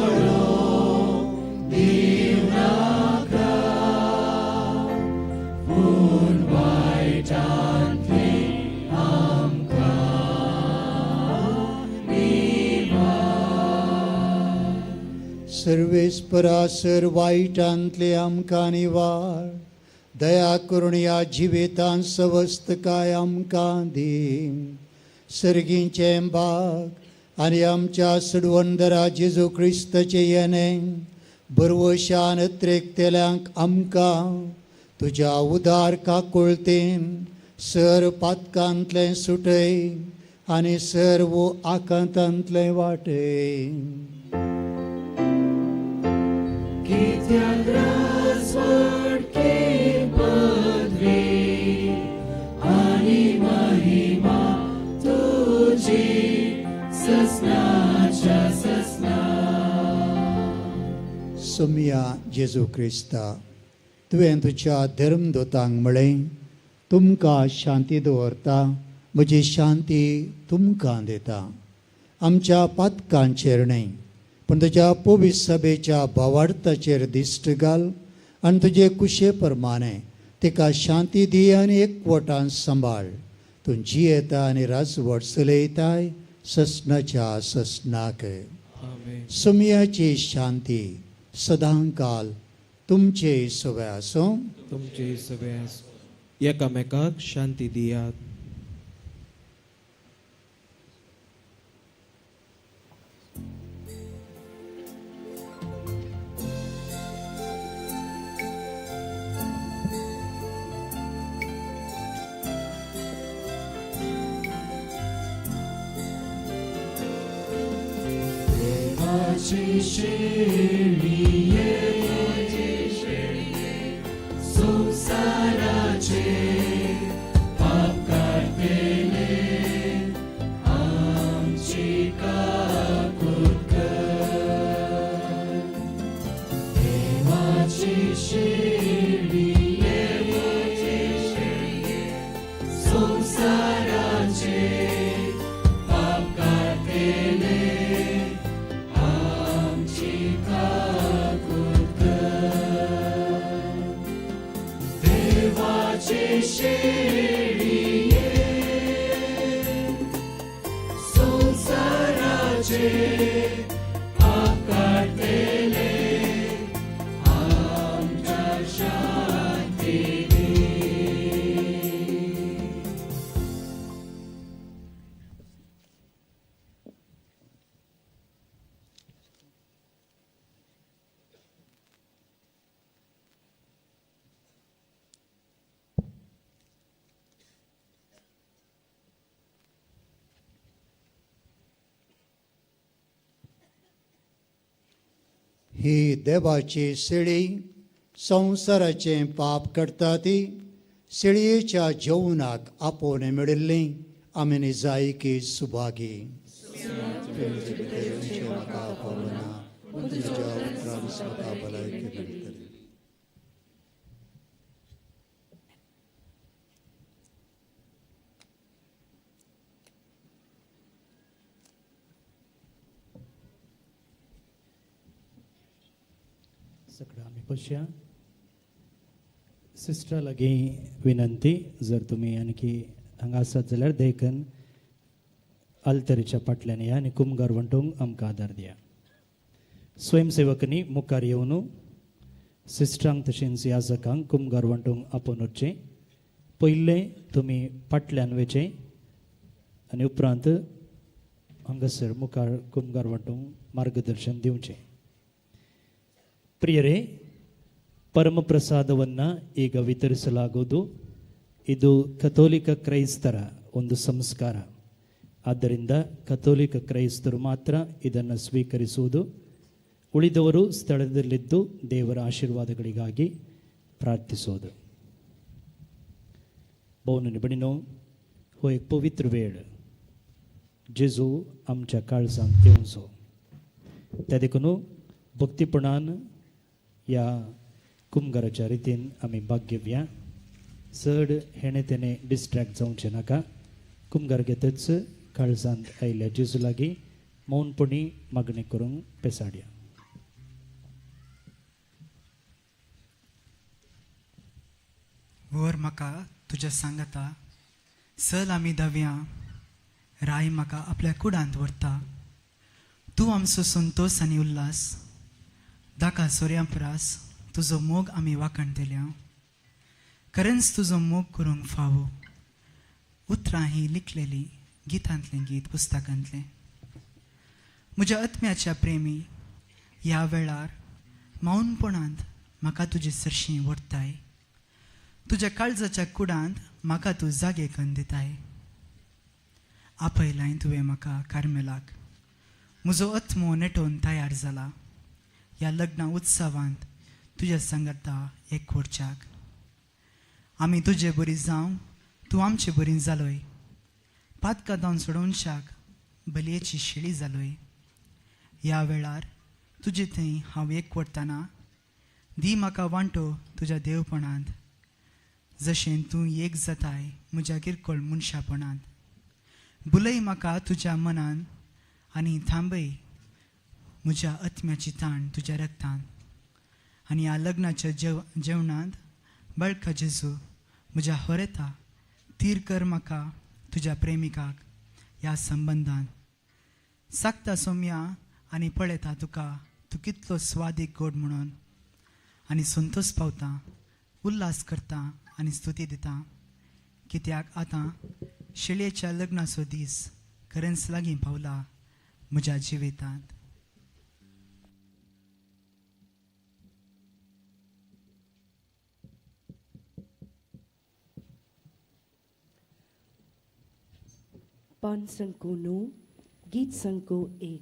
पळोवंक दिवनाका, पूण वायटांतली आमकां निवार. सर्वेस्परा सर वायटांतले आमकां निवार. दया करून ह्या जिवितांत सवस्तकाय आमकां दी. सर्गींचे भाग आनी आमच्या सडवंदरा जेजू क्रिस्ताचे येणे बरवशान त्रेकतेल्यांक आमकां तुज्या उदार काकुळतेन सर पातकांतलें सुटय आनी सर्व आकांतांतलें वाटय. कित्याक राजवटके पदवी आनी महिमा तुजी ससनाच्या ससना. सोमिया जेजू क्रिस्ता तुवें तुज्या धर्मदूतांक म्हळें तुमकां शांती दवरता म्हजी शांती तुमकां दिता. आमच्या पातकांचेर न्हय पूण तुज्या पवित्र सभेच्या भावार्थाचेर दिश्ट घाल आनी तुजे कुशे प्रमाणे तिका शांती दी आनी एकवटान सांबाळ. तूं जियेता आनी राजवट चलयताय ससनाच्या ससनाक. सोमियाची शांती सदां काल तुमचे सवय आसूं. तुमचे सगळ्या एकामेकाक शांती दियात. संसाराचे पाप काढतेले आमची काकूत कर. देवाची शेळी संसाराचे पाप काढतेले संसाराचे पाप काढतेले आमच्या शांतीने. ही देवाची शेळी संसाराचें पाप काडटा ती शेळयेच्या जेवणाक आपोवन मेळिल्ली आमी निजायकी सुभागी. सगळं आम्ही बसया. सिस्टर लागीं विनंती, जर तुमी आणखी हांगा आसात जाल्यार देखन आल्तरीच्या फाटल्यान या आनी कुमगार वंटूंक आमकां आदार दिया. स्वयंसेवकांनी मुखार येवन सिस्टरांक तशेंच याजकांक कुमगार वंटूंक आपोवन वचचें. पयलें तुमी फाटल्यान वचचें आनी उपरांत हांगासर मुखार कुमगार वंटूंक मार्गदर्शन दिवचें. ಪ್ರಿಯರೇ, ಪರಮಪ್ರಸಾದವನ್ನು ಈಗ ವಿತರಿಸಲಾಗುವುದು. ಇದು ಕಥೋಲಿಕ ಕ್ರೈಸ್ತರ ಒಂದು ಸಂಸ್ಕಾರ. ಆದ್ದರಿಂದ ಕಥೋಲಿಕ ಕ್ರೈಸ್ತರು ಮಾತ್ರ ಇದನ್ನು ಸ್ವೀಕರಿಸುವುದು. ಉಳಿದವರು ಸ್ಥಳದಲ್ಲಿದ್ದು ದೇವರ ಆಶೀರ್ವಾದಗಳಿಗಾಗಿ प्रार्थಿಸೋದು. भोवने बडिनो, हो एक पवित्र वेळ जेजू आमच्या काळजांत येवचो. त्या देखून भक्तीपणान या कुमगाराच्या रितीन आमी भाग घेवया. चड हेणे तेणे डिस्ट्रॅक्ट जावचें नाका. कुमगार घेतच काळजांत आयिल्ल्या जेजू लागीं मौनपणी मागणी करूंक पेसाडया. वर म्हाका तुज्या सांगाता, चल आमी धावया. राय म्हाका आपल्या कुडांत व्हरता. तूं आमचो संतोष आनी उल्हास. दाका सोऱ्यां परास तुजो मोग आमी वाखणतल्या. खरेंच तुजो मोग करूंक फावो. उतरां ही लिखलेली गितांतलें गीत पुस्तकांतलें. म्हज्या आत्म्याच्या प्रेमी, ह्या वेळार मौनपणांत म्हाका तुजे सरशीं व्हरताय. तुज्या काळजाच्या कुडांत म्हाका तूं जागे करून दिताय. आपयलाय तुवें म्हाका कार्मेलाक. म्हजो आत्मो नेटोवन तयार जाला. ह्या लग्ना उत्सवांत तुज्या सांगाता एकवटच्याक. आमी तुजे बरी जावं, तूं आमची बरी जालोय. पातकां जावन सोडोवनशाक बलयेची शेळी जालोय. ह्या वेळार तुजे थंय हांव एकवटतना दी म्हाका वांटो तुज्या देवपणांत, जशें तूं एक जाताय म्हज्या किरकोळ मनशापणांत. बुलय म्हाका तुज्या मनान आनी थांबय म्हज्या आत्म्याची ताण तुज्या रक्तान. आनी ह्या लग्नाच्या जेवणांत बाळका जेजू म्हज्या होरेता तीर कर म्हाका तुज्या प्रेमिकाक ह्या संबंधान. सागता सौम्या आनी पळयता तुका तूं कितलो स्वादीक गोड म्हणून, आनी संतोश पावता, उल्हास करता आनी स्तुती दिता. कित्याक आतां शेळयेच्या लग्नाचो दीस खरेंच लागीं पावला म्हज्या जिवितांत. पान संको 9, गीत संको 1.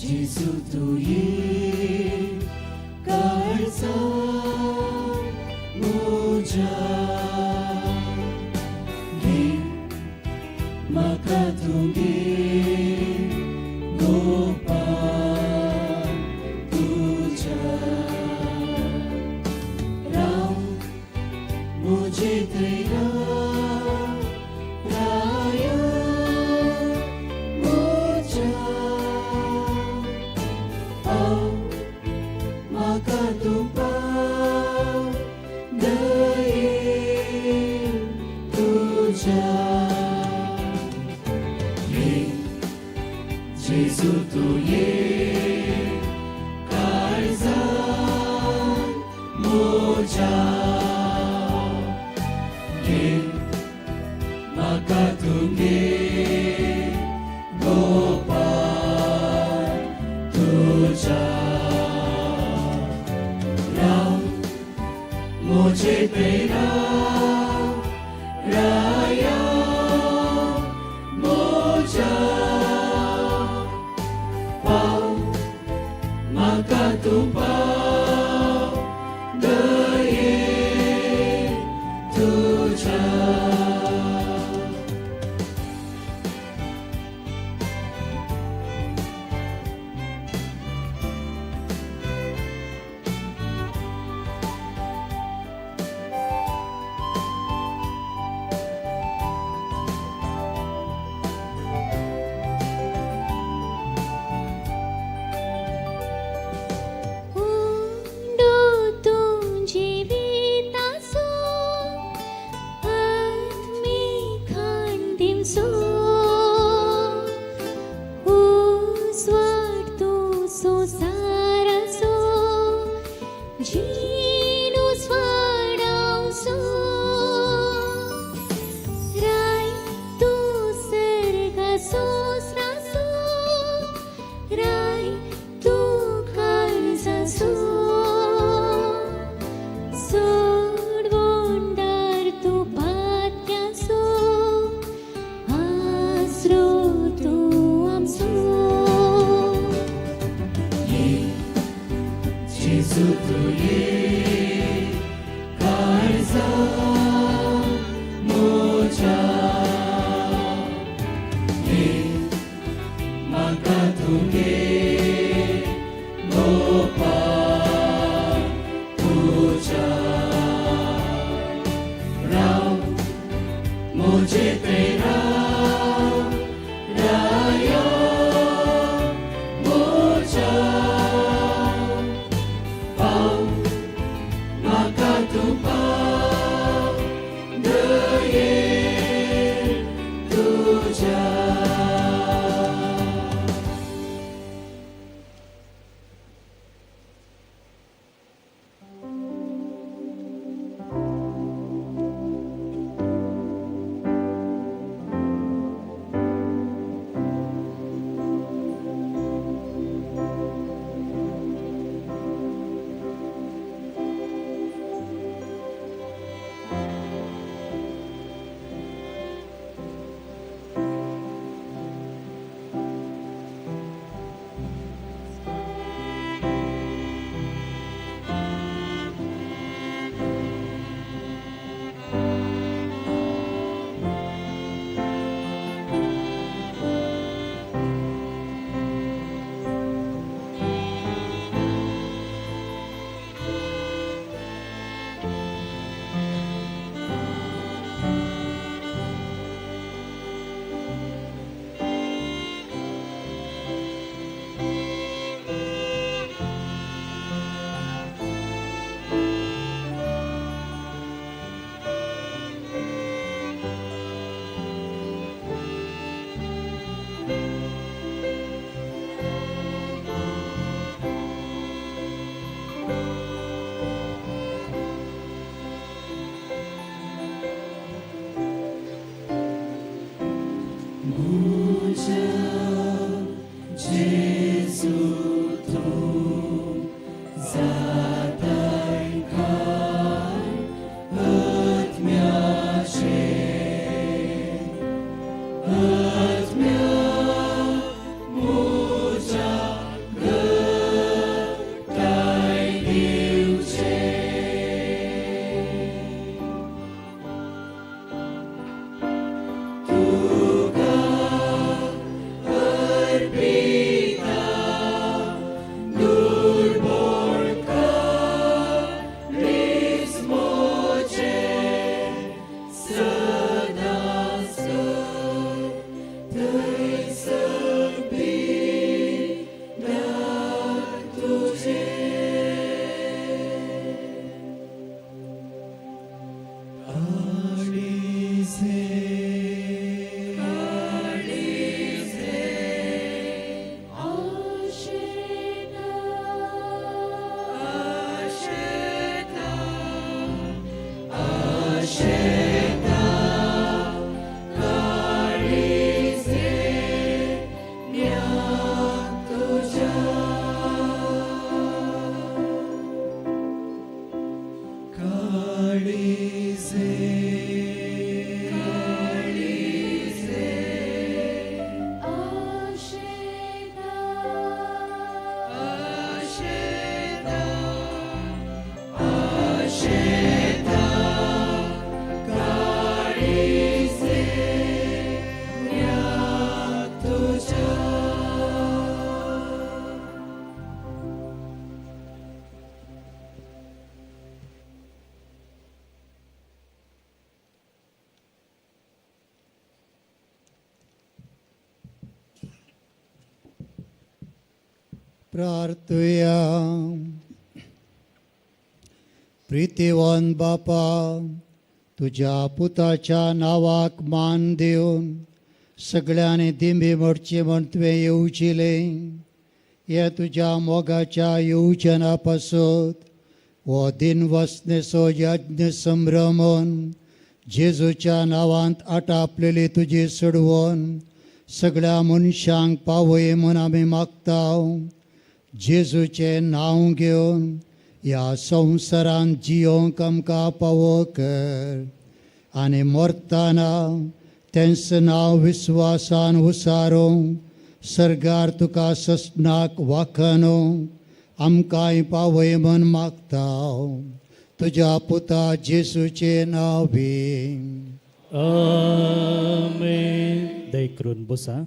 Jesu tu ye kaisa moja ge makatunge gopa tuja ram mujhe tera raya Jesu tu ye kaizan moja ye makatunge gopal tuja ram mujhe tera raya moja maka tu pau daye tuja. Jesu tu ye kaizan moja ye makatunge gopal tuja ram mujhe tera raya moja maka tu pau daye tuja. प्रार्थुया. प्रितीवन बापा, तुझ्या पुताच्या नावाक मान दिवन सगळ्यांनी दिंबी मोडची म्हण तुवें येवचिलें. हे तुझ्या मोगाच्या येवचना पासत हो दिन वसनेचो यज्ञ संभ्रमन जेजूच्या नांवांत आटापलेली तुजी सोडवण सगळ्या मनशांक पावय म्हूण आमी मागताव. जेजूचें नांव घेवन ह्या संवसारांत जियोंक आमकां पावो कर आनी मरतना तेंचं नांव विस्वासान उसारूंक सर्गार तुका ससनाक वाखणूंक आमकांय पावय म्हूण मागताव. तुज्या पुता जेजूचे नांवी. आमेन. दय करून बसा.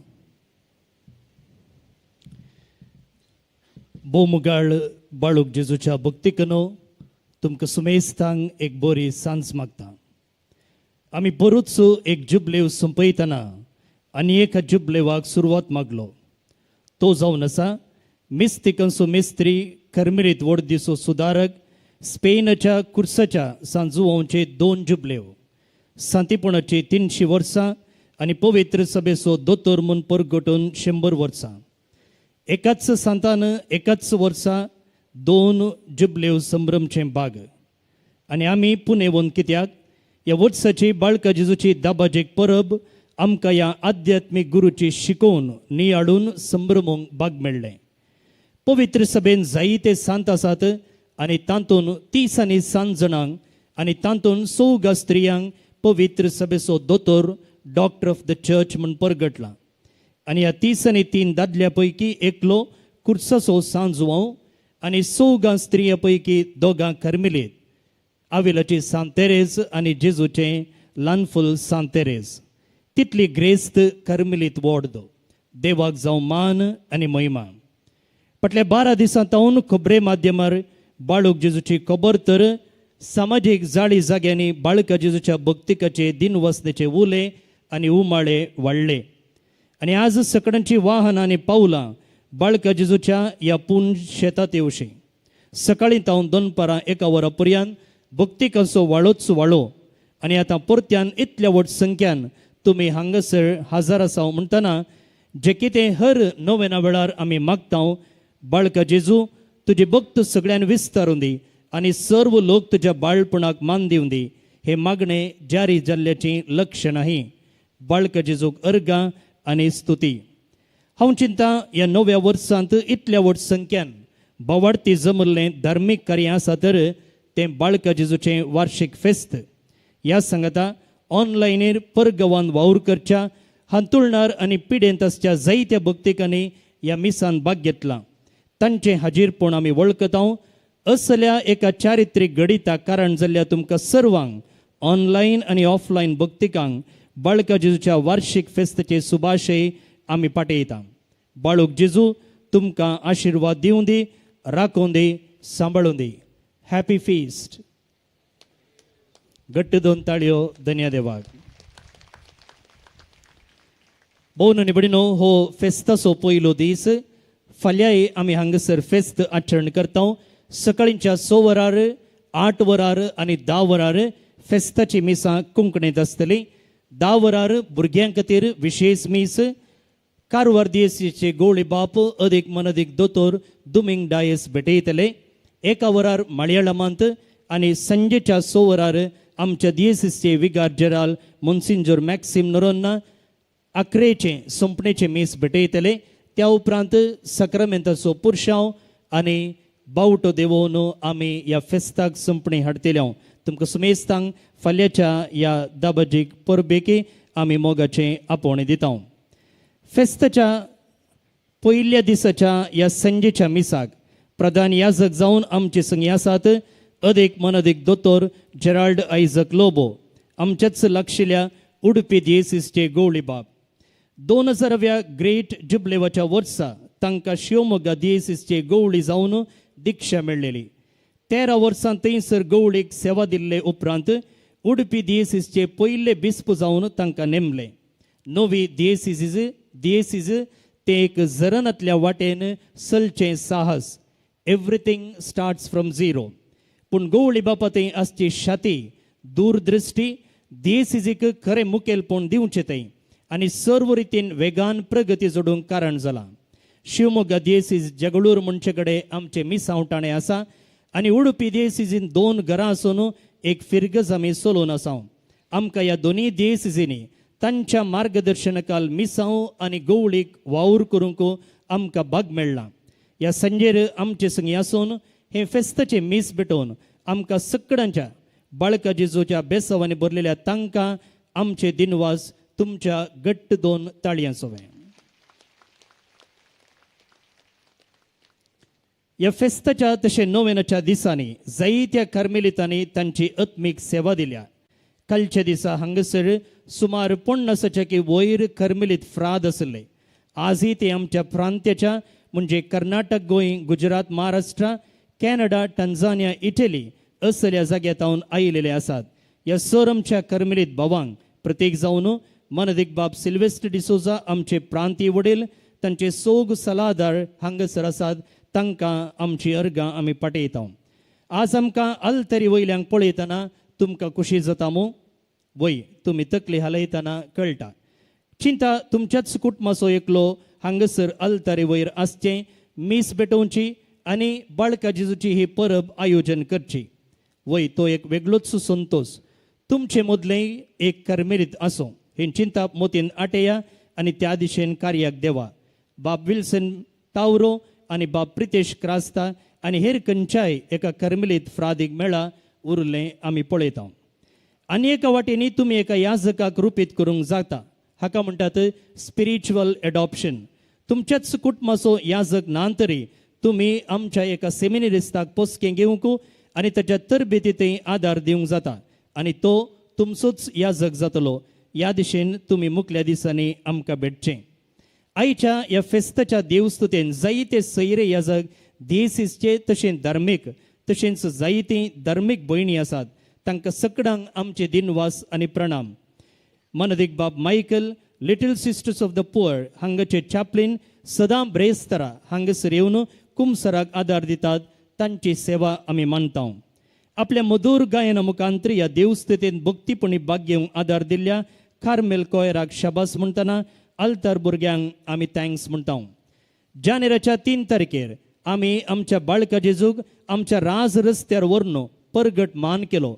बोमुगाळ बाळूक जेजूच्या भक्तीकनो तुमकां सुमेस्तांक एक बरी सांज मागता. आमी बरोच एक जुबलेव संपयतना आनी एका जुबलेवाक सुरवात मागलो. तो जावन आसा मिस्तिकांचो मेस्त्री कर्मिरीत वर्दीचो सुदारक स्पेनाच्या कुर्साच्या सांजुवांचे 2 जुबलेव, सांतीपणाची 300 वर्सां आनी पवित्र सभेचो दोतोर म्हूण परगटून 100 वर्सां. एकाच सांतान एकाच वर्सा 2 जुबलेव संभ्रमचे बाग. आनी आमी पुनेवून कित्याक ह्या वर्साची बाळका जेजूची दाबाजेक परब आमकां ह्या आध्यात्मीक गुरूची शिकोवन नियाळून संभ्रमूंक बाग मेळ्ळें. पवित्र सभेन जायते सांत आसात आनी तातूंत 30 आनी 7 जाणांक आनी तातूंत 4 स्त्रियांक पवित्र सभेचो दोतोर डॉक्टर ऑफ द चर्च म्हूण परगटला. आनी ह्या 30 आनी 3 दादल्या पैकी एकलो कुर्साचो सांजुवांव आनी 4 स्त्रियां पैकी 2 कर्मिलीत, आविलाची सांत तेरेज आनी जेजूचें ल्हानफूल सांत तेरेज. तितली ग्रेस्त कर्मिलीत वॉर्ड. देवाक जावं मान आनी महिमा. फाटल्या 12 दिसांतावन खबरे माध्यमार बाळूक जेजूची खबर तर सामाजीक जाळी जाग्यांनी बाळका जेजूच्या भक्तिकाचे दिनवसनेचे उले आनी उमाळे वाडले. आनी आज सकळांची वाहनां आनी पावलां बाळका जेजूच्या ह्या पूर्ण शेतांत येवशी. सकाळीं तावन दनपारां 1 वरां पर्यंत भक्तिकांचो वाळोच वाळो. आनी आतां परत्यान इतल्या व्हड संख्यान तुमी हांगासर हजर आसा म्हणटना जे कितें हर नोवेना वेळार आमी मागतांव, बाळका जेजू तुजी भक्त सगळ्यान विस्तारून दी आनी सर्व लोक तुज्या बाळपणाक मान दिवन दी. हे मागणें जारी जाल्ल्याची लक्षणांही. बाळका जेजूक अर्गां आनी स्तुती. हांव चिंता ह्या नव्या वर्सांत इतल्या व्हड संख्यान बोवाडती जमल्लें धार्मीक कार्य आसा तर तें बाळका जेजूचें वार्षिक फेस्त. ह्या सांगाता ऑनलायनीर परगांवान वावर करच्या हांतुळणार आनी पिडेंत आसच्या जायत्या भक्तिकांनी ह्या मिसान भाग घेतला. तांचें हाजीरपण आमी वळखतांव. असल्या एका चारित्रीक घडिता कारण जाल्ल्या तुमकां सर्वांक ऑनलायन आनी ऑफलायन भक्तिकांक बाळका जेजूच्या वार्षिक फेस्ताचे सुभाशय आमी पाठयता. बाळूक जेजू तुमकां आशिर्वाद दिवं दी, राखून दी, सांबाळून दी. Happy fist. घट्ट 2 ताळयो धन्या देवाक. भोवन निबडिनो हो फेस्ताचो पयलो दीस. फाल्यां आमी हांगासर फेस्त आचरण करता. सकाळींच्या 6 वरार 8 वरार आनी 10 वरार फेस्ताची मिसां कुंकणीत आसतली. 10 वरार भुरग्यां खातीर विशेष मीस. कारवार दिएसीचे गवळी बाप अदीक मनदीक दोतोर दुमिंग डायस भेटयतले. 1 वरार मलयाळमांत आनी संजेच्या 6 वरार आमच्या दिएसीचे विगार जनरल मोन्सिंजोर मॅक्सिम नोरोन्ना 11चे संपणेचे मीस भेटयतले. त्या उपरांत सक्रामेंताचो पुरशांव आनी बावटो देवोवन आमी ह्या फेस्ताक संपणी हाडटल्यो. तुमकां सुमेस्तांक फाल्यांच्या ह्या दाबाजीक परबेकी आमी मोगाचें आपोवणें दिता. फेस्ताच्या पयल्या दिसाच्या ह्या संजेच्या मिसाक प्रधान याजक जावन आमचे संगी आसात अदीक मनदीक दोतोर जेराल्ड आयझक लोबो, आमच्याच लागशिल्ल्या उडपी दिएसीसचे गवळी बाप. 2000व्या ग्रेट जुबलेवाच्या वर्सा तांकां शिवमोगा दिएसीसचे गवळी जावन दिक्षा मेळ्ळेली. 13 वर्सां थंयसर गवळीक सेवा दिल्ले उपरांत उडपी दिएसीसचे पयले बिस्प जावन तांकां नेमले. नवी दिएसीस ते एक जरनातल्या वाटेन चलचें साहस. Everything starts from zero. पूण गवळी बापा थंय आसची शाती, दूरदृश्टी, देसिजीक खरें मुखेलपण दिवचें थंय आनी सर्व रितीन वेगान प्रगती जोडूंक कारण जाला. शिवमोगा देसीज जगळूर म्हणचे कडेन आमचें मिसांवठाणें आसा आनी उडुपी देसिजीन 2 घरां आसून एक फिरगज आमी चलोवन आसा. आमकां ह्या दोनी देसिजींनी तांच्या मार्गदर्शनाखाल मिसांव आनी गवळीक वावर करूंक आमकां भाग मेळ्ळा. ह्या संजेर आमचे संगी आसून हे फेस्ताचे मीस भेटोवन आमकां सगळ्यांच्या बाळका जेजूच्या बेसावांनी भरलेल्या तांकां आमचे दिनवास तुमच्या घट्ट 2 ताळयांसोवे. ह्या फेस्ताच्या तशें नोवेनाच्या दिसांनी जायत्या कार्मेलितांनी तांची आत्मीक सेवा दिल्या. कालच्या दिसा हांगासर सुमार 50च्या वयर कार्मेलीत फ्राद आसले. आजय ते आमच्या प्रांत्याच्या म्हणजे Karnataka, Goa, Gujarat, Maharashtra, Canada, Tanzania, Italy असल्या जाग्यातावन आयिल्ले आसात. ह्या आमच्या कार्मेलीत भावांक प्रत्येक जावन मनदिक बाब सिल्वेस्टर डिसोजा आमचे प्रांतीय वडील तांचे सोग सलाहदार हांगासर आसात. तांकां आमची अर्गां आमी पाठयता. आज आमकां आलतरी वयल्यांक पळयतना तुमकां खुशी जाता मू? वय तुमी तकली हालयतना कळटा. चिंता तुमच्याच कुटुंबाचो एकलो हांगासर आलतरी वयर आसचें, मीस भेटोवची आनी बाळका जेजूची ही परब आयोजन करची. वय तो एक वेगळोच संतोष. तुमचे मदलें एक कार्मेलीत आसूं ही चिंता मोतीन आटेया आनी त्या दिशेन कार्याक देवा. बाब विल्सन तावरो आनी बाब प्रितेश क्रास्ता आनी हेर खंयच्याय एका कार्मेलीत फ्रादीक मेळा उरलें आमी पळयता. आनी एका वाटेनी तुमी एका याजकाक रुपीत करूंक जाता. हाका म्हणटात स्पिरिच्युअल एडॉप्शन. तुमच्याच कुटुंबाचो याजक ना तरी तुमी आमच्या एका सेमिनरिस्ताक पोसकें घेवंक आनी ताच्या तरबेतीतय आदार दिवंक जाता आनी तो तुमचोच याजक जातलो. ह्या दिशेन तुमी मुखल्या दिसांनी आमकां भेटचें. आयच्या ह्या फेस्ताच्या देवस्तुतेन जायते सैरे याजक देसीसचे तशें धार्मीक तशेंच जायतीं धार्मीक भयणी आसात. तांकां सगळ्यांक आमचे दिनवास आनी प्रणाम. मनदिक बाब Michael, little sisters of the poor हांगाचे चॅपलीन सदां ब्रेस्तारा हांगासर येवन कुमसराक आदार दितात. तांची सेवा आमी मानता. आपल्या मधुर गायना मुखांतर ह्या देवस्तुतेन भक्तीपणी भाग घेवंक आदार दिल्ल्या कार्मेल कोयराक शाबास म्हणटना आल्तार भुरग्यांक आमी थँक्स म्हणटा. जानेराच्या 3 तारखेर आमी आमच्या बाळका जेजूक आमच्या राज रस्त्यार व्हरून परगट मान केलो.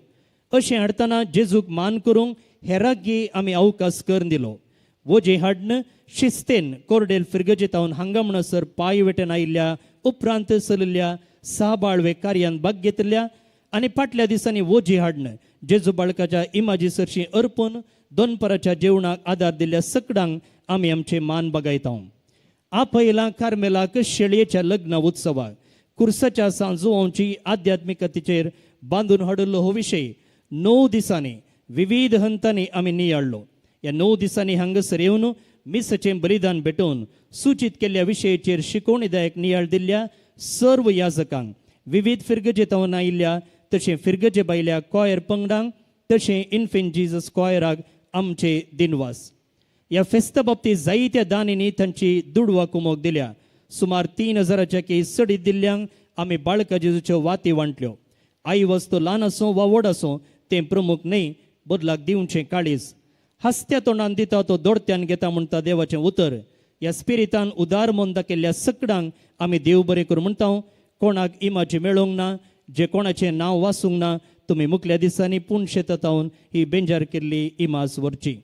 अशें हाडटना जेजूक मान करूंक हेरांकय आमी अवकाश करून दिलो. वोजे हाडन शिस्तेन कोरडेल फिरगजेतावन हांगा म्हणसर पांय वेटेन आयिल्ल्या उपरांत चलिल्ल्या साबाळवे कार्यान भाग घेतल्या आनी फाटल्या दिसांनी वोजी हाडन जेजू बाळकाच्या इमाजी सरशी अर्पून दोनपराच्या जेवणाक आदार दिल्ल्या सगळ्यांक आमी आमचे मान बगायता. आपयलां कार्मेलाक शेळयेच्या लग्न उत्सवाक कुर्साच्या सांजुवांची आध्यात्मिकतेचेर बांदून हाडलो हो विशय 9 दिसांनी विविध हंतांनी आमी नियाळ्ळो. ह्या 9 दिसांनी हांगासर येवन मिसाचें बलिदान भेटोवन सूचित केल्ल्या विशयाचेर शिकवणीदायक नियाळ दिल्ल्या सर्व याजकांक, विविध फिरगजेतावन आयिल्ल्या तशें फिरगजे बायल्या कॉयर पंगडांक तशें इन्फेंट जिजस कॉयराक आमचे दिनवास. ह्या फेस्ता बाबतींत जायत्या दानींनी तांची दुडवा कुमोक दिल्या. सुमार 3000च्या सडीत दिल्ल्यांक आमी बाळका जेजूच्यो वाती वांटल्यो. आई वस्तू ल्हान आसूं वा व्हड आसूं तें प्रमुख न्ही, बदलाक दिवचें काळीज. हस्त्या तोंडान दिता तो दोडत्यान घेता म्हणटा देवाचें उतर. ह्या स्पिरितान उदार मन दाखयल्ल्या सगळ्यांक आमी देव बरें करूं म्हणटा. कोणाक इमाची मेळोंक ना, जे कोणाचें नांव वाचूंक ना, तुमी मुखल्या दिसांनी पुणशेतावन ही बेंजार केल्ली इमास व्हरची.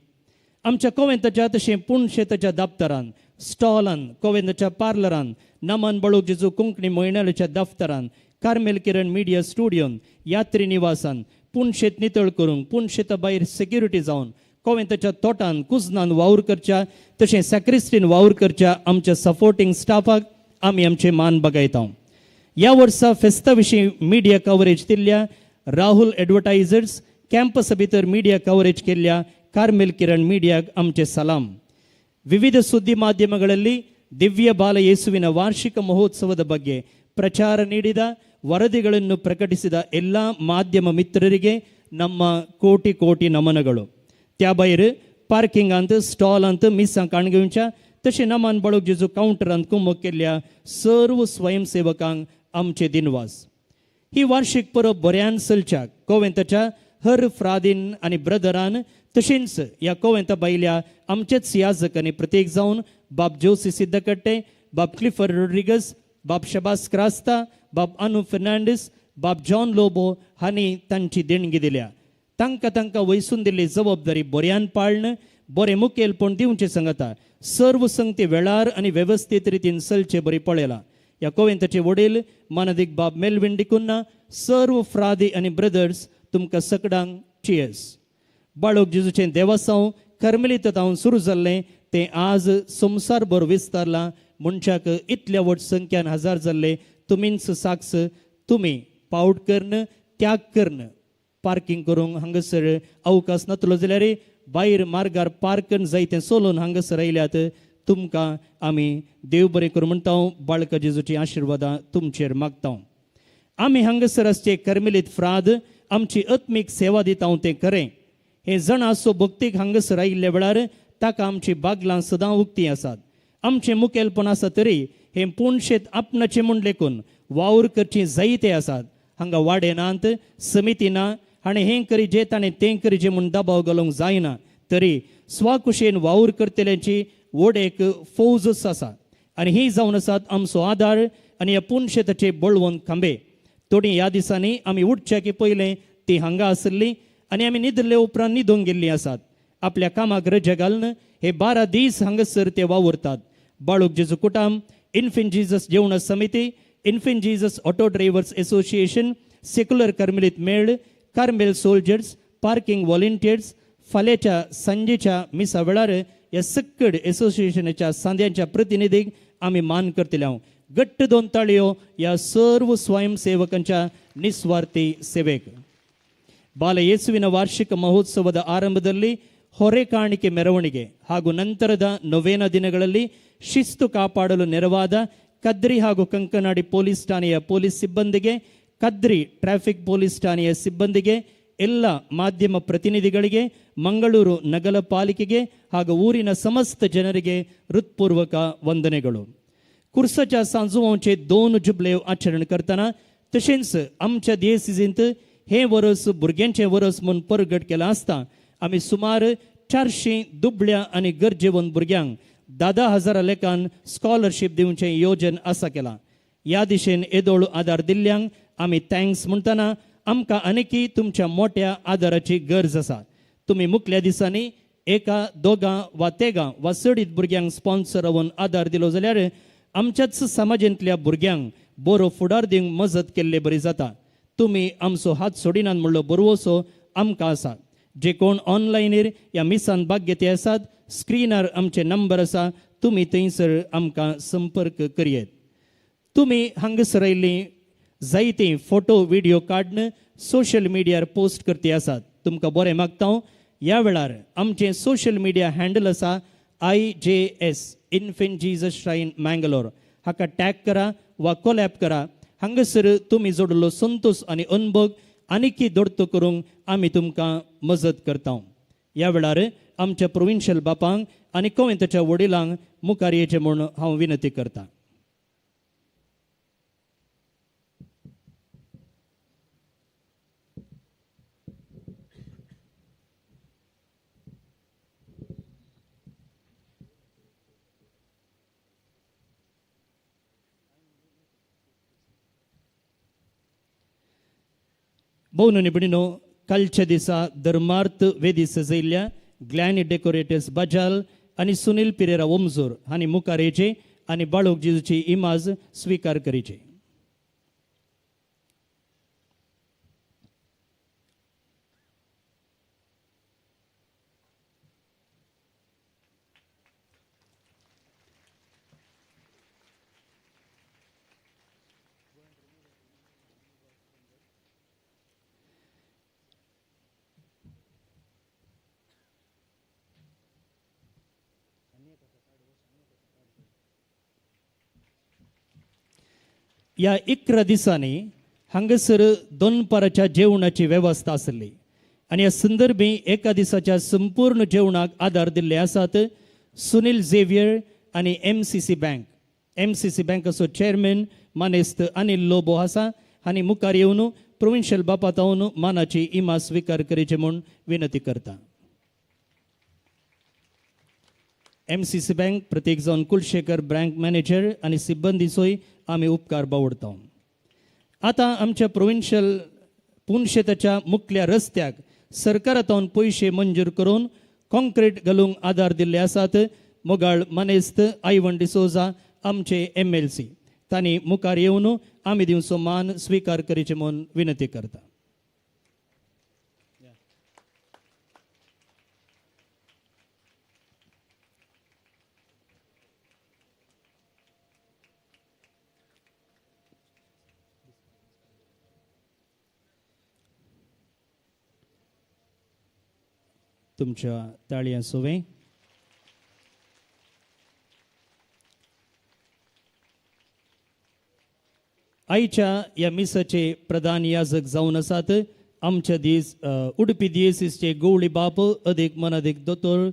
आमच्या कोवेंताच्या तशें पुणशेताच्या दाफ्तरान, स्टॉलान, कोवेंताच्या पार्लरान, नमन बळूक जेजू कोंकणी म्हयन्याच्या दफ्तरान, कार्मेल किरण मिडिया स्टुडियोन, यात्री निवासान पुणशेत नितळ करूंक पुणशेता भायर सेक्युरिटी जावन कोवेंताच्या तोटान कुजनान वावर करच्या तशें सॅक्रिस्टीन वावर करच्या आमच्या सपोर्टिंग स्टाफाक आमी आमचे मान बगायता. ह्या वर्सा फेस्ता विशीं मिडिया कवरेज दिल्ल्या राहुल एडवर्टायझर्स, कॅम्पसा भितर मिडिया कवरेज केल्ल्या कार्मेल किरण मिडियाक आमचे ಸಲಾಂ. ವಿವಿಧ ಸುದ್ದಿ ಮಾಧ್ಯಮಗಳಲ್ಲಿ ದಿವ್ಯ ಬಾಲ ಯೇಸುವಿನ ವಾರ್ಷಿಕ ಮಹೋತ್ಸವದ ಬಗ್ಗೆ ಪ್ರಚಾರ ನೀಡಿದ ವರದಿಗಳನ್ನು ಪ್ರಕಟಿಸಿದ ಎಲ್ಲ ಮಾಧ್ಯಮ ಮಿತ್ರರಿಗೆ ನಮ್ಮ ಕೋಟಿ ಕೋಟಿ ನಮನಗಳು. त्या भायर पार्किंगांत स्टॉलांत मिसां काणगेवच्या तशें नामान बाळूक जेजू कावंटरांत कुमक केल्ल्या सर्व स्वयंसेवकांक आमचे दिनवास. ही वार्षिक परब बऱ्यान चलच्याक कोवेंताच्या हर फ्रादीन आनी ब्रदरान तशेंच ह्या कोवेंता बायल्या आमचेच याजकांनी प्रत्येक जावन बाब जोसी सिद्धकट्टे, बाब क्लिफर्ड रोड्रिगस, बाब शबास क्रास्ता, बाब अनु फर्नांडीस, बाब जॉन लोबो हांणी तांची देणगी दिल्या. तांकां वयसून दिल्ली जबाबदारी बऱ्यान पाळन बरें मुखेलपण दिवचें सांगता. सर्व संगती वेळार आनी वेवस्थीत रितीन चलचे बरी पळयला. ह्या कोवेंताचे वडील मानदीक बाब मेल्विन डिकुन्ना, सर्व फ्रादी आनी ब्रदर्स तुमकां सगळ्यांक चियर्स. बाळूक जेजूचें देवासांव कर्मेलितांत सुरू जाल्लें तें आज संवसारभर विस्तारलां. मनशाक इतल्या व्हड संख्यान हजार जाल्ले तुमींच साक्ष. तुमी पावट करन, त्याग करन, पार्किंग करूंक हांगासर अवकाश नातलो जाल्यार भायर मार्गार पार्क करून जायतें सोलून हांगासर आयल्यात. तुमकां आमी देव बरें करूं म्हणटा. बाळका जेजूची आशिर्वादां तुमचेर मागता. आमी हांगासर आसचे कर्मेलीत फ्राद आमची आत्मीक सेवा दिता तें खरें. हे जण आसो भक्तीक हांगासर आयिल्ल्या वेळार ताका आमची बागलां सदां उक्तीं आसात. आमचें मुखेलपण आसा तरी हे पुणशेत आपणाचें म्हूण लेखून वावर करचीं जायते आसात. हांगा वाडेनांत समिती ना आनी हें करी जें ताणें तें करी जें म्हूण दबाव घालूंक जायना. तरी स्वाकुशेन वावर करतल्यांची व्हड एक फौजच आसा आनी ही जावन आसात आमचो आदार आनी ह्या पुणशेताचे बळवंत खांबे. थोडीं ह्या दिसांनी आमी उठच्या की पयलें ती हांगा आसली आनी आमी न्हिदले उपरांत न्हिदूंक गेल्लीं आसात. आपल्या कामाक रजा घालून हे 12 दीस हांगासर ते वावुरतात. बाळूक जेजू कुटाम, इन्फिन जीजस जेवण समिती, infant Jesus auto drivers association, secular Carmelite मेळ, कार्मेल सोल्जर्स, पार्किंग व्हॉलेंटियर्स, फाल्याच्या सांजेच्या मिसा वेळार ह्या सक्कड असोसिएशनाच्या सांद्यांच्या प्रतिनिधीक आमी मान करतले. घट्ट 2 ताळयो ह्या सर्व स्वयंसेवकांच्या निस्वार्थी सेवेक. ಬಾಲ ಯೇಸುವಿನ ವಾರ್ಷಿಕ ಮಹೋತ್ಸವದ ಆರಂಭದಲ್ಲಿ ಹೊರೆ ಕಾಣಿಕೆ ಮೆರವಣಿಗೆ ಹಾಗೂ ನಂತರದ ನೊವೇನ ದಿನಗಳಲ್ಲಿ ಶಿಸ್ತು ಕಾಪಾಡಲು ನೆರವಾದ ಕದ್ರಿ ಹಾಗೂ ಕಂಕನಾಡಿ ಪೊಲೀಸ್ ಠಾಣೆಯ ಪೊಲೀಸ್ ಸಿಬ್ಬಂದಿಗೆ, ಕದ್ರಿ ಟ್ರಾಫಿಕ್ ಪೊಲೀಸ್ ಠಾಣೆಯ ಸಿಬ್ಬಂದಿಗೆ, ಎಲ್ಲ ಮಾಧ್ಯಮ ಪ್ರತಿನಿಧಿಗಳಿಗೆ, ಮಂಗಳೂರು ನಗರ ಪಾಲಿಕೆಗೆ ಹಾಗೂ ಊರಿನ ಸಮಸ್ತ ಜನರಿಗೆ ಹೃತ್ಪೂರ್ವಕ ವಂದನೆಗಳು. कुर्साच्या सांजुवांचे 2 जुबले आचरण करतना तशेंच आमच्या देसिजींत हे वर्स भुरग्यांचें वर्स म्हूण परगट केला आसता आमी सुमार 400 दुबळ्या आनी गरजेवंत भुरग्यांक 10,000 लेखान स्कॉलरशीप दिवचें येवजन आसा केलां. ह्या दिशेन येदोळ आदार दिल्ल्यांक आमी थँक्स म्हणटना आमकां आनिकूय तुमच्या मोठ्या आदाराची गरज आसा. तुमी मुखल्या दिसांनी 1, 2 वा 3 वा चडीत भुरग्यांक स्पॉन्सर रावन आदार दिलो जाल्यार आमच्याच समाजांतल्या भुरग्यांक बरो फुडार दिवंक मजत केल्ले बरी जाता. तुमी आमचो हात सोडिनात म्हणलो बरोवसो आमकां आसा. जे कोण ऑनलायनीर ह्या मिसान भाग घेते आसात, स्क्रिनार आमचे नंबर आसा, तुमी थंयसर आमकां संपर्क करयेत. तुमी हांगासर आयिल्लीं जायतीं फोटो व्हिडिओ काडून सोशल मिडियार पोस्ट करते आसात. तुमकां बरें मागता. ह्या वेळार आमचें सोशल मिडिया हँडल आसा IJS इन्फिन जीजस श्राइन मँगलोर. हाका टॅग करा वा कोलॅब करा. हांगासर तुमी जोडलो संतोष आनी अनुभव आनीकय दडतो करूंक आमी तुमकां मजत करता. ह्या वेळार आमच्या प्रोविन्शियल बापांक आनी कोवेंताच्या वडिलांक मुखार येचें म्हूण हांव विनंती करतां. भोवन निबडिनो कालच्या दिसा धर्मार्थ वेदी सजयल्ल्या ग्लॅनी डेकोरेटर्स बजाल आनी सुनील पिरेरा ओमजोर हांणी मुखार येचे आनी बाळूक जेजूची इमाज स्विकार करीचे. ह्या 11 दिसांनी हांगासर दोनपाराच्या जेवणाची वेवस्था आसली आनी ह्या संदर्भी एका दिसाच्या संपूर्ण जेवणाक आदार दिल्ले आसात. सुनील झेवियर, आनी MCC बँक MCC बँकाचो चेअरमॅन मानेस्त अनिल लोबो आसा हांणी मुखार येवन प्रोविन्शियल बापातावन मानाची इमा स्वीकार करीचे म्हूण विनंती करता. MCC बँक प्रत्येक जावन कुलशेखर बँक मॅनेजर आनी सिब्बंदीचोय आमी उपकार बावडता. आतां आमच्या प्रोविन्शियल पुनशेताच्या मुखल्या रस्त्याक सरकारांतल्यान पयशे मंजूर करून कॉन्क्रीट घालूंक आदार दिल्ले आसात. मोगाळ मानेस्त आयवन डिसोजा आमचे MLC तांणी मुखार येवन आमी दिवचो मान स्वीकार करीचे म्हूण विनंती करता. तुमच्या ताळयां सोवे आयच्या ह्या मिसाचे प्रधान याजक जावन आसात आमच्या उडपी DSSचे गवळी बाप अदीक मनादीक दोतोर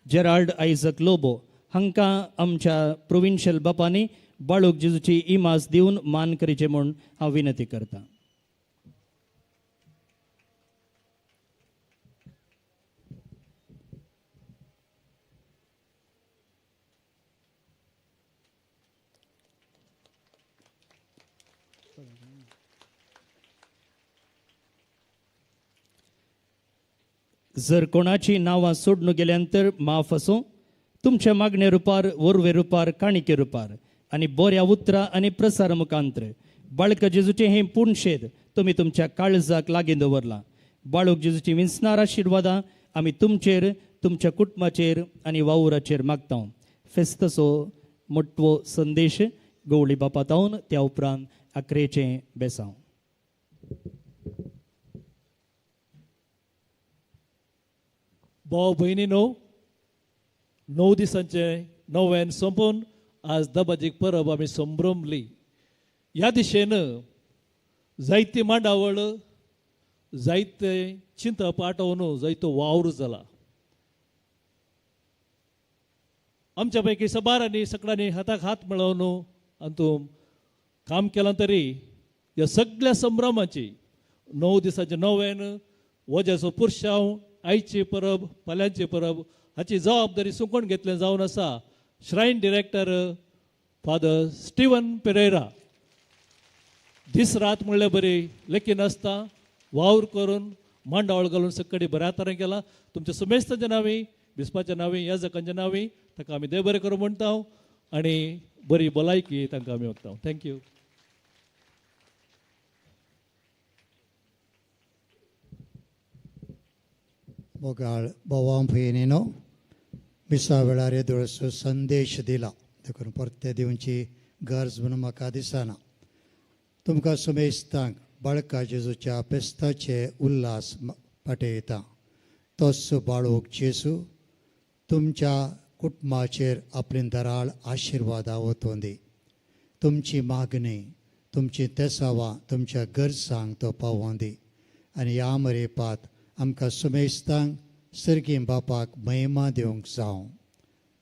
जेराल्ड आयझक लोबो हांकां आमच्या प्रोविन्शियल बापांनी बाळूक जेजूची इमास दिवन मान करीचे म्हूण हांव विनंती करता. जर कोणाची नावां सोडून गेल्यानंतर माफ असो. तुमच्या मागणे रुपार वरवे रुपार काणिके रुपार आनी बऱ्या उतरां आनी प्रसार मुखांतर बाळका जेजूचे हे पुणशेद तुमी तुमच्या काळजाक लागीं दवरला. बाळूक जेजूची विंसणार आशिर्वादां आमी तुमचेर तुमच्या कुटुंबाचेर आनी वावुराचेर मागता. फेस्तसो मोठवो संदेश गवळी बापातावन त्या उपरांत अकरेचें बेसांव. भाव भयणीनो, 9 दिसांचे नव्यान संपून आज दबाजीक परब आमी संभ्रमली. ह्या दिशेन जायती मांडावळ जायते चिंता पाठवून जायतो वावर जाला. आमच्या पैकी सबारांनी सगळ्यांनी हाताक हात मेळोवन हातूंत काम केलां तरी ह्या सगळ्या संभ्रमाची 9 दिसांचे नव्यान वजाचो पुरशांव आयची परब फाल्यांची परब हाची जबाबदारी सुकून घेतलें जावन आसा shrine director father Steven Pereira. दीस रात म्हणल्यार बरी लेखी नासता वावर करून मांडावळ घालून सगळी बऱ्या तरेन केला. तुमच्या सुमेस्तांच्या नांवी बिस्पाच्या नांवी ह्या जकांच्या नांवी ताका आमी देव बरें करूं म्हणटा आनी बरी भलायकी तांकां आमी मागता. थँक्यू. मोगाळ बोवां भयणीनो, मिसा वेळार येदोळसो संदेश दिला देखून परते दिवची गरज म्हणून म्हाका दिसना. तुमकां सुमेस्तांक बाळका जेजूच्या पेस्ताचे उल्हास पाठयता. तोच बाळूक जेजू तुमच्या कुटुंबाचेर आपली दराळ आशिर्वादां वतोवन दी. तुमची मागणी तुमची तेसावां तुमच्या गरजांक तो पावोवन दी आनी ह्या मरेपात आमकां सुमेस्तांक सर्गी बापाक महिमा दिवंक जावं.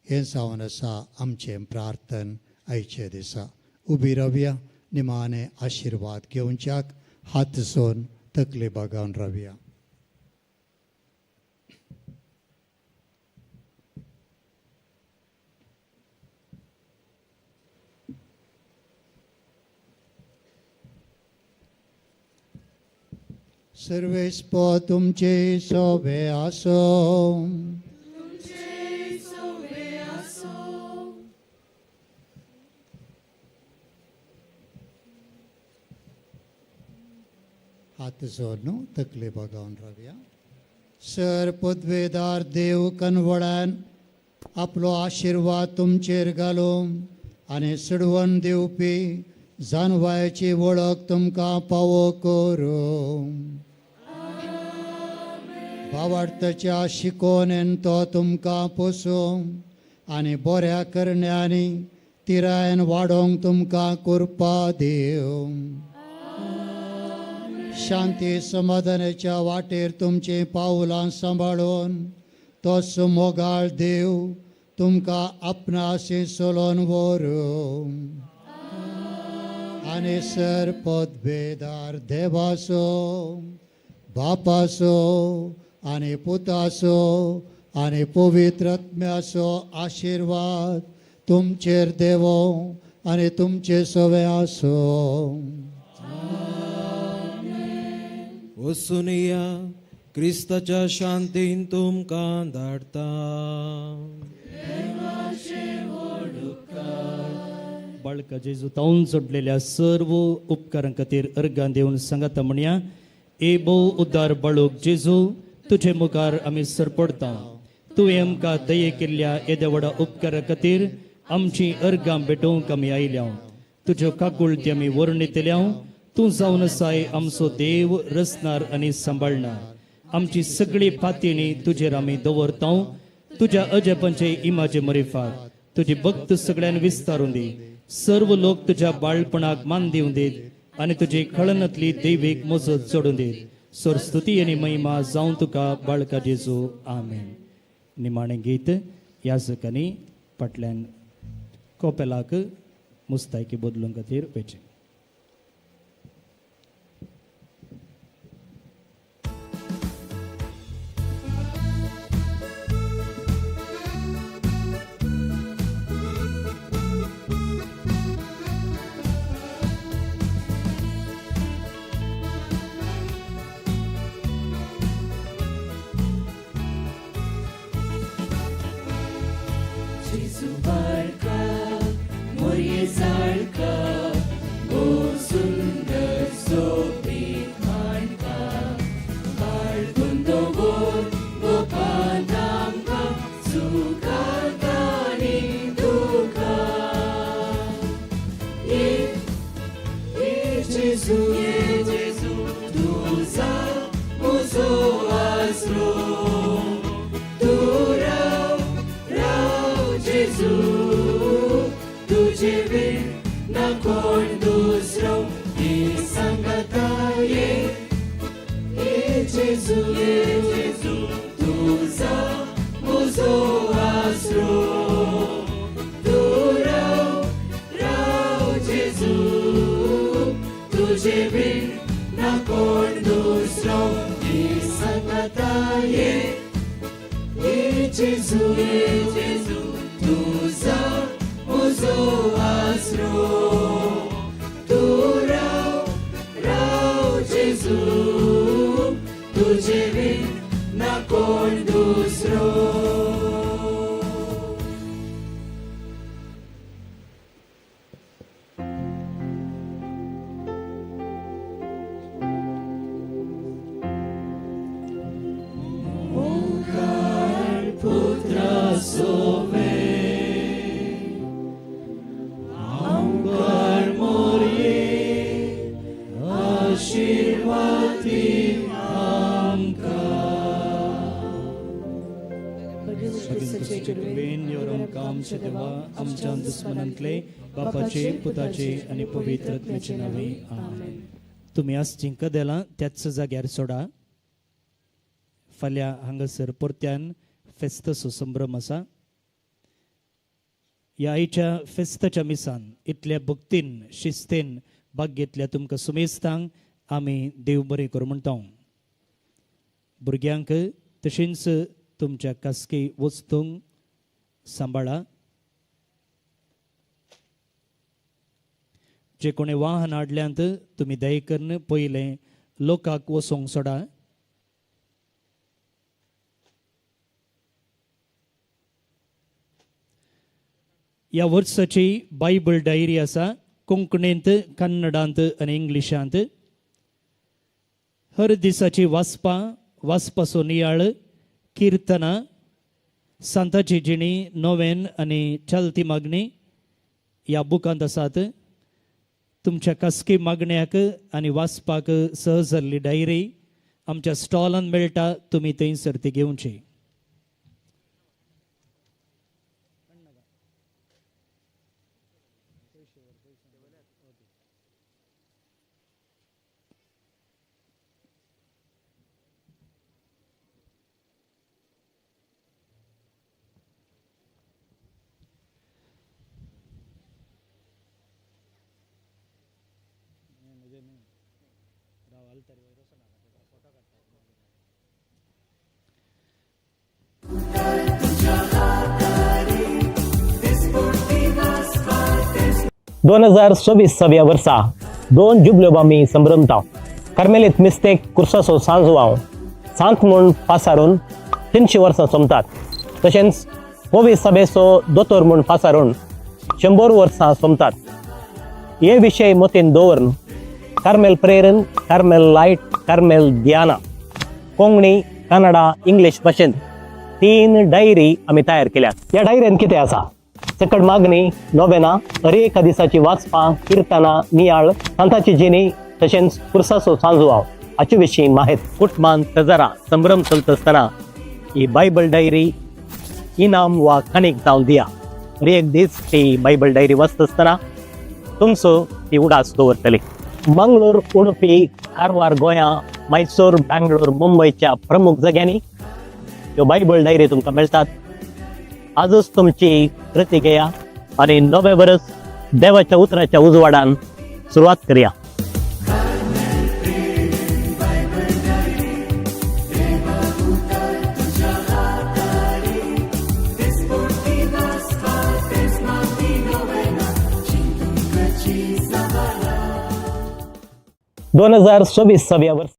हें जावन आसा आमचें प्रार्थन आयचे दिसा. उबी रावया, निमाणे आशिर्वाद घेवच्याक हात जोन तकली बागावन रावया. सर्वेस्प तुमचे सोबे आसो. हात जोडून तकले बगावन रावया. सर पदवेदार देव कनवळ्यान आपलो आशिर्वाद तुमचेर घालूं आनी सडवण दिवपी जानवायाची वळख तुमकां पावो करूं. भावार्थाच्या शिकोवणेन तो तुमकां पोसूं आनी बऱ्या करण्यांनी तिरायन वाडोवंक तुमकां कृपा दिवं. शांती समाधानाच्या वाटेर तुमचे पावलां सांबाळून तोच मोगाळ देव तुमकां आपणाशी सोलोन व्हरूं आनी सरपदभेदार देवाचो बापाचो आनी पुताचो आनी पवित्र आत्म्याचो आशिर्वाद तुमचेर देवो आनी तुमचे सवे आसो. वचून या क्रिस्ताच्या शांतीन तुमकां धाडटा. बाळका जेजू तावन जोडलेल्या सर्व उपकारां खातीर अर्गां दिवन सांगाता म्हणया, ए भोव उद्दार बाळूक जेजू, तुजे मुखार आमी सरपडटा. तुवें आमकां दये केल्ल्या येद्या व्हडा उपकारा खातीर आमची अर्गां भेटोवंक आमी आयल्या. तुज्यो काकुळटी आमी वर्णितल्या. तूं जावन आसाय आमचो देव, रचणार आनी सांबाळणार. आमची सगळी फातीणी तुजेर आमी दवरता. तुज्या अजपांचे इमाचे मरिफात तुजी भक्त सगळ्यांक विस्तारून दी. सर्व लोक तुज्या बाळपणाक मान दिवन दीत आनी तुजी कळनातली दैवीक मजत चडून दीत. सरस्तुती आनी महिमा जावं तुका बाळका जेजू. आमेन. निमाणें गीत याजकांनी फाटल्यान कोपेलाक मुस्तायकी बदलूं खातीर वेचे. Jesu barka, moje zalka, o sundar sopit manka, balgundovor, gopadamka, sukatani duka. Jesu, tuza, mozo asro, तुझे बिन न कोण दुसरो ये संगता ये जेजू तुझा मुझो आसरो. तू राव जेजू तुझे बिन न कोण दुसरो ये संगता ये जेजू तुझा मुझो आसरो. तू राव जेजू तुझे बिन न कोण दुसरो. पुत्रा सोवे आशीर्वादी आमचे देवा आमच्या दुस्मनांतले बापाचे पुताचे आणि पवित्र आत्म्याचे नावे आमेन. तुम्ही आज जिंक देला त्याच जाग्यार सोडा. फाल्यां हांगासर परत्यान फेस्तसो संभ्रम आसा. ह्या आयच्या फेस्ताच्या मिसान इतल्या भक्तीन शिस्तेन भाग घेतल्या तुमकां सुमेस्तांक आमी देव बरें करूं म्हणटा. भुरग्यांक तशेंच तुमच्या खासगी वस्तूंक सांबाळा. जे कोणी वाहन हाडल्यांत तुमी दये करून पयलें लोकांक वसोंक सोडा. ह्या वर्साची बायबल डायरी आसा कोंकणींत, कन्नडांत आनी इंग्लिशांत. हर दिसाची वाचपाचो नियाळ, किर्तनां, सांताची जिणी, नोवेन आनी चलती मागणी ह्या बुकांत आसात. तुमच्या खासगी मागण्याक आनी वाचपाक सहज जाल्ली डायरी आमच्या स्टॉलान मेळटा. तुमी थंयसर ती घेवची. दोन हजार 26 वर्सा 2 जुबल्यो आमी संभ्रमता कार्मेलीत मिस्तेक कुर्सासो सांजवांव सांत म्हूण पासारून 300 वर्सां सोमतात. तशेंच पोवी सभेचो दोतोर म्हूण पासारून 100 वर्सां सोमतात. हे विशय मतीन दवरून कार्मेल प्रेरन, कार्मेल लायट, कार्मेल दियाना कोंकणी, कन्नडा, इंग्लीश भाशेंत 3 डायरी आमी तयार केल्यात. ह्या डायरीन कितें आसा? सकट मागणी, नोवेना, हर एका दिसाची वाचपां, किर्तनां, नियाळ, सांताची जिणी तशेंच कुर्साचो सांजवांव हाचे विशीं माहीत. कुटुंबान तजरा संभ्रम चलता आसतना ही बायबल डायरी इनाम वा काणीक जावन दिया. हर एक दीस ती बायबल डायरी वाचता आसतना तुमचो ती उडास दवरतली. मंगळूर, उडपी, कारवार गोंयां, मैसूर, बँगलोर, मुंबयच्या प्रमुख जाग्यांनी ह्यो बायबल डायरी तुमकां मेळटात. आजच तुमची प्रती घेया आनी नवे वर्स देवाच्या उतराच्या उजवाडान सुरवात करया. दोन हजार 26 वर्स